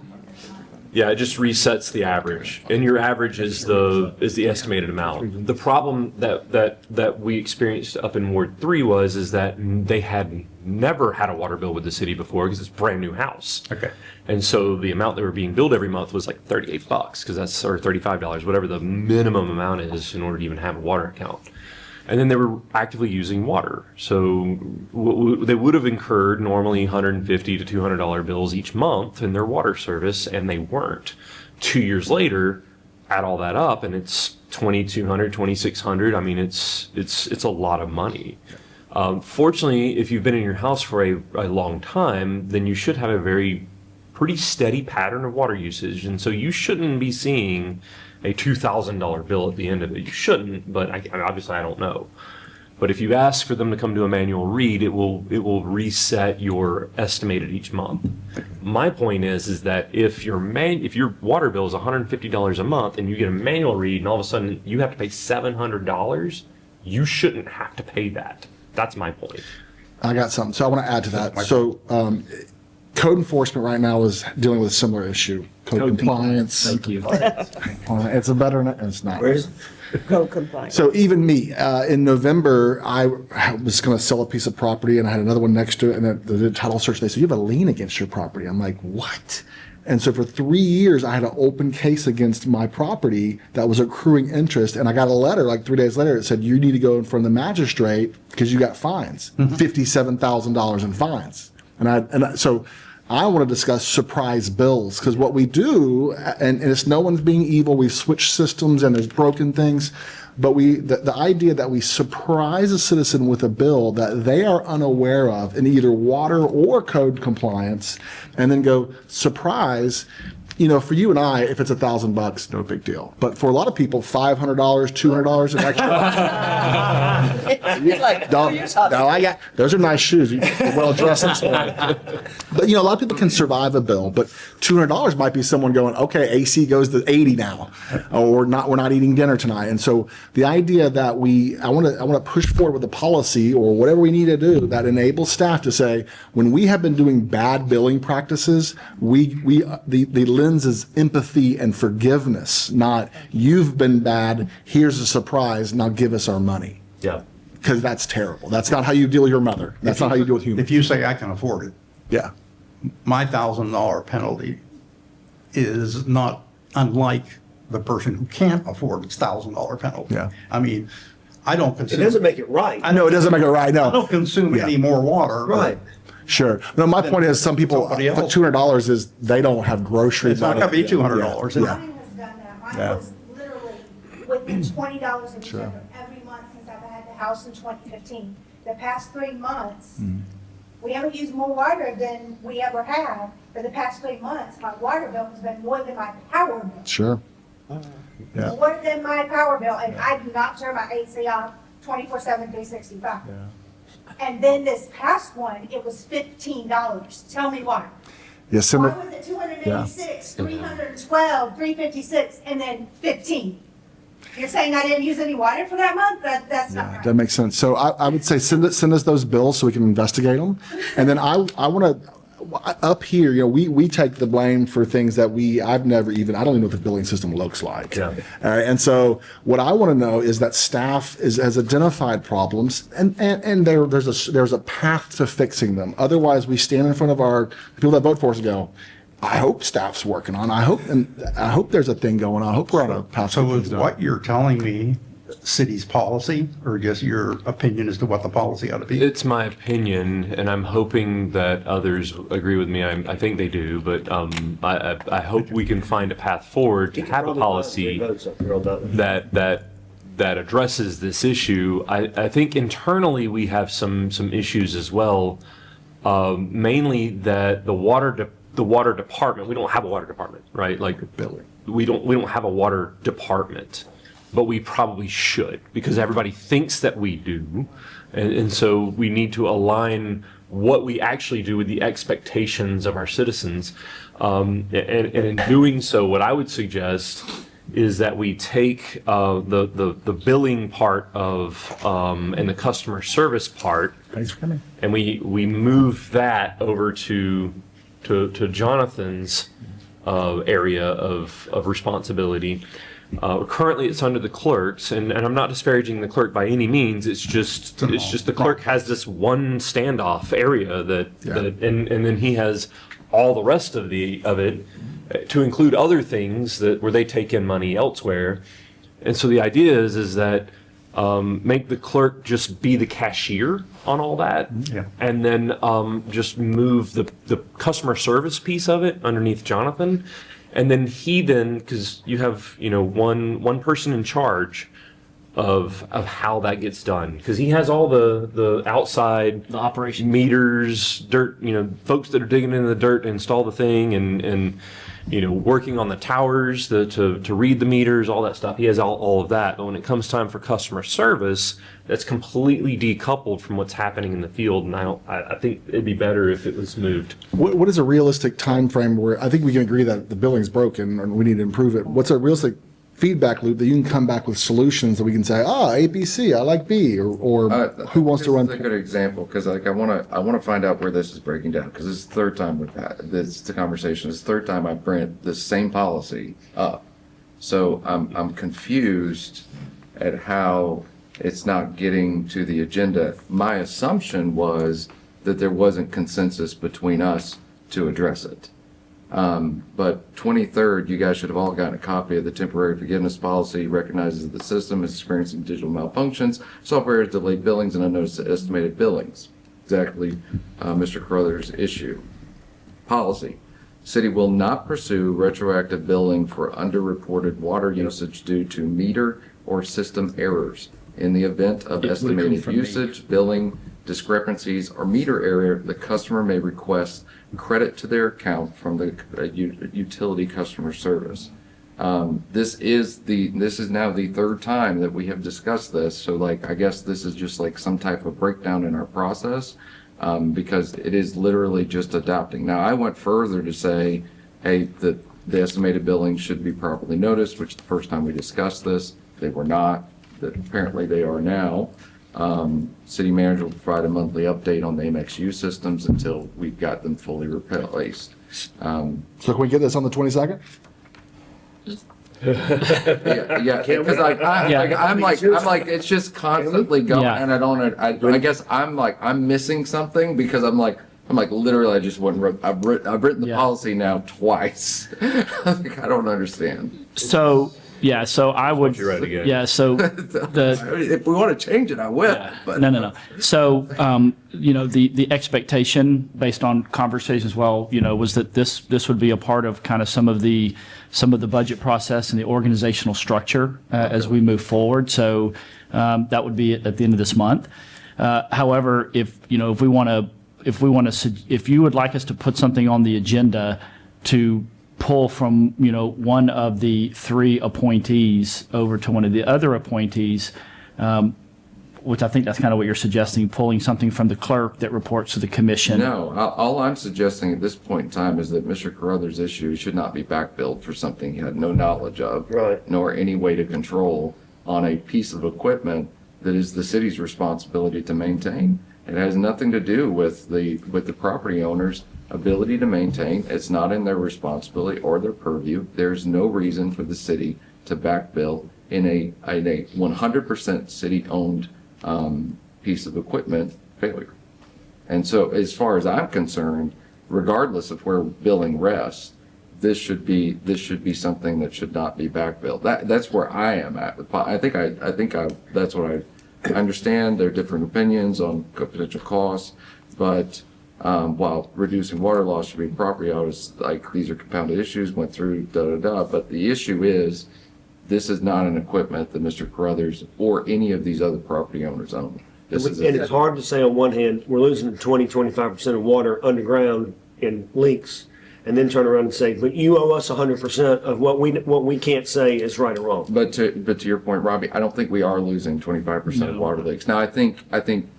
Yeah, it just resets the average, and your average is the estimated amount. The problem that we experienced up in Ward 3 is that they had never had a water bill with the city before because it's a brand new house. Okay. And so the amount they were being billed every month was like $38 because that's, or $35, whatever the minimum amount is in order to even have a water account. And then they were actively using water. So they would have incurred normally $150 to $200 bills each month in their water service, and they weren't. 2 years later, add all that up, and it's $2,200, $2,600. I mean, it's a lot of money. Fortunately, if you've been in your house for a long time, then you should have a pretty steady pattern of water usage, and so you shouldn't be seeing a $2,000 bill at the end of it. You shouldn't, but obviously I don't know. But if you ask for them to come do a manual read, it will reset your estimated each month. My point is that if your water bill is $150 a month and you get a manual read and all of a sudden you have to pay $700, you shouldn't have to pay that. That's my point. I got something. So I want to add to that. So code enforcement right now is dealing with a similar issue. Code compliance. Thank you. It's a better, it's not. Where's code compliance? So even me, in November, I was going to sell a piece of property and I had another one next to it, and the title search, they said, you have a lien against your property. I'm like, what? And so for 3 years, I had an open case against my property that was accruing interest. And I got a letter like 3 days later that said, you need to go in front of the magistrate because you got fines, $57,000 in fines. So I want to discuss surprise bills, because what we do, and it's no one's being evil, we switch systems and there's broken things, but the idea that we surprise a citizen with a bill that they are unaware of in either water or code compliance, and then go, surprise, you know, for you and I, if it's $1,000, no big deal. But for a lot of people, $500, $200 an extra. It's like, No, oh, you're talking. no, I got, those are nice shoes. You're well dressed this morning. But, you know, a lot of people can survive a bill, but $200 might be someone going, okay, AC goes to 80 now, or we're not eating dinner tonight. And so the idea that I want to push forward with a policy or whatever we need to do that enables staff to say, when we have been doing bad billing practices, the lens is empathy and forgiveness, not you've been bad, here's a surprise, now give us our money. Yeah. Because that's terrible. That's not how you deal with your mother. That's not how you deal with humans. If you say I can afford it, Yeah. my $1,000 penalty is not unlike the person who can't afford its $1,000 penalty. Yeah. I mean, I don't It consume. doesn't make it right. I No, it doesn't make it right, no. I don't consume Yeah. any more water. but Right. Sure. No, my point is some people, Somebody else. $200 is they don't have grocery It's not money. gonna be $200. Yeah. Mine has done that. Mine Yeah. was literally within $20 a year every month since I've had the house in 2015. The past 3 months, we haven't used more water than we ever have. For the past 3 months, my water bill has been more than my power bill. Sure. Yeah. More than my power bill, and I do not turn my AC off 24/7, 365. And then this past one, it was $15. Tell me why. Yeah, Why similar. was it 286, 312, 356, and then 15? You're saying I didn't use any water for that month? That's not right. That makes sense. So I would say send us those bills so we can investigate them. And then I want to, up here, you know, we take the blame for things that I don't even know what the billing system looks like. Yeah. All right. And so what I want to know is that staff has identified problems and there's a path to fixing them. Otherwise, we stand in front of our people that vote for us and go, I hope staff's working on. I hope there's a thing going on. I hope we're on a path. So is what you're telling me city's policy, or just your opinion as to what the policy ought to be? It's my opinion, and I'm hoping that others agree with me. I think they do, but I hope we can find a path forward to have a policy that addresses this issue. I think internally we have some issues as well, mainly that the water department. We don't have a water department, right? Like we don't have a water department. But we probably should, because everybody thinks that we do. And so we need to align what we actually do with the expectations of our citizens. And in doing so, what I would suggest is that we take the billing part of and the customer service part, and we move that over to Jonathan's area of responsibility. Currently, it's under the clerks, and I'm not disparaging the clerk by any means. It's just the clerk has this one standoff area and then he has all the rest of it to include other things where they take in money elsewhere. And so the idea is that make the clerk just be the cashier on all that, and then just move the customer service piece of it underneath Jonathan. And then because you have, you know, one person in charge of how that gets done, because he has all the outside, The operation. meters, dirt, you know, folks that are digging into the dirt to install the thing, and you know, working on the towers to read the meters, all that stuff. He has all of that. But when it comes time for customer service, that's completely decoupled from what's happening in the field. And I think it'd be better if it was moved. What is a realistic time frame where I think we can agree that the billing's broken and we need to improve it? What's a realistic feedback loop that you can come back with solutions that we can say, A, B, C, I like B, or who wants to run? This is a good example, because like I want to find out where this is breaking down, because this is the third time we've had this conversation. It's the third time I've brought this same policy up, so I'm confused at how it's not getting to the agenda. My assumption was that there wasn't consensus between us to address it. But 23rd, you guys should have all gotten a copy of the temporary forgiveness policy. Recognizes that the system is experiencing digital malfunctions, software has delayed billings, and unnoticed estimated billings. Exactly Mr. Carruthers' issue. Policy. City will not pursue retroactive billing for underreported water usage due to meter or system errors. In the event of estimated usage, billing discrepancies, or meter error, the customer may request credit to their account from the utility customer service. This is now the third time that we have discussed this. So like, I guess this is just like some type of breakdown in our process, because it is literally just adopting. Now, I went further to say, hey, the estimated billing should be properly noticed, which the first time we discussed this, they were not, that apparently they are now. City manager will provide a monthly update on the MXU systems until we've got them fully replaced. So can we get this on the 22nd? Yeah, because I'm like, it's just constantly going, Yeah. and I guess I'm missing something, because I'm like, literally, I just went, I've written the policy now twice. Like, I don't understand. So, yeah, so I would. You're right again. Yeah, so If we want to change it, I will, but. No. So, the expectation based on conversations, was that this would be a part of kind of some of the budget process and the organizational structure as we move forward. So, that would be at the end of this month. However, if you would like us to put something on the agenda to pull from, one of the three appointees over to one of the other appointees, which I think that's kind of what you're suggesting, pulling something from the clerk that reports to the commission. No, all I'm suggesting at this point in time is that Mr. Carruthers' issue should not be back-billed for something he had no knowledge of. Right. Nor any way to control on a piece of equipment that is the city's responsibility to maintain. It has nothing to do with the property owner's ability to maintain. It's not in their responsibility or their purview. There's no reason for the city to back bill in a 100% city-owned piece of equipment failure. And so as far as I'm concerned, regardless of where billing rests, this should be something that should not be back billed. That's where I am at. That's what I understand. There are different opinions on potential costs, but while reducing water loss should be property owners, like these are compounded issues, went through but the issue is, this is not an equipment that Mr. Carruthers or any of these other property owners own. And it's hard to say on one hand, we're losing 25% of water underground in leaks, and then turn around and say, but you owe us 100% of what we can't say is right or wrong. But to your point, Robbie, I don't think we are losing 25% of water leaks. Now, I think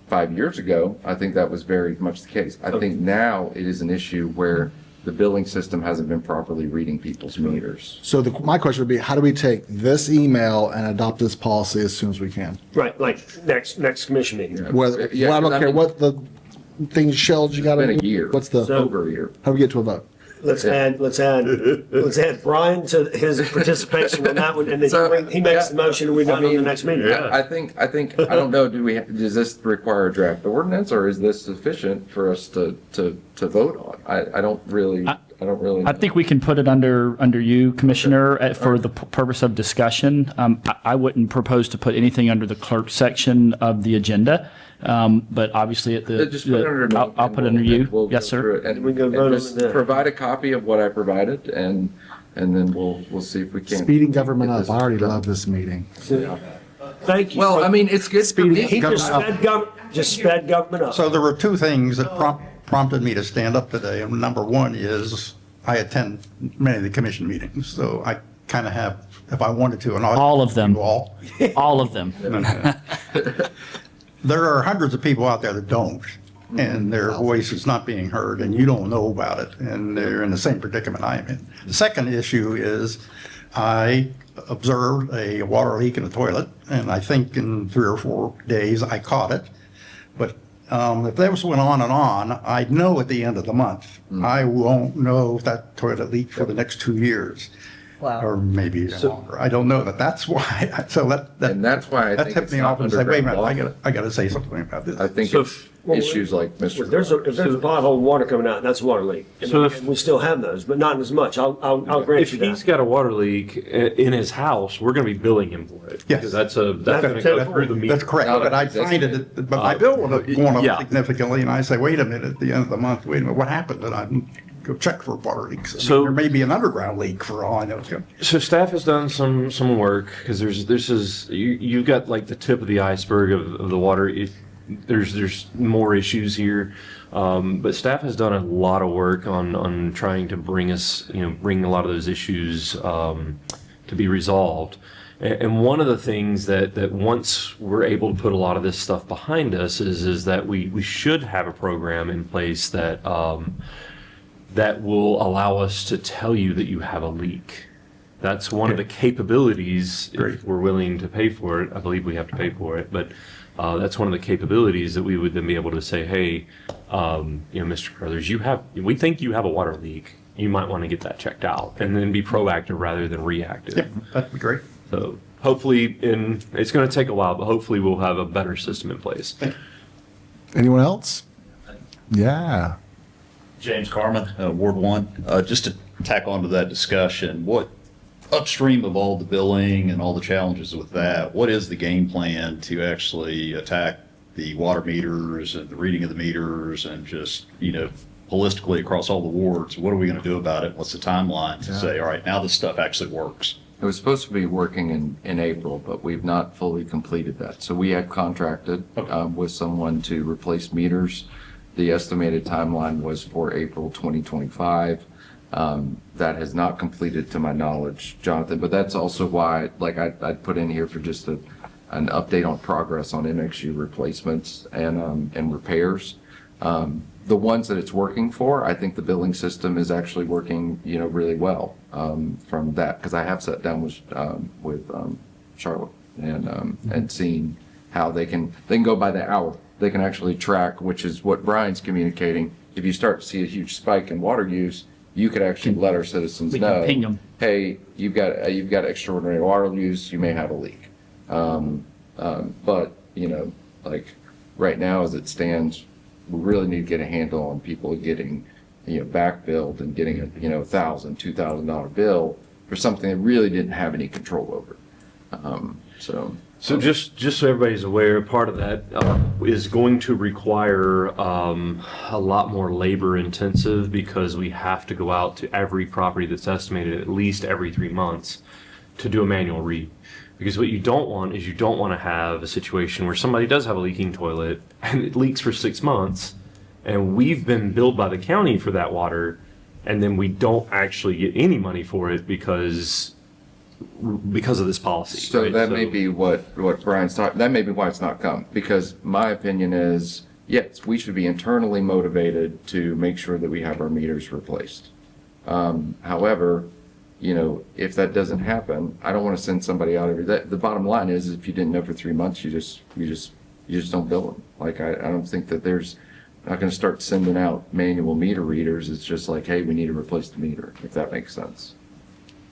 5 years ago, I think that was very much the case. I think now it is an issue where the billing system hasn't been properly reading people's meters. So my question would be, how do we take this email and adopt this policy as soon as we can? Right, like next commission meeting. Well, I don't care what the things shells you got to It's been do. a year. What's the, Over a year. how do we get to a vote? Let's add Brian to his participation on that one, and then he makes the motion, and we're done on the next meeting. I think, I don't know, does this require a draft ordinance, or is this sufficient for us to vote on? I don't really know. I think we can put it under you, Commissioner, for the purpose of discussion. I wouldn't propose to put anything under the clerk section of the agenda, but obviously Just put it under me, I'll put it under you. we'll Yes, go sir. through it, and We can vote on just it. provide a copy of what I provided, and then we'll see if we can. Speeding government get up. this I already done. love this meeting. Thank you. Well, I mean, it's good for me. He just sped government up. So there were two things that prompted me to stand up today. And number one is I attend many of the commission meetings, so I kind of have, if I wanted to, an audience. All of them. All. All of them. There are hundreds of people out there that don't, and their voice is not being heard, and you don't know about it, and they're in the same predicament I am in. The second issue is I observed a water leak in the toilet, and I think in 3 or 4 days I caught it. But if that went on and on, I'd know at the end of the month. I won't know if that toilet leaked for the next 2 years. Wow. Or maybe longer. I don't know, but that's why. And that's why I that think tipped it's me not off and say, wait a minute, underground I got to say something about this. I think it's issues like Mr. If there's a pothole of water coming out, that's a water leak. And we still have those, but not as much. I'll grant If you he's that. got a water leak in his house, we're going to be billing him for it. Yes. Because that's going to go through the meter. That's correct, but I find it, but my bill would have gone yeah. up significantly, and I say, wait a minute, at the end of the month, wait a minute, what happened? And I go check for water leaks. I mean, So- there may be an underground leak for all I know. So staff has done some work because you've got like the tip of the iceberg of the water. there's more issues here. But staff has done a lot of work on trying to bring a lot of those issues to be resolved. And one of the things that once we're able to put a lot of this stuff behind us is that we should have a program in place that that will allow us to tell you that you have a leak. That's one of the capabilities, if we're willing to pay for it. I believe we have to pay for it, but that's one of the capabilities that we would then be able to say, hey, Mr. Carruthers, we think you have a water leak. You might want to get that checked out, and then be proactive rather than reactive. Yeah, that'd be great. So hopefully, it's going to take a while, but hopefully we'll have a better system in place. Anyone else? Yeah. James Carmen, Ward 1. Just to tack on to that discussion, what upstream of all the billing and all the challenges with that, what is the game plan to actually attack the water meters and the reading of the meters and just, holistically across all the wards? What are we going to do about it? What's the timeline to say, all right, now this stuff actually works? It was supposed to be working in April, but we've not fully completed that. So we had contracted with someone to replace meters. The estimated timeline was for April 2025. That has not completed to my knowledge, Jonathan, but that's also why, I'd put in here for just an update on progress on MXU replacements and repairs. The ones that it's working for, I think the billing system is actually working, really well from that, because I have sat down with Charlotte and seen how they can go by the hour. They can actually track, which is what Brian's communicating. If you start to see a huge spike in water use, you could actually let our citizens We can know, ping 'em. hey, you've got extraordinary water use, you may have a leak. But right now as it stands, we really need to get a handle on people getting, back billed and getting a, $1,000, $2,000 bill for something they really didn't have any control over. So just so everybody's aware, part of that is going to require a lot more labor intensive, because we have to go out to every property that's estimated at least every 3 months to do a manual read. Because what you don't want is to have a situation where somebody does have a leaking toilet and it leaks for 6 months, and we've been billed by the county for that water, and then we don't actually get any money for it because of this policy. So right? that may be what Brian's talking, that may be why it's not come, because my opinion is, yes, we should be internally motivated to make sure that we have our meters replaced. However, if that doesn't happen, I don't want to send somebody out every day. The bottom line is, if you didn't know for 3 months, you just don't bill them. I don't think that there's not going to start sending out manual meter readers. It's just like, hey, we need to replace the meter, if that makes sense.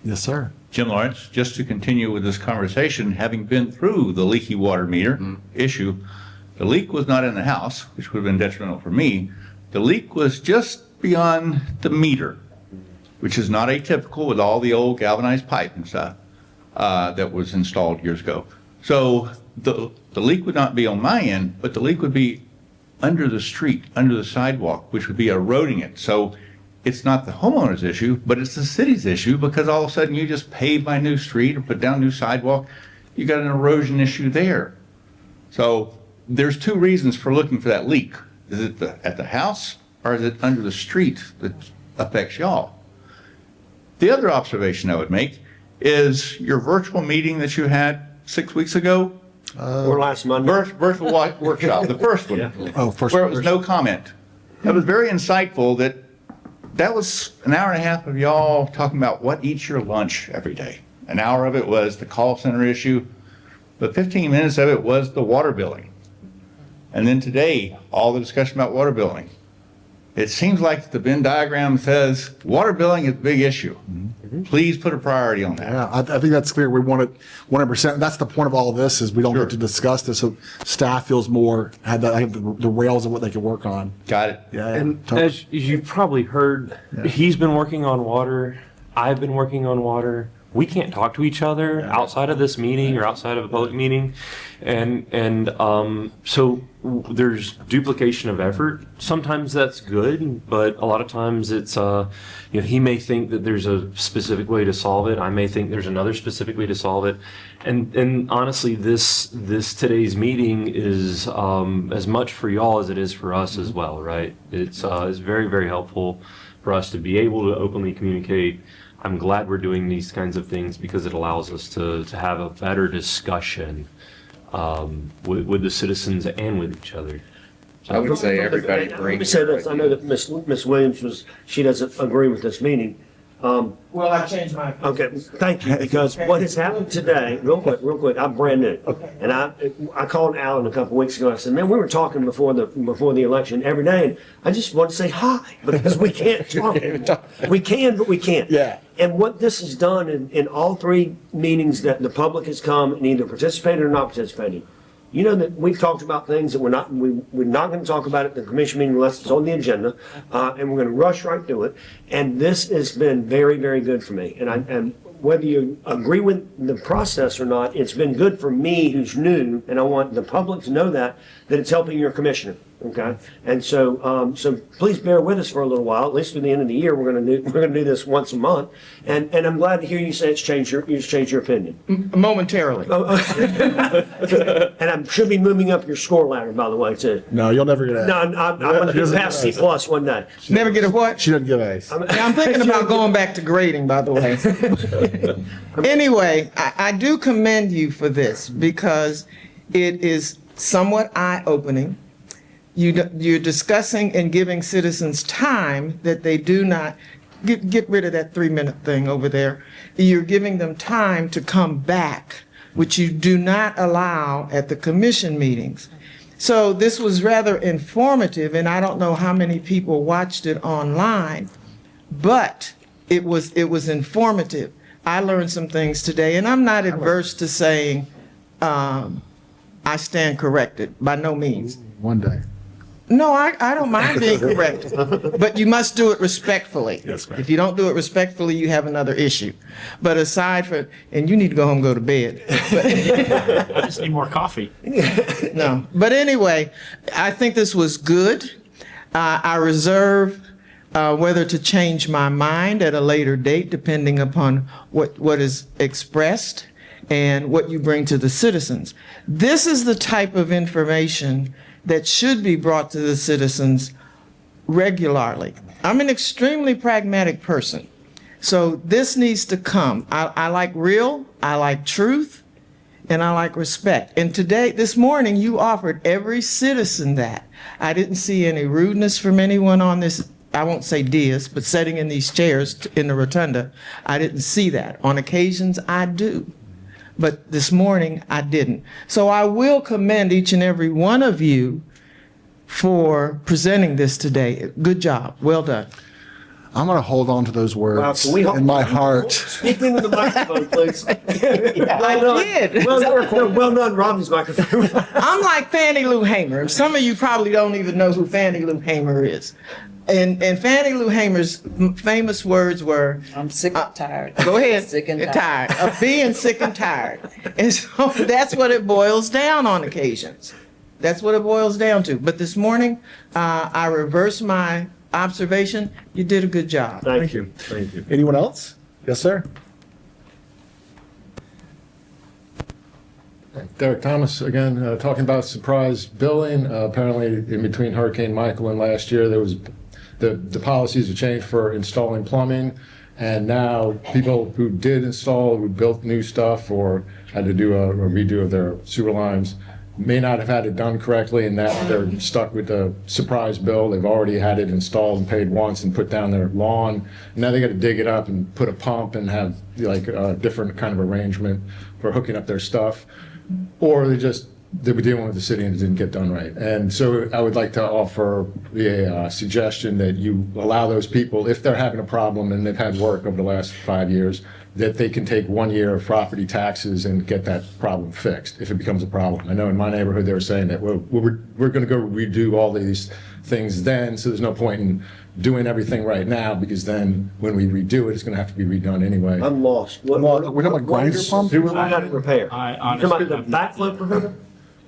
Yes, sir. Jim Lawrence, just to continue with this conversation, having been through the leaky water meter issue, the leak was not in the house, which would have been detrimental for me. The leak was just beyond the meter, which is not atypical with all the old galvanized pipe and stuff that was installed years ago. So the leak would not be on my end, but the leak would be under the street, under the sidewalk, which would be eroding it. So it's not the homeowner's issue, but it's the city's issue, because all of a sudden you just pave my new street or put down new sidewalk, you got an erosion issue there. So there's 2 reasons for looking for that leak. Is it at the house, or is it under the street that affects y'all? The other observation I would make is your virtual meeting that you had 6 weeks ago. Or last Monday. Virtual workshop, the first one. Yeah. Where it was no comment. That was very insightful. That was an hour and a half of y'all talking about what eats your lunch every day. An hour of it was the call center issue, but 15 minutes of it was the water billing. And then today, all the discussion about water billing. It seems like the Venn diagram says water billing is a big issue. Please put a priority on that. Yeah, I think that's clear. We want it 100%. That's the point of all of this, is we don't get to discuss this, so staff feels more, have the rails of what they can work on. Got it. Yeah. And totally. as you've probably heard, he's been working on water. I've been working on water. we can't talk to each other outside of this meeting or outside of a public meeting. So there's duplication of effort. Sometimes that's good, but a lot of times it's, he may think that there's a specific way to solve it. I may think there's another specific way to solve it. And honestly, this today's meeting is as much for y'all as it is for us as well, right? It's very, very helpful for us to be able to openly communicate. I'm glad we're doing these kinds of things because it allows us to have a better discussion with the citizens and with each other. I would say everybody Let me brings. say this, I know that Miss Williams she doesn't agree with this meeting. Well, I changed my. Okay, thank you, because what has happened today, real quick, I'm brand new. And I called Alan a couple weeks ago, I said, man, we were talking before the election every day, and I just want to say hi, because we can't talk. We can, but we can't. Yeah. And what this has done in all three meetings that the public has come and either participated or not participated, you know that we've talked about things that we're not going to talk about at the commission meeting unless it's on the agenda, and we're going to rush right through it. And this has been very, very good for me. And whether you agree with the process or not, it's been good for me who's new, and I want the public to know that it's helping your commissioner. Okay, and so please bear with us for a little while. At least through the end of the year, we're going to do this once a month. And I'm glad to hear you say you changed your opinion. Momentarily. And I should be moving up your score ladder, by the way, too. No, you'll never get A's. No, I'm going to be past C+ one day. Never get a what? She doesn't give A's. I'm thinking about going back to grading, by the way. Anyway, I do commend you for this because it is somewhat eye-opening. You're discussing and giving citizens time that they do not, get rid of that 3-minute thing over there. You're giving them time to come back, which you do not allow at the commission meetings. So this was rather informative, and I don't know how many people watched it online, but it was informative. I learned some things today, and I'm not adverse to saying I stand corrected, by no means. One day. No, I don't mind being corrected, but you must do it respectfully. Yes, ma'am. If you don't do it respectfully, you have another issue. But aside from, and you need to go home and go to bed. I just need more coffee. No, but anyway, I think this was good. I reserve whether to change my mind at a later date, depending upon what is expressed and what you bring to the citizens. This is the type of information that should be brought to the citizens regularly. I'm an extremely pragmatic person, so this needs to come. I like real, I like truth, and I like respect. And this morning, you offered every citizen that. I didn't see any rudeness from anyone on this, I won't say dais, but sitting in these chairs in the rotunda. I didn't see that. On occasions, I do. But this morning, I didn't. So I will commend each and every one of you for presenting this today. Good job. Well done. I'm going to hold on to those words Can we in my heart. Speak into the microphone, please. I did. Well done, Robbie's microphone. I'm like Fannie Lou Hamer. Some of you probably don't even know who Fannie Lou Hamer is. And Fannie Lou Hamer's famous words were, I'm sick and tired. Go ahead. Sick and tired. Of being sick and tired. And so that's what it boils down on occasions. That's what it boils down to. But this morning, I reversed my observation. You did a good job. Thank you. Thank you. Anyone else? Yes, sir. Derek Thomas, again, talking about surprise billing. Apparently, in between Hurricane Michael and last year, there was the policies have changed for installing plumbing. And now people who did install, who built new stuff or had to do a redo of their sewer lines may not have had it done correctly, and now they're stuck with the surprise bill. They've already had it installed and paid once and put down their lawn. Now they got to dig it up and put a pump and have like a different kind of arrangement for hooking up their stuff. Or they were dealing with the city and it didn't get done right. And so I would like to offer a suggestion that you allow those people, if they're having a problem and they've had work over the last 5 years, that they can take 1 year of property taxes and get that problem fixed if it becomes a problem. I know in my neighborhood, they were saying that we're going to go redo all these things then, so there's no point in doing everything right now, because then when we redo it, it's going to have to be redone anyway. I'm lost. We're talking about grinder pump? Who got it repaired? I You talking about the backflow preventer?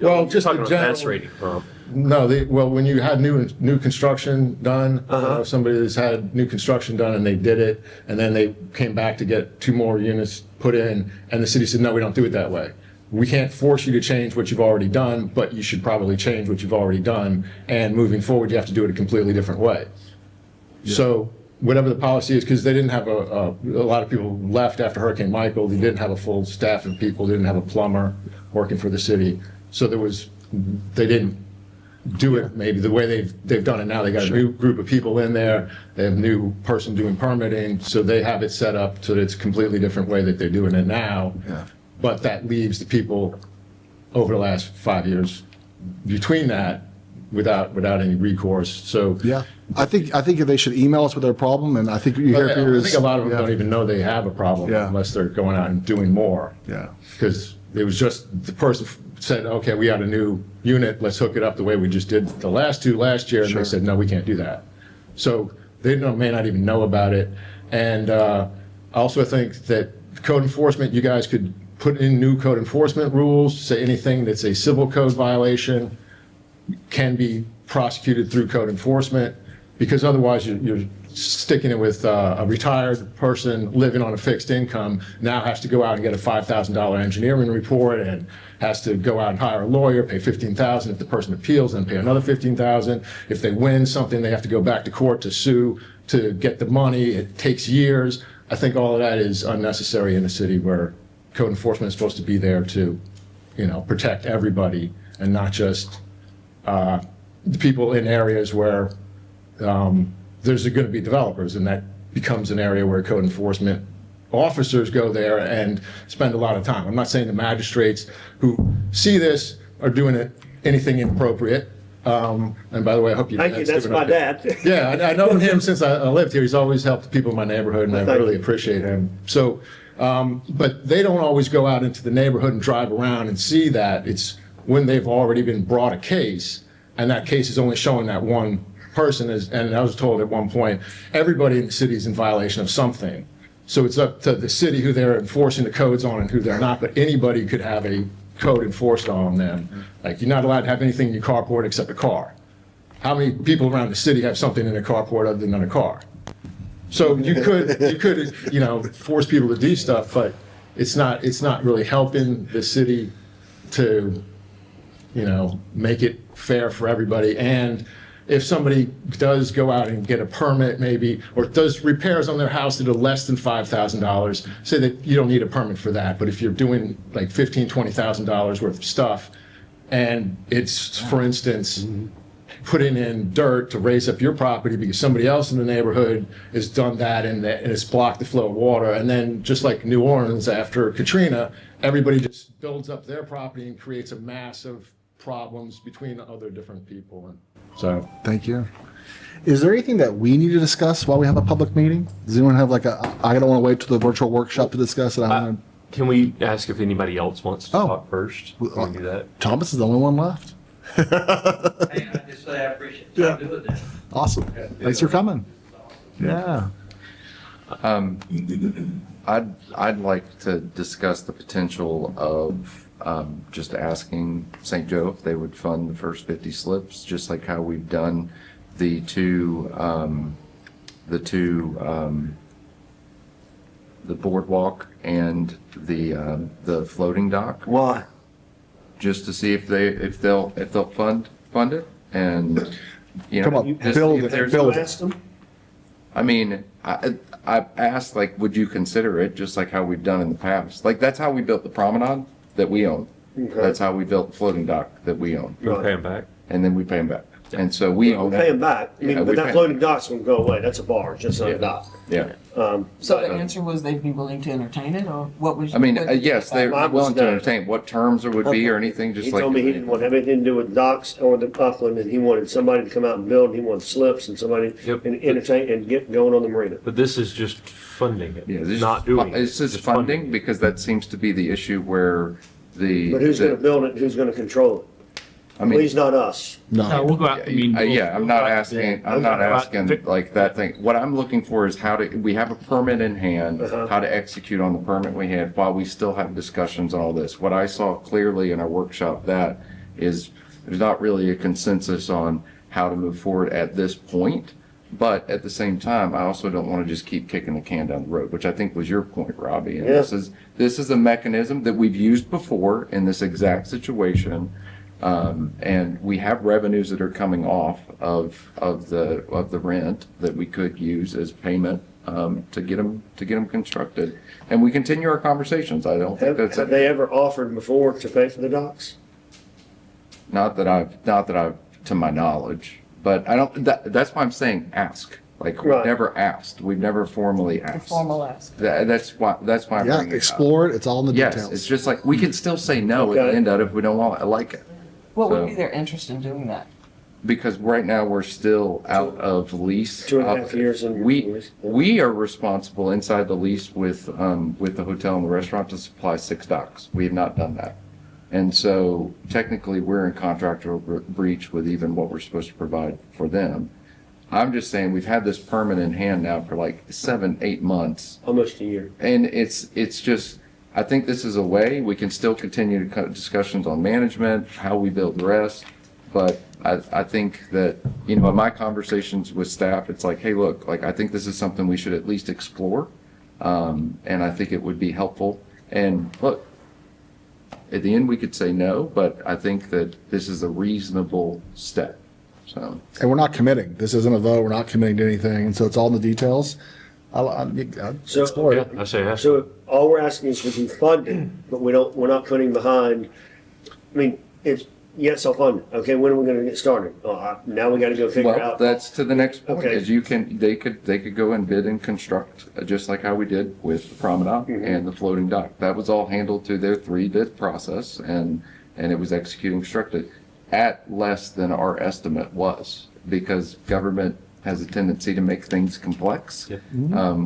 Well, just the Talking about general. macerating pump. No, well, when you had new construction done, somebody that's had new construction done and they did it, and then they came back to get 2 more units put in, and the city said, no, we don't do it that way. We can't force you to change what you've already done, but you should probably change what you've already done, and moving forward, you have to do it a completely different way. So whatever the policy is, because they didn't have a lot of people left after Hurricane Michael, they didn't have a full staff of people, they didn't have a plumber working for the city. So they didn't do it maybe the way they've done it now. They got a new group of people in there, they have a new person doing permitting, so they have it set up so that it's a completely different way that they're doing it now. Yeah. But that leaves the people over the last 5 years between that without any recourse, so. Yeah, I think they should email us with their problem, and I think you hear I Peter's. think a lot of them don't even know they have a problem Yeah. unless they're going out and doing more. Yeah. Because it was just, the person said, okay, we got a new unit, let's hook it up the way we just did the last 2 last year, and they said, no, we can't do that. So they may not even know about it. And I also think that code enforcement, you guys could put in new code enforcement rules, say anything that's a civil code violation can be prosecuted through code enforcement, because otherwise you're sticking it with a retired person living on a fixed income, now has to go out and get a $5,000 engineering report and has to go out and hire a lawyer, pay $15,000. If the person appeals, then pay another $15,000. If they win something, they have to go back to court to sue to get the money. It takes years. I think all of that is unnecessary in a city where code enforcement is supposed to be there to, protect everybody and not just the people in areas where there's going to be developers, and that becomes an area where code enforcement officers go there and spend a lot of time. I'm not saying the magistrates who see this are doing anything inappropriate. And by the way, I hope you. Thank you, that's my dad. Yeah, I know him since I lived here. He's always helped the people in my neighborhood, and I really appreciate him. So, but they don't always go out into the neighborhood and drive around and see that. It's when they've already been brought a case, and that case is only showing that one person is, and I was told at one point, everybody in the city is in violation of something. So it's up to the city who they're enforcing the codes on and who they're not, but anybody could have a code enforced on them. Like, you're not allowed to have anything in your carport except a car. How many people around the city have something in their carport other than a car? So you could, force people to do stuff, but it's not really helping the city to, make it fair for everybody. And if somebody does go out and get a permit maybe, or does repairs on their house that are less than $5,000, say that you don't need a permit for that. But if you're doing like $15,000, $20,000 worth of stuff, and it's, for instance, putting in dirt to raise up your property because somebody else in the neighborhood has done that and it's blocked the flow of water. And then just like New Orleans after Katrina, everybody just builds up their property and creates a mass of problems between other different people. And so, Thank you. Is there anything that we need to discuss while we have a public meeting? Does anyone have I don't want to wait till the virtual workshop to discuss it. Can we ask if anybody else wants to talk first? Can we do that? Thomas is the only one left. Hey, I just say I appreciate you doing that. Awesome. Thanks for coming. Yeah. I'd like to discuss the potential of just asking St. Joe if they would fund the first 50 slips, just like how we've done the boardwalk and the floating dock. Why? Just to see if they'll fund it, and Come on, just build if it, there's- build it. I mean, I asked, like, would you consider it, just like how we've done in the past? Like, that's how we built the promenade that we own. Okay. That's how we built the floating dock that we own. We pay them back. And then we pay them back. And so we. We'll pay them back. I Yeah, mean, we but that pay- floating dock's gonna go away. That's a barge, just not a dock. Yeah. So the answer was they'd be willing to entertain it, or what was? I mean, what- yes, they're Mine was willing to no. entertain what terms there would be or anything, just He like. told me he didn't want anything to do with docks or the upland, and he wanted somebody to come out and build, and he wanted slips and somebody and entertain and get going on the marina. But this is just funding it, Yeah, this not is, doing it. this is Just funding, because that seems to be the issue where the. But who's the- gonna build it, who's gonna control it? I mean- Please, not us. No, we'll go out, I mean. Yeah, I'm not asking, I'm not Okay. asking like that thing. What I'm looking for is how to, we have a permit in hand, Uh-huh. how to execute on the permit we had while we still have discussions on all this. What I saw clearly in our workshop that is, there's not really a consensus on how to move forward at this point. But at the same time, I also don't want to just keep kicking the can down the road, which I think was your point, Robbie. And Yeah. this is a mechanism that we've used before in this exact situation. And we have revenues that are coming off of the rent that we could use as payment to get them constructed. And we continue our conversations. I don't think that's Have they ever offered before to pay for the docks? not that I've to my knowledge, but I don't. That's why I'm saying ask. Like we've Right. never asked. We've never formally asked. Formal ask. That's why I'm Yeah, bringing it up. explore it. It's all in the Yes, details. it's just like we can still say no at Okay. the end of it if we don't want. I like it. What So- would be their interest in doing that? Because right now we're still out of lease. 2.5 years in We, lease. we are responsible inside the lease with the hotel and the restaurant to supply 6 docks. We have not done that. And so technically we're in contractual breach with even what we're supposed to provide for them. I'm just saying we've had this permit in hand now for like 7-8 months. Almost a year. And it's just, I think this is a way, we can still continue to cut discussions on management, how we build the rest. But I think that, you know, in my conversations with staff, it's like, hey, look, like, I think this is something we should at least explore. And I think it would be helpful. And look, at the end, we could say no, but I think that this is a reasonable step, so. And we're not committing. This isn't a vote. We're not committing to anything. And so it's all in the details. I'll So- explore it. I say ask. So all we're asking is for the funding, but we're not putting behind, I mean, it's, yes, I'll fund it. Okay, when are we gonna get started? Now we gotta go figure Well, out. that's to the next point, Okay. is they could go and bid and construct, just like how we did with the promenade and the floating dock. That was all handled through their 3-bid process, and it was executed and constructed at less than our estimate was, because government has a tendency to make things complex,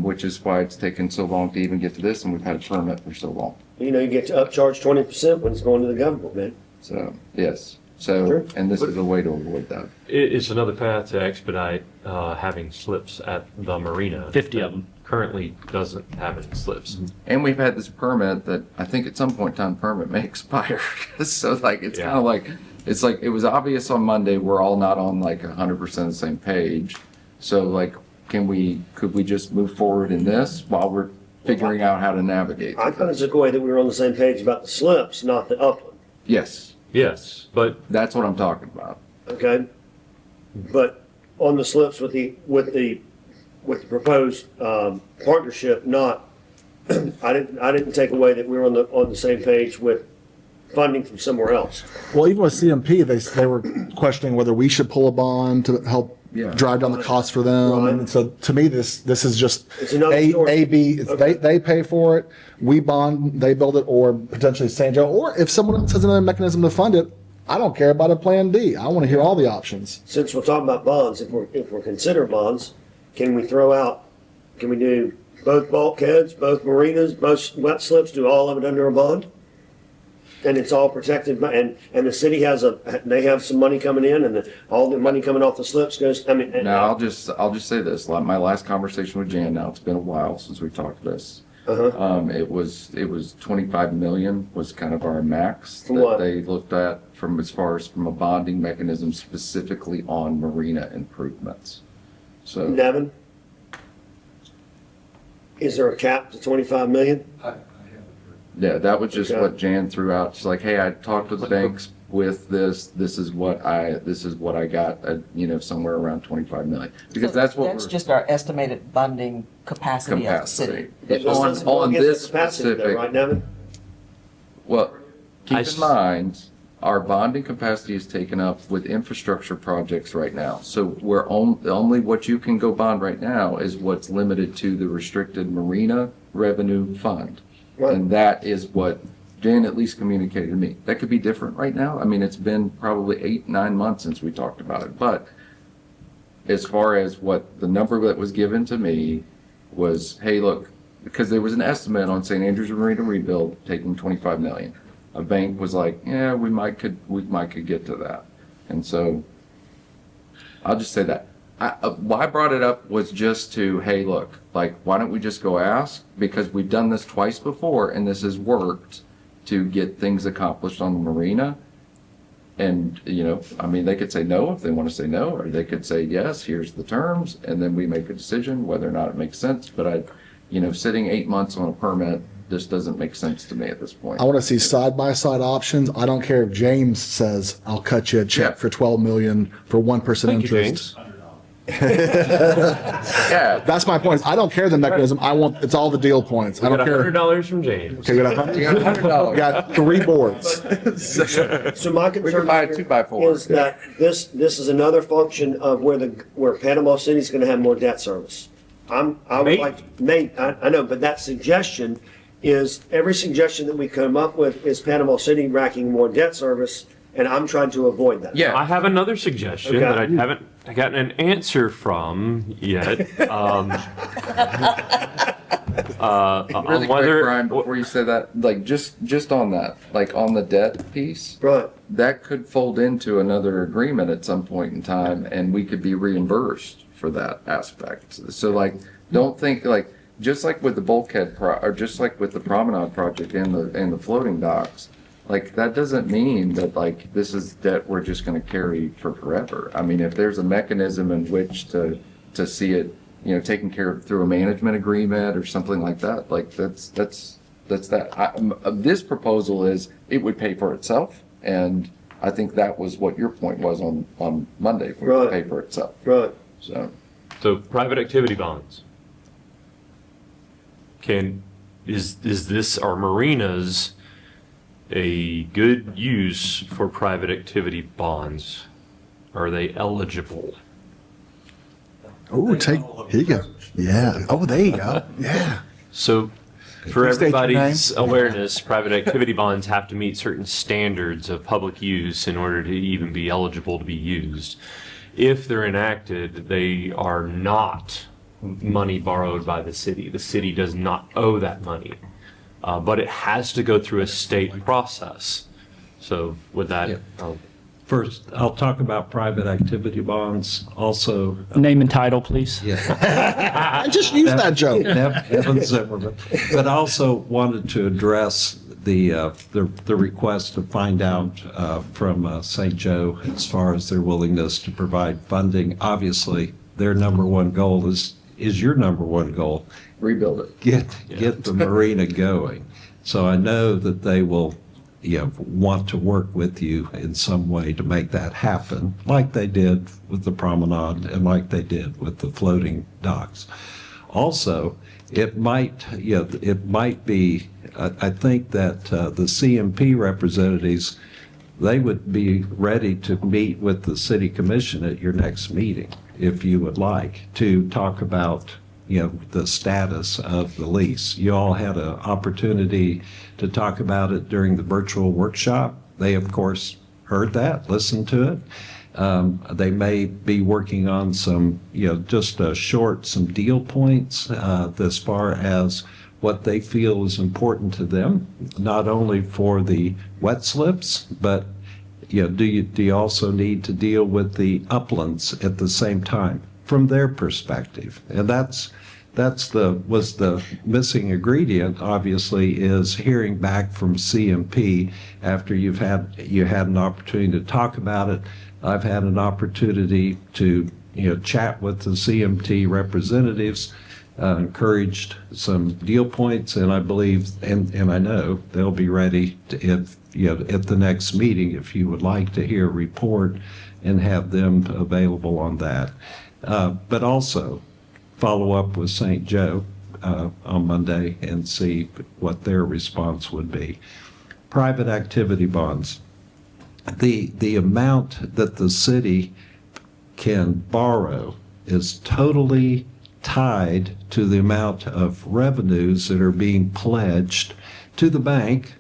which is why it's taken so long to even get to this, and we've had a permit for so long. You know, you get to upcharge 20% when it's going to the government, man. So, yes, so, Sure. and this is a way to avoid that. It's another path to expedite having slips at the marina. 50 of them. Currently doesn't have any slips. And we've had this permit that I think at some point in time, permit may expire. So like, it's Yeah. kind of like, it's like, it was obvious on Monday, we're all not on like 100% the same page. So like, could we just move forward in this while we're figuring out how to navigate? I kind of took away that we were on the same page about the slips, not the upland, Yes, Yes, but that's what I'm talking about. okay? But on the slips with the proposed partnership, not, I didn't take away that we were on the same page with funding from somewhere else. Well, even with CMP, they were questioning whether we should pull a bond to help Yeah. drive down the cost for them. Right. And so to me, this is just It's another story. A, B, it's Okay. they pay for it, we bond, they build it, or potentially St. Joe, or if someone else has another mechanism to fund it, I don't care about a plan D. I want to hear all the options. Since we're talking about bonds, if we're considering bonds, can we do both bulkheads, both marinas, both wet slips, do all of it under a bond? And it's all protected by, and the city they have some money coming in, and all the money coming off the slips goes, I mean. and- Now, I'll just say this, like my last conversation with Jan, now it's been a while since we talked this. Uh-huh. It was 25 million was kind of our max For that what? they looked at from a bonding mechanism specifically on marina improvements. So, Nevin? Is there a cap to 25 million? yeah, that was just Okay. what Jan threw out. She's like, hey, I talked to the banks with this is what I got, somewhere around 25 million. Because that's what That's we're. just our estimated funding capacity of the city. Capacity. This doesn't go On against this the capacity though, specific. Right, Nevin? Well, keep in mind, our bonding capacity is taken up with infrastructure projects right now. So we're only what you can go bond right now is what's limited to the restricted marina revenue fund. And that is what Jan at least communicated to me. That could be different right now. I mean, it's been probably 8-9 months since we talked about it. But as far as what the number that was given to me was, hey, look, because there was an estimate on St. Andrews Marina rebuild taking 25 million. A bank was like, yeah, we might could get to that. And so I'll just say that. Why I brought it up was just to, hey, look, like, why don't we just go ask? Because we've done this twice before and this has worked to get things accomplished on the marina. And, you know, I mean, they could say no if they want to say no, or they could say yes, here's the terms, and then we make a decision whether or not it makes sense. But sitting 8 months on a permit just doesn't make sense to me at this point. I want to see side-by-side options. I don't care if James says, I'll cut you a check for 12 million for 1% Thank you, interest. James. Yeah, That's my point. I don't care the mechanism. It's all the deal points. I We don't got care. $100 from James. Okay, we got $100. Got 3 boards. So my We concern could buy a here 2x4. is that this is another function of where Panama City's gonna have more debt service. I would Mate. like to make, I know, but that suggestion is, every suggestion that we come up with is Panama City racking more debt service, and I'm trying to avoid that. Yeah. I have another suggestion Okay. that I haven't gotten an answer from yet. Really On quick, whether Brian, before you say that, like, just on that, like, on the debt piece, Right. that could fold into another agreement at some point in time, and we could be reimbursed for that aspect. So, like, don't think, like, just like with the bulkhead or just like with the promenade project and the floating docks, like, that doesn't mean that, like, this is debt we're just gonna carry for forever. I mean, if there's a mechanism in which to see it, taken care of through a management agreement or something like that, like, that's that. This proposal is, it would pay for itself, and I think that was what your point was on Monday, would Right. pay for itself. Right. So private activity bonds. Is this, are marinas a good use for private activity bonds? Are they eligible? Oh, here you go. Yeah. Oh, there you go. Yeah. So for Please state your everybody's name. awareness, private activity bonds have to meet certain standards of public use in order to even be eligible to be used. If they're enacted, they are not money borrowed by the city. The city does not owe that money, but it has to go through a state process. So with that, First, I'll talk about private activity bonds, also. Name and title, please. I just used that joke. Evan Zimmerman. But I also wanted to address the request to find out from St. Joe as far as their willingness to provide funding. Obviously, their number one goal is your number one goal. Rebuild it. Get the marina going. So I know that they will want to work with you in some way to make that happen, like they did with the promenade and like they did with the floating docks. Also, it might be, I think that the CMP representatives, they would be ready to meet with the city commission at your next meeting, if you would like, to talk about the status of the lease. You all had an opportunity to talk about it during the virtual workshop. They, of course, heard that, listened to it. They may be working on some, just some deal points as far as what they feel is important to them, not only for the wet slips, but do you also need to deal with the uplands at the same time from their perspective? And that's the missing ingredient, obviously, is hearing back from CMP after you had an opportunity to talk about it. I've had an opportunity to chat with the CMT representatives, encouraged some deal points, and I believe and I know they'll be ready to, at the next meeting, if you would like to hear a report and have them available on that. But also follow up with St. Joe on Monday and see what their response would be. Private activity bonds. the amount that the city can borrow is totally tied to the amount of revenues that are being pledged to the bank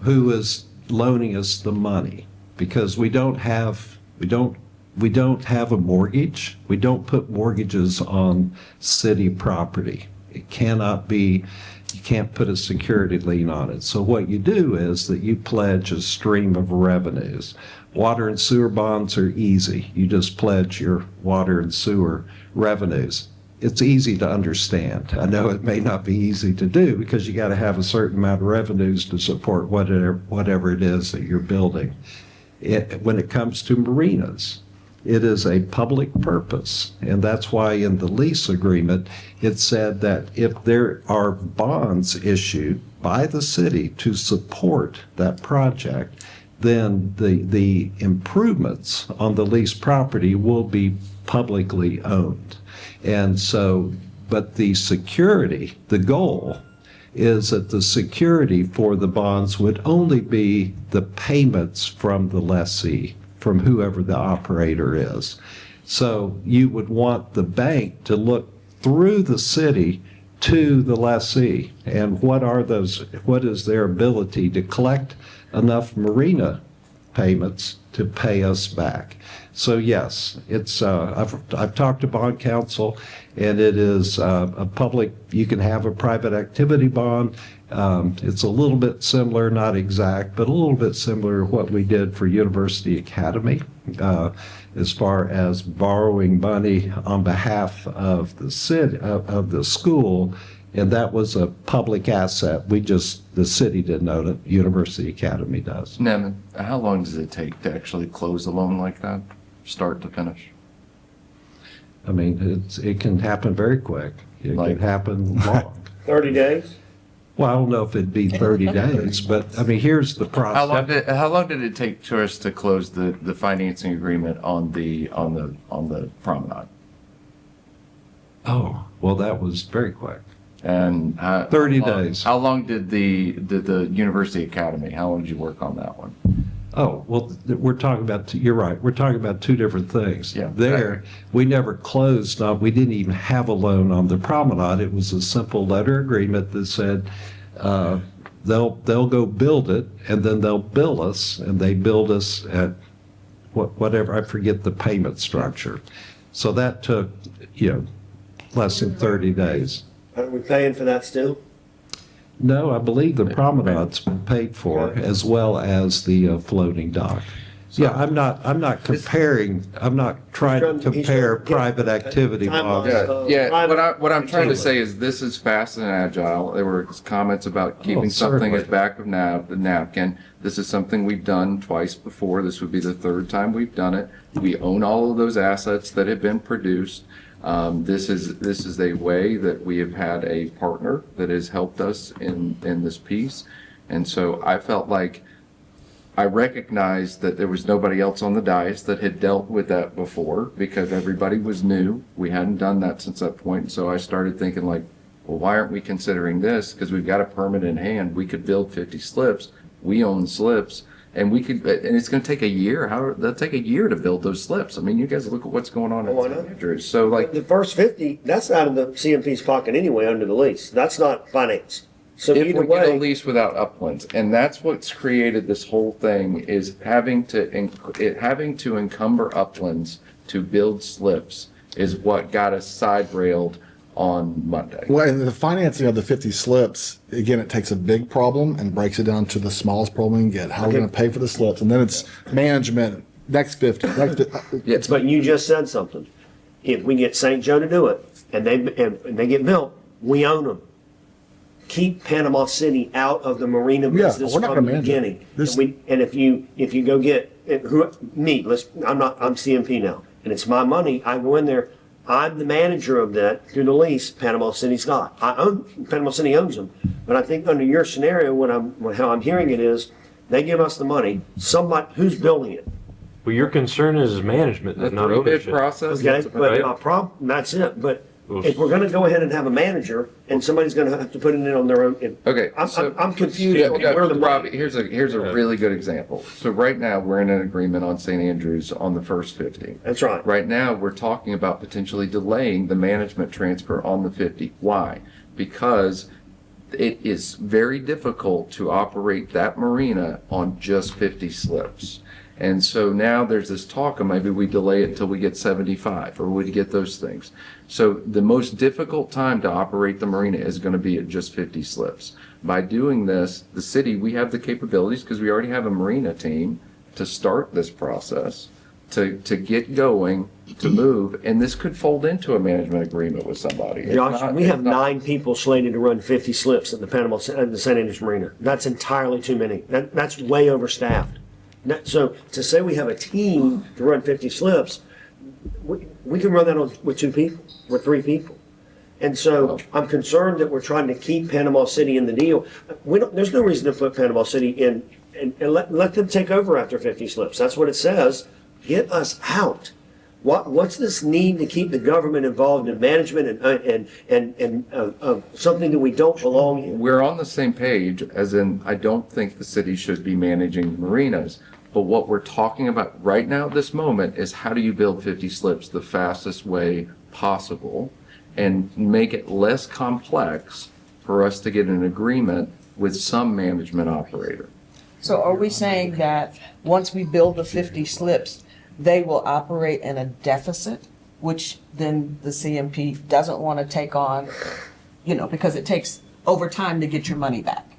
who is loaning us the money, because we don't have a mortgage. We don't put mortgages on city property. It cannot be, you can't put a security lien on it. So what you do is that you pledge a stream of revenues. Water and sewer bonds are easy. You just pledge your water and sewer revenues. It's easy to understand. I know it may not be easy to do because you got to have a certain amount of revenues to support whatever it is that you're building. When it comes to marinas, it is a public purpose. And that's why in the lease agreement, it said that if there are bonds issued by the city to support that project, then the improvements on the leased property will be publicly owned. And so, but the security, the goal is that the security for the bonds would only be the payments from the lessee, from whoever the operator is. So you would want the bank to look through the city to the lessee, and what is their ability to collect enough marina payments to pay us back. So yes, it's I've talked to bond counsel, and it is a public. You can have a private activity bond. It's a little bit similar, not exact, but a little bit similar to what we did for University Academy, as far as borrowing money on behalf of the city of the school. And that was a public asset. The city didn't own it. University Academy does. Nevin, how long does it take to actually close a loan like that, start to finish? I mean, it can happen very quick. It can happen long. 30 days? Well, I don't know if it'd be 30 days, but I mean, here's the process. How long did it take to us to close the financing agreement on the promenade? Oh, well, that was very quick. And 30 days. How long did the University Academy? How long did you work on that one? Oh, well, we're talking about, you're right, we're talking about two different things. Yeah. There, we never closed on, we didn't even have a loan on the promenade. It was a simple letter agreement that said they'll go build it, and then they'll bill us, and they billed us at whatever, I forget the payment structure. So that took, less than 30 days. Are we paying for that still? No, I believe the promenade's been paid for, as well as the floating dock. Yeah, I'm not comparing, I'm not trying to compare private activity bonds. What I'm trying to say is this is fast and agile. There were comments about keeping something as back of the napkin. This is something we've done twice before. This would be the third time we've done it. We own all of those assets that have been produced. This is a way that we have had a partner that has helped us in this piece. And so I felt like I recognized that there was nobody else on the dais that had dealt with that before, because everybody was new. We hadn't done that since that point. So I started thinking like, well, why aren't we considering this? Because we've got a permit in hand. We could build 50 slips. We own slips. And we could, and it's going to take a year. That'll take a year to build those slips. I mean, you guys look at what's going on in St. Andrews. So, like, the first 50, that's out of the CMP's pocket anyway under the lease. That's not finance. So if either we get a way, lease without uplands, and that's what's created this whole thing, is having to encumber uplands to build slips is what got us side railed on Monday. Well, and the financing of the 50 slips, again, it takes a big problem and breaks it down to the smallest problem we can get. How are we going to pay for the slips? And then it's management, next 50. but you just said something. If we get St. Joe to do it and they get built, we own them. Keep Panama City out of the marina business we're not from the gonna manage beginning. And if you go get I'm CMP now, and it's my money. I go in there. I'm the manager of that through the lease. Panama City's not. Panama City owns them. But I think under your scenario, how I'm hearing it is, they give us the money. Somebody who's building it. Well, your concern is management, not ownership. Process. Okay, but my problem, that's it. But if we're gonna go ahead and have a manager, and somebody's gonna have to put it in on their own. Okay, I'm confused on where the Robbie, money. here's a really good example. So right now, we're in an agreement on St. Andrews on the first 50. That's right. Right now, we're talking about potentially delaying the management transfer on the 50. Why? Because it is very difficult to operate that marina on just 50 slips. And so now there's this talk of maybe we delay it until we get 75 or we get those things. So the most difficult time to operate the marina is going to be at just 50 slips. By doing this, the city, we have the capabilities because we already have a marina team to start this process, to get going, to move, and this could fold into a management agreement with somebody. It's Josh, not- we it's have not- 9 people slated to run 50 slips at the the St. Andrews Marina. That's entirely too many. That's way overstaffed. So to say we have a team to run 50 slips, we can run that with 2 people, with 3 people. And so I'm concerned that we're trying to keep Panama City in the deal. There's no reason to put Panama City in and let them take over after 50 slips. That's what it says. Get us out. What's this need to keep the government involved in management and something that we don't belong in? We're on the same page, as in, I don't think the city should be managing marinas. But what we're talking about right now at this moment is how do you build 50 slips the fastest way possible and make it less complex for us to get an agreement with some management operator. So are we saying that once we build the 50 slips, they will operate in a deficit, which then the CMP doesn't want to take on, because it takes over time to get your money back?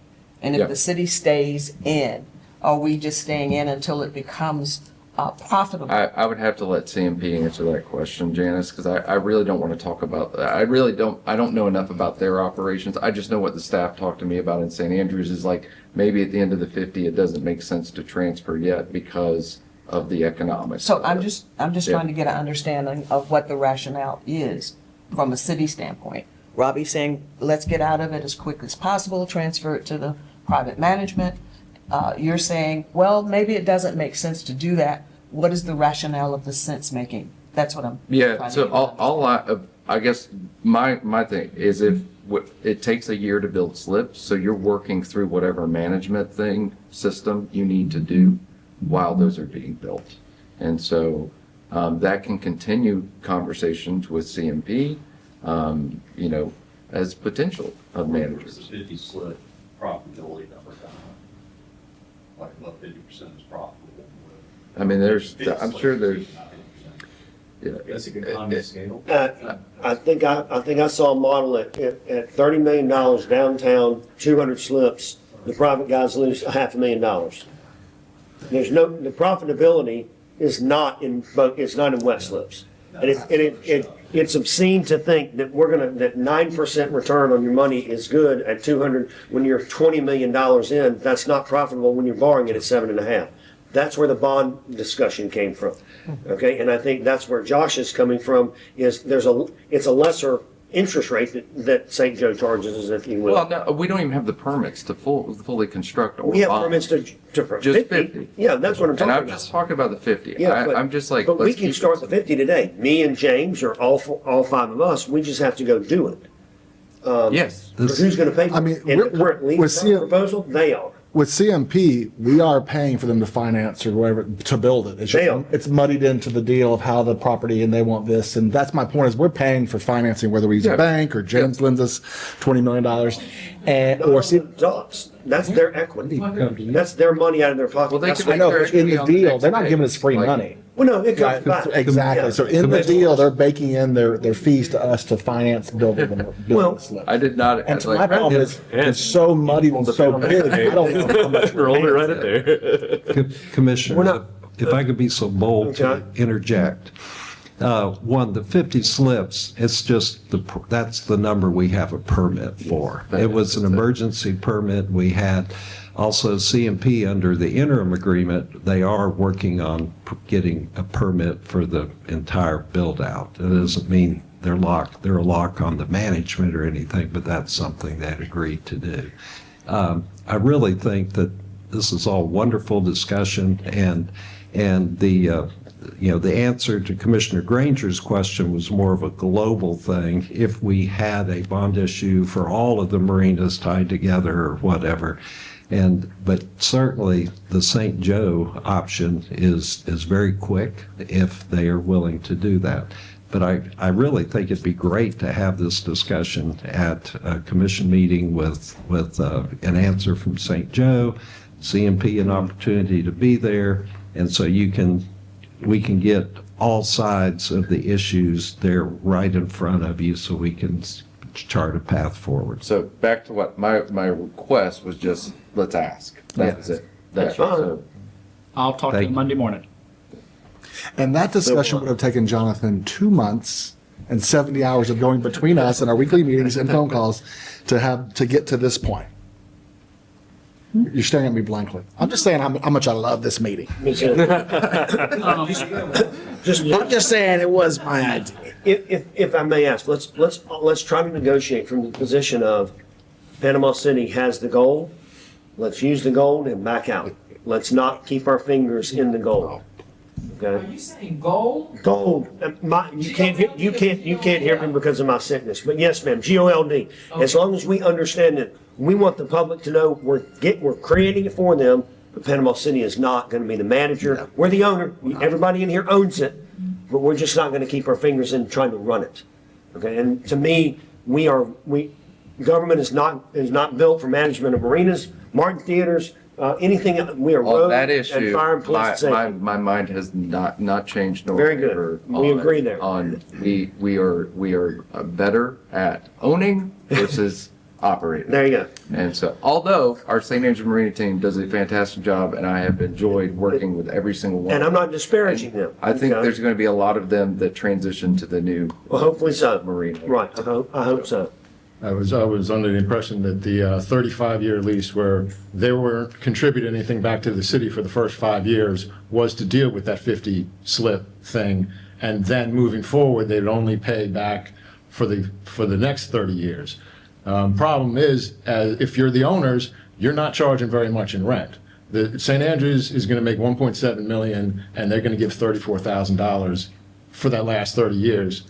And if Yeah. the city stays in, are we just staying in until it becomes profitable? I would have to let CMP answer that question, Janice, because I really don't want to talk about that. I don't know enough about their operations. I just know what the staff talked to me about in St. Andrews is like, maybe at the end of the 50, it doesn't make sense to transfer yet because of the economics. So I'm just Yeah. trying to get an understanding of what the rationale is from a city standpoint. Robbie's saying, let's get out of it as quick as possible, transfer it to the private management. You're saying, well, maybe it doesn't make sense to do that. What is the rationale of the sense making? That's what I'm Yeah, trying to so get I guess my thing is if it takes a year to build slips, so you're working through whatever management system you need to do while those are being built. And so that can continue conversations with CMP, as potential of managers. 50 slip profitability number down. Like about 50% is profitable. I mean, I'm sure there's. Yeah. That's a good economy of scale. I think I saw a model at $30 million downtown, 200 slips. The private guys lose $500,000. The profitability is not in wet slips. And it's obscene to think that that 9% return on your money is good at 200, when you're $20 million in, that's not profitable when you're borrowing it at 7.5. That's where the bond discussion came from. Okay, and I think that's where Josh is coming from, is it's a lesser interest rate that St. Joe charges, if you will. Well, no, we don't even have the permits to fully construct. We have permits to just 50. Yeah, that's what I'm talking And I'm about. just talking about the 50. Yeah, I'm just like, but we let's can keep start it the 50 today. Me and James, or all 5 of us, we just have to go do it. Yes. But who's going to pay for it? And if we're at least on the proposal, they are. With CMP, we are paying for them to finance or whatever to build it. It's, just, it's muddied into the deal of how the property and they want this. And that's my point is we're paying for financing, whether we use a bank or James lends us $20 million. That's their equity. That's their money out of their pocket. That's I know, but in the deal, they're not giving us free money. Well, no, it comes back. Exactly. Yeah. So in the deal, they're baking in their fees to us to finance building the business. I did not. And my problem is it's so muddy and so big. I don't know how much. Rolled it right in there. Commissioner, if I could be so bold to interject. The 50 slips, it's just that's the number we have a permit for. It was an emergency permit. We had also CMP under the interim agreement. They are working on getting a permit for the entire build out. It doesn't mean they're a lock on the management or anything, but that's something they agreed to do. I really think that this is all wonderful discussion, and the the answer to Commissioner Granger's question was more of a global thing. If we had a bond issue for all of the marinas tied together or whatever. But certainly the St. Joe option is very quick if they are willing to do that. But I really think it'd be great to have this discussion at a commission meeting with an answer from St. Joe, CMP an opportunity to be there, and so we can get all sides of the issues there right in front of you so we can chart a path forward. So back to what my request was, just let's ask. That's it. That's fine. So, I'll talk to you Monday morning. And that discussion would have taken Jonathan 2 months and 70 hours of going between us and our weekly meetings and phone calls to get to this point. You're staring at me blankly. I'm just saying how much I love this meeting. Me too. I'm just saying it was my idea. If I may ask, let's try to negotiate from the position of Panama City has the goal. Let's use the gold and back out. Let's not keep our fingers in the gold. Okay. Are you saying gold? Gold. You can't hear me because of my sickness. But yes, ma'am. GOLD. As long as we understand that we want the public to know we're creating it for them, but Panama City is not going to be the manager. We're the owner. Everybody in here owns it, but we're just not going to keep our fingers in trying to run it. Okay. And to me, government is not built for management of marinas, Martin theaters, anything. We are on road that and issue, fire and police safety. my mind has not changed. Nor Very good. ever We agree there. We are better at owning versus operating. There you go. And so, although our St. Andrews Marina team does a fantastic job, and I have enjoyed working with every single one. And I'm not disparaging them. I think okay? there's going to be a lot of them that transition to the new. Well, hopefully so. Marina. Right. I hope so. I was under the impression that the 35-year lease where they weren't contributing anything back to the city for the first 5 years was to deal with that 50 slip thing. And then moving forward, they'd only pay back for the next 30 years. Problem is, if you're the owners, you're not charging very much in rent. The St. Andrews is going to make $1.7 million, and they're going to give $34,000 for that last 30 years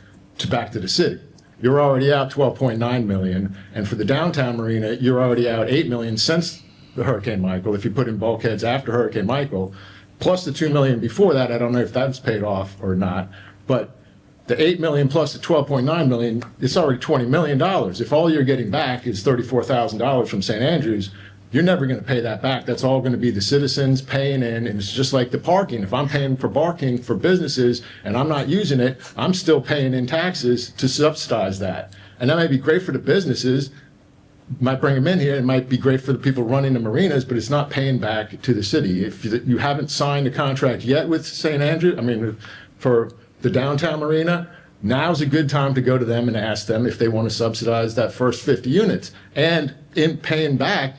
back to the city. You're already out $12.9 million, and for the downtown marina, you're already out $8 million since the Hurricane Michael. If you put in bulkheads after Hurricane Michael, plus the $2 million before that, I don't know if that's paid off or not, but the $8 million plus the $12.9 million, it's already $20 million. If all you're getting back is $34,000 from St. Andrews, you're never going to pay that back. That's all going to be the citizens paying in, and it's just like the parking. If I'm paying for parking for businesses and I'm not using it, I'm still paying in taxes to subsidize that. And that might be great for the businesses, might bring them in here, it might be great for the people running the marinas, but it's not paying back to the city. If you haven't signed a contract yet with St. Andrews, for the downtown marina, now's a good time to go to them and ask them if they want to subsidize that first 50 units. And in paying back,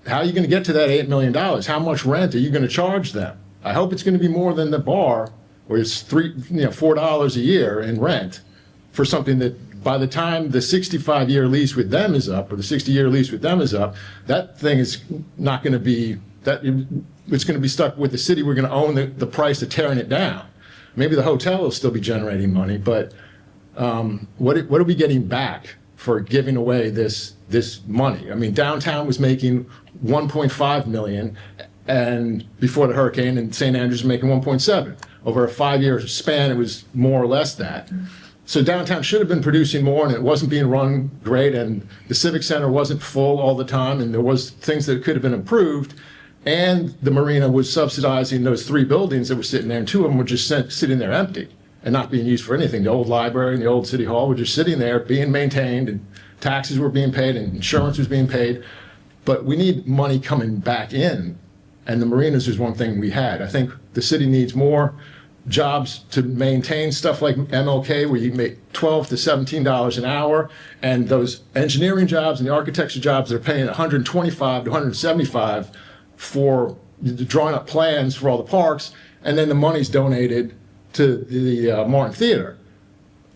how are you going to get to that $8 million? How much rent are you going to charge them? I hope it's going to be more than the bar, where it's $4 a year in rent for something that by the time the 65-year lease with them is up, or the 60-year lease with them is up, that thing is not going to be, it's going to be stuck with the city. We're going to own the price of tearing it down. Maybe the hotel will still be generating money, but what are we getting back for giving away this money? I mean, downtown was making $1.5 million, and before the hurricane, and St. Andrews was making 1.7. Over a 5-year span, it was more or less that. So downtown should have been producing more, and it wasn't being run great, and the Civic Center wasn't full all the time, and there was things that could have been improved. And the marina was subsidizing those 3 buildings that were sitting there, and 2 of them were just sitting there empty and not being used for anything. The old library and the old city hall were just sitting there being maintained, and taxes were being paid and insurance was being paid. But we need money coming back in, and the marinas is one thing we had. I think the city needs more jobs to maintain stuff like MLK, where you make $12 to $17 an hour, and those engineering jobs and the architecture jobs, they're paying $125 to $175 for drawing up plans for all the parks, and then the money's donated to the Martin Theater.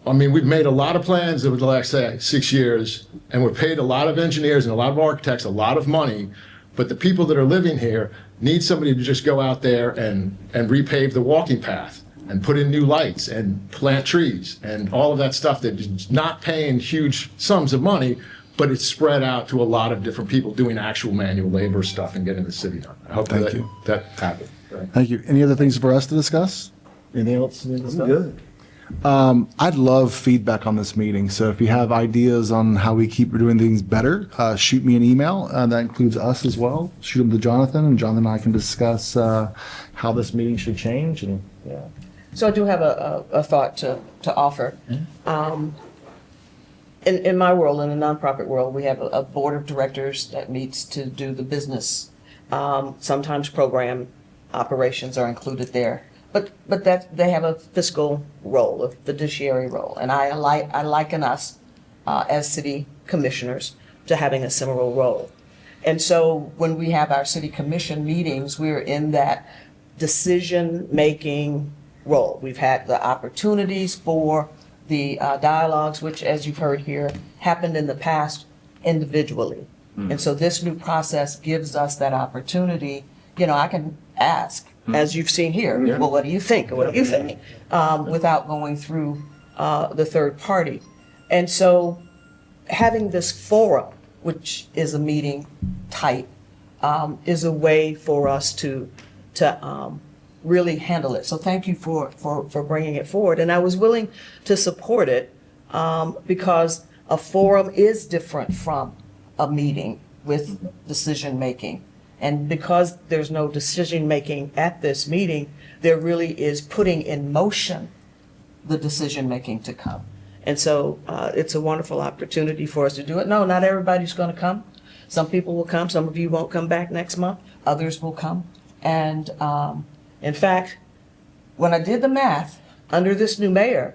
I mean, we've made a lot of plans over the last 6 years, and we've paid a lot of engineers and a lot of architects a lot of money, but the people that are living here need somebody to just go out there and repave the walking path. and put in new lights and plant trees and all of that stuff that is not paying huge sums of money, but it's spread out to a lot of different people doing actual manual labor stuff and getting the city done. I hope Thank you. that happened. Thank you. Any other things for us to discuss? Anything else? to discuss? Good. I'd love feedback on this meeting. So if you have ideas on how we keep doing things better, shoot me an email. That includes us as well. Shoot them to Jonathan, and Jonathan and I can discuss how this meeting should change. And yeah. So I do have a thought to offer. In my world, in the nonprofit world, we have a board of directors that meets to do the business. Sometimes program operations are included there. But that they have a fiscal role, a fiduciary role, and I liken us as city commissioners to having a similar role. And so when we have our city commission meetings, we're in that decision-making role. We've had the opportunities for the dialogues, which, as you've heard here, happened in the past individually. And so this new process gives us that opportunity. You know, I can ask, as you've seen here, well, what do you think? What do you think? Without going through the third party. And so having this forum, which is a meeting type, is a way for us to really handle it. So thank you for bringing it forward. And I was willing to support it because a forum is different from a meeting with decision-making. And because there's no decision-making at this meeting, there really is putting in motion the decision-making to come. And so it's a wonderful opportunity for us to do it. No, not everybody's going to come. Some people will come. Some of you won't come back next month. Others will come. And in fact, when I did the math, under this new mayor,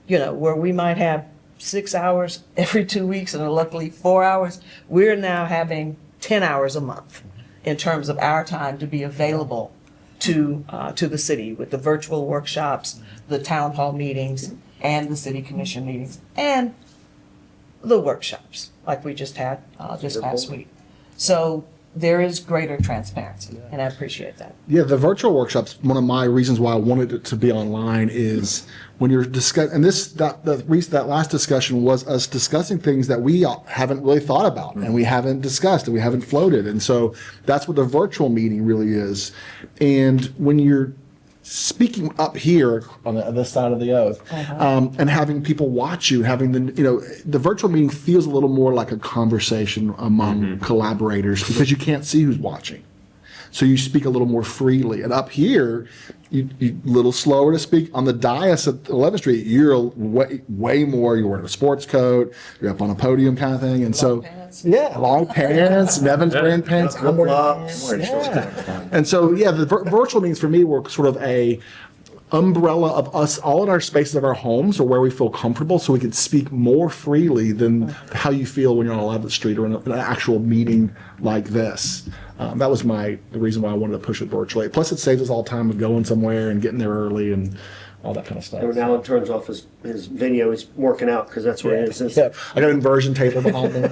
you know, where we might have 6 hours every 2 weeks and luckily 4 hours, we're now having 10 hours a month in terms of our time to be available to the city with the virtual workshops, the town hall meetings, and the city commission meetings, and the workshops like we just had this past week. So there is greater transparency, and I appreciate that. Yeah, the virtual workshops, one of my reasons why I wanted it to be online is when you're discussing, and that last discussion was us discussing things that we haven't really thought about and we haven't discussed and we haven't floated. And so that's what the virtual meeting really is. And when you're speaking up here on this side of the oath, and having people watch you, having the virtual meeting feels a little more like a conversation among collaborators because you can't see who's watching. So you speak a little more freely. And up here, you little slower to speak. On the dais at 11th Street, you're way more, you're wearing a sports coat, you're up on a podium kind of thing. And so, yeah, long pants, Nevin's wearing pants, I'm wearing pants. Yeah. And so, yeah, the virtual meetings for me were sort of a umbrella of us all in our spaces of our homes or where we feel comfortable so we could speak more freely than how you feel when you're on 11th Street or in an actual meeting like this. That was the reason why I wanted to push it virtually. Plus, it saves us all time of going somewhere and getting there early and all that kind of stuff. And when Alan turns off his video, he's working out because that's what it is. Yeah, I got an inversion table behind me.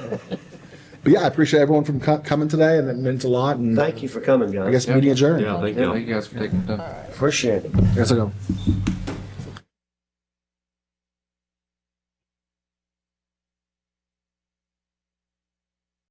But yeah, I appreciate everyone from coming today, and it meant a lot. And thank you for coming, guys. I guess meeting adjourned. Yeah, thank you guys for taking the time. Appreciate it. Yes, I go.